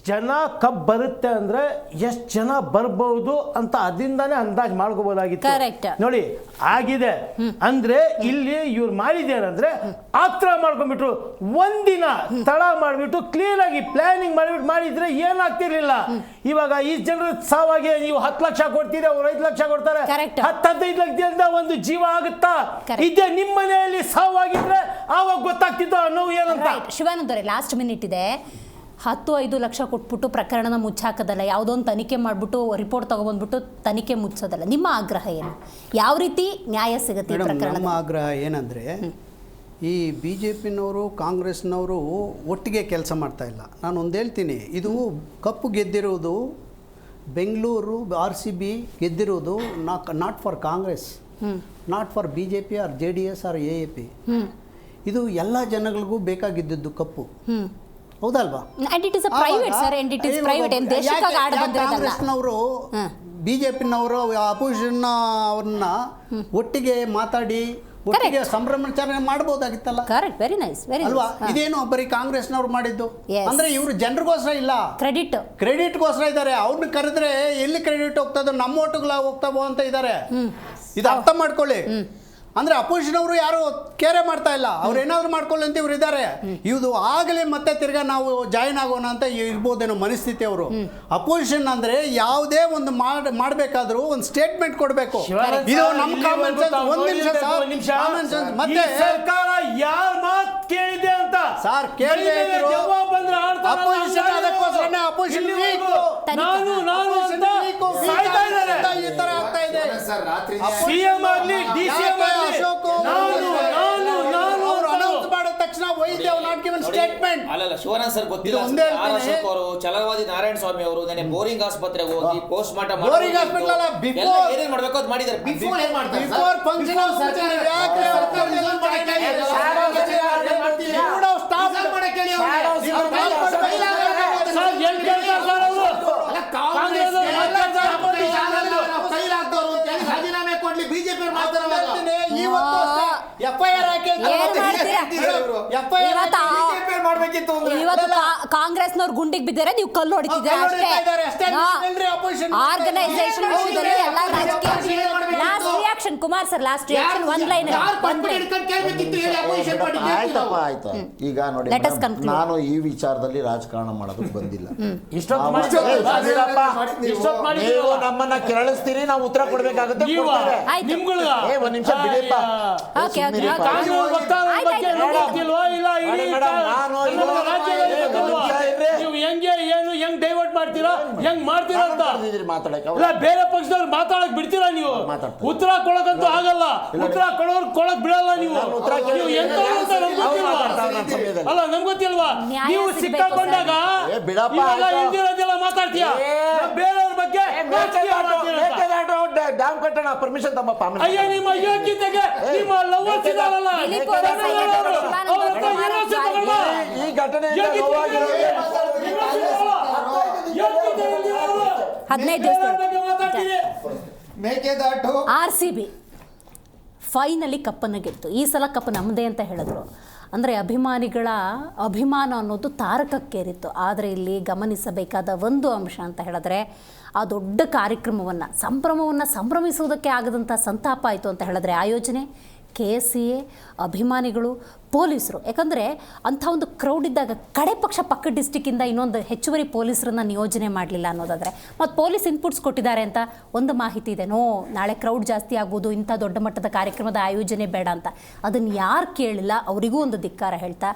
ಜನ ಕಪ್ ಬರುತ್ತೆ ಅಂದರೆ ಎಷ್ಟು ಜನ ಬರ್ಬೋದು ಅಂತ ಅದರಿಂದಾನೇ ಅಂದಾಜು ಮಾಡ್ಕೋಬೋದಾಗಿತ್ತು. ನೋಡಿ ಆಗಿದೆ. ಅಂದರೆ ಇಲ್ಲಿ ಇವ್ರು ಮಾಡಿದ್ದೇನೆಂದ್ರೆ ಆತ್ರ ಮಾಡ್ಕೊಂಡ್ಬಿಟ್ರು. ಒಂದಿನ ತಡ ಮಾಡಿಬಿಟ್ಟು ಕ್ಲೀನಾಗಿ ಪ್ಲಾನಿಂಗ್ ಮಾಡಿಬಿಟ್ಟು ಮಾಡಿದ್ರೆ ಏನಾಗ್ತಿರ್ಲಿಲ್ಲ. ಇವಾಗ ಈ ಜನರ ಸಾವಾಗಿ ನೀವು 10 ಲಕ್ಷ ಕೊಡ್ತೀರಿ, ಅವ್ರು 5 ಲಕ್ಷ ಕೊಡ್ತಾರೆ. 10-15 ಲಕ್ಷದಿಂದ ಒಂದು ಜೀವ ಆಗುತ್ತಾ? ಇದೇ ನಿಮ್ಮ ಮನೆಯಲ್ಲಿ ಸಾವಾಗಿದ್ರೆ ಆವಾಗ ಗೊತ್ತಾಗ್ತಿತ್ತು ನೋವು ಏನಂತ. ಶಿವಾನಂದವ್ರೆ, ಲಾಸ್ಟ್ ಮಿನಿಟ್ ಇದೆ. 10-5 ಲಕ್ಷ ಕೊಟ್ಬಿಟ್ಟು ಪ್ರಕರಣನ ಮುಚ್ಚಾಕೋದಲ್ಲ, ಯಾವುದೋ ಒಂದು ತನಿಖೆ ಮಾಡಿಬಿಟ್ಟು ರಿಪೋರ್ಟ್ ತೊಗೊಬಂದ್ಬಿಟ್ಟು ತನಿಖೆ ಮುಚ್ಚೋದಲ್ಲ. ನಿಮ್ಮ ಆಗ್ರಹ ಏನು? ಯಾವ ರೀತಿ ನ್ಯಾಯ ಸಿಗುತ್ತೆ ಈ ಪ್ರಕರಣ? ನಮ್ಮ ಆಗ್ರಹ ಏನಂದರೆ, ಈ BJPನವರು ಕಾಂಗ್ರೆಸ್ನವರು ಒಟ್ಟಿಗೆ ಕೆಲಸ ಮಾಡ್ತಾ ಇಲ್ಲ. ನಾನು ಒಂದು ಹೇಳ್ತೀನಿ, ಇದು ಕಪ್ಪು ಗೆದ್ದಿರೋದು ಬೆಂಗಳೂರು RCB ಗೆದ್ದಿರೋದು not for Congress, not for BJP or JDS or AAP. ಇದು ಎಲ್ಲ ಜನಗಳಿಗೂ ಬೇಕಾಗಿದ್ದದ್ದು ಕಪ್ಪು, ಹೌದಲ್ವಾ? ಕಾಂಗ್ರೆಸ್ನವರು BJPನವರು ಅಪೋಸಿಷನ್ ಅವ್ರನ್ನ ಒಟ್ಟಿಗೆ ಮಾತಾಡಿ ಒಟ್ಟಿಗೆ ಸಂಭ್ರಮಾಚರಣೆ ಮಾಡಬಹುದಾಗಿತ್ತಲ್ಲ. ವೆರಿ ನೈಸ್ ಅಲ್ವಾ? ಇದೇನು ಬರೀ ಕಾಂಗ್ರೆಸ್ನವ್ರು ಮಾಡಿದ್ದು. ಅಂದ್ರೆ ಇವರು ಜನರಿಗೋಸ್ಕರ ಇಲ್ಲ, ಕ್ರೆಡಿಟ್ಗೋಸ್ಕರ ಇದ್ದಾರೆ. ಅವ್ರನ್ನ ಕರೆದ್ರೆ ಎಲ್ಲಿ ಕ್ರೆಡಿಟ್ ಹೋಗ್ತದೋ, ನಮ್ಮ ಓಟುಗಳ ಹೋಗ್ತಾವೋ ಅಂತ ಇದ್ದಾರೆ. ಇದು ಅರ್ಥ ಮಾಡ್ಕೊಳ್ಳಿ. ಅಂದರೆ ಅಪೋಸಿಷನ್ ಅವರು ಯಾರು ಕೇರೆ ಮಾಡ್ತಾ ಇಲ್ಲ. ಅವ್ರು ಏನಾದರೂ ಮಾಡ್ಕೊಳ್ಳಿ ಅಂತ ಇವ್ರು ಇದ್ದಾರೆ. ಇದು ಆಗಲೇ ಮತ್ತೆ ತಿರ್ಗಾ ನಾವು ಜಾಯಿನ್ ಆಗೋಣ ಅಂತ ಇರ್ಬೋದೇನೋ ಮನಸ್ಥಿತಿ ಅವರು. ಅಪೋಸಿಷನ್ ಅಂದರೆ ಯಾವುದೇ ಒಂದು ಮಾಡಬೇಕಾದ್ರೂ ಒಂದು ಸ್ಟೇಟ್ಮೆಂಟ್ ಕೊಡಬೇಕು. ಇದು ನಮ್ಮ ಕಾಮನ್ ಸೆನ್ಸ್. ಒಂದು ನಿಮಿಷ ಸರ್. ಮತ್ತೆ ಸರ್ಕಾರ ಯಾರ ಮಾತು ಕೇಳಿದೆ ಅಂತ ಸರ್ ಕೇಳಿದೆ. ಅಪೋಸಿಷನ್ ಅದಕ್ಕೋಸ್ಕರನೇ ಅಪೋಸಿಷನ್ ಈ ಥರ ಆಗ್ತಾ ಇದೆ. CM ಆಗಲಿ DCM ಶಿವನಾಥ್ ಸರ್ ಗೊತ್ತಿಲ್ಲ. ಅಶೋಕ್ ಅವರು, ಛಲವಾದಿ ನಾರಾಯಣ ಸ್ವಾಮಿ ಅವರು ನೆನೆ ಬೋರಿಂಗ್ ಆಸ್ಪತ್ರೆಗೆ ಹೋಗಿ ಪೋಸ್ಟ್ ಮಾರ್ಟಮ್ ಏನೇನ್ ಮಾಡ್ಬೇಕು ಅದು ಮಾಡಿದ್ದಾರೆ. ರಾಜೀನಾಮೆ ಕೊಡ್ಲಿ BJP ಕಾಂಗ್ರೆಸ್ನವ್ರು ಗುಂಡಿಗೆ ಬಿದ್ದರೆ ನೀವು ಕಲ್ಲು ಹೊಡಿತಿದ್ದೀರಾ ಅಷ್ಟೇ. ಆರ್ಗನೈಸೇಷನ್ ವಿಷಯದಲ್ಲಿ ಎಲ್ಲ ರಾಜಕೀಯ. Last reaction Kumar sir, last reaction ಒಂದು ಲೈನ್. ಆಯ್ತು. ಈಗ ನೋಡಿ, ನಾನು ಈ ವಿಚಾರದಲ್ಲಿ ರಾಜಕಾರಣ ಮಾಡೋದಕ್ಕೆ ಬಂದಿಲ್ಲ. ನೀವು ನಮ್ಮನ್ನ ಕೆರಳಿಸ್ತೀರಿ, ನಾವು ಉತ್ತರ ಕೊಡ್ಬೇಕಾಗುತ್ತೆ. ಒಂದ್ ನಿಮಿಷ ಬಿಡಿಪ್ಪ. ಹೆಂಗ್ ಡೈವರ್ಟ್ ಮಾಡ್ತೀರಾ, ಹೆಂಗ್ ಮಾಡ್ತೀರಾ ಅಂತ ಬೇರೆ ಪಕ್ಷದವ್ರು ಮಾತಾಡಕ್ ಬಿಡ್ತೀರಾ? ನೀವು ಉತ್ತರ ಕೊಡಕಂತೂ ಆಗಲ್ಲ, ಉತ್ತರ ಕೊಡಕ್ ಬಿಡಲ್ಲ. ನೀವು ಅಲ್ಲ, ನಮ್ಗೆ ಗೊತ್ತಿಲ್ವಾ? ನೀವು ಸಿಕ್ಕಾಕೊಂಡಾಗ ಇಲ್ದಿರೋದೆಲ್ಲ ಮಾತಾಡ್ತೀಯ. ಬೇರೆಯವ್ರ ಬಗ್ಗೆ ಡ್ಯಾಮ್ ಕಟ್ಟೋಣ ಪರ್ಮಿಷನ್ ತಮ್ಮಪ್ಪ ಆಮೇಲೆ. ಅಯ್ಯೋ ನಿಮ್ಮ ಯೋಗ್ಯತೆಗೆ ನಿಮ್ಮ ಲವರ್ಸ್ ಇದಾರಲ್ಲ, ಈ ಘಟನೆಯಿಂದ ನೋವಾಗಿರೋದು 15 ದಿವಸ ಮೇಕೆದಾಟು RCB ಫೈನಲಿ ಕಪ್ಪನ್ನು ಗೆದ್ದು ಈ ಸಲ ಕಪ್ ನಮ್ಮದೇ ಅಂತ ಹೇಳಿದ್ರು. ಅಂದರೆ ಅಭಿಮಾನಿಗಳ ಅಭಿಮಾನ ಅನ್ನೋದು ತಾರಕಕ್ಕೇರಿತ್ತು. ಆದರೆ ಇಲ್ಲಿ ಗಮನಿಸಬೇಕಾದ ಒಂದು ಅಂಶ ಅಂತ ಹೇಳಿದ್ರೆ ಆ ದೊಡ್ಡ ಕಾರ್ಯಕ್ರಮವನ್ನು ಸಂಭ್ರಮಿಸುವುದಕ್ಕೆ ಆಗದಂಥ ಸಂತಾಪ ಆಯಿತು ಅಂತ ಹೇಳಿದ್ರೆ ಆಯೋಜನೆ, KCA, ಅಭಿಮಾನಿಗಳು, ಪೊಲೀಸರು. ಯಾಕಂದರೆ ಅಂಥ ಒಂದು ಕ್ರೌಡ್ ಇದ್ದಾಗ ಕಡೆ ಪಕ್ಷ ಪಕ್ಕ ಡಿಸ್ಟಿಕ್ಕಿಂದ ಇನ್ನೊಂದು ಹೆಚ್ಚುವರಿ ಪೊಲೀಸರನ್ನು ನಿಯೋಜನೆ ಮಾಡಲಿಲ್ಲ ಅನ್ನೋದಾದರೆ, ಮತ್ತು ಪೊಲೀಸ್ ಇನ್ಪುಟ್ಸ್ ಕೊಟ್ಟಿದ್ದಾರೆ ಅಂತ ಒಂದು ಮಾಹಿತಿ ಇದೆ. ನಾಳೆ ಕ್ರೌಡ್ ಜಾಸ್ತಿ ಆಗ್ಬೋದು, ಇಂಥ ದೊಡ್ಡ ಮಟ್ಟದ ಕಾರ್ಯಕ್ರಮದ ಆಯೋಜನೆ ಬೇಡ ಅಂತ. ಅದನ್ನು ಯಾರು ಕೇಳಿಲ್ಲ, ಅವರಿಗೂ ಒಂದು ಧಿಕ್ಕಾರ ಹೇಳ್ತಾ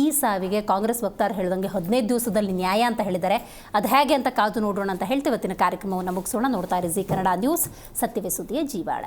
ಈ ಸಾವಿಗೆ ಕಾಂಗ್ರೆಸ್ ವಕ್ತಾರ ಹೇಳ್ದಂಗೆ 15 ದಿವಸದಲ್ಲಿ ನ್ಯಾಯ ಅಂತ ಹೇಳಿದ್ದಾರೆ. ಅದು ಹೇಗೆ ಅಂತ ಕಾದು ನೋಡೋಣ ಅಂತ ಹೇಳ್ತೇವೆ. ಇವತ್ತಿನ ಕಾರ್ಯಕ್ರಮವನ್ನು ಮುಗಿಸೋಣ. ನೋಡ್ತಾ ಇರಿ ಜಿ ಕನ್ನಡ ನ್ಯೂಸ್, ಸತ್ಯವೇ ಸುದ್ದಿಯ ಜೀವಾಳ.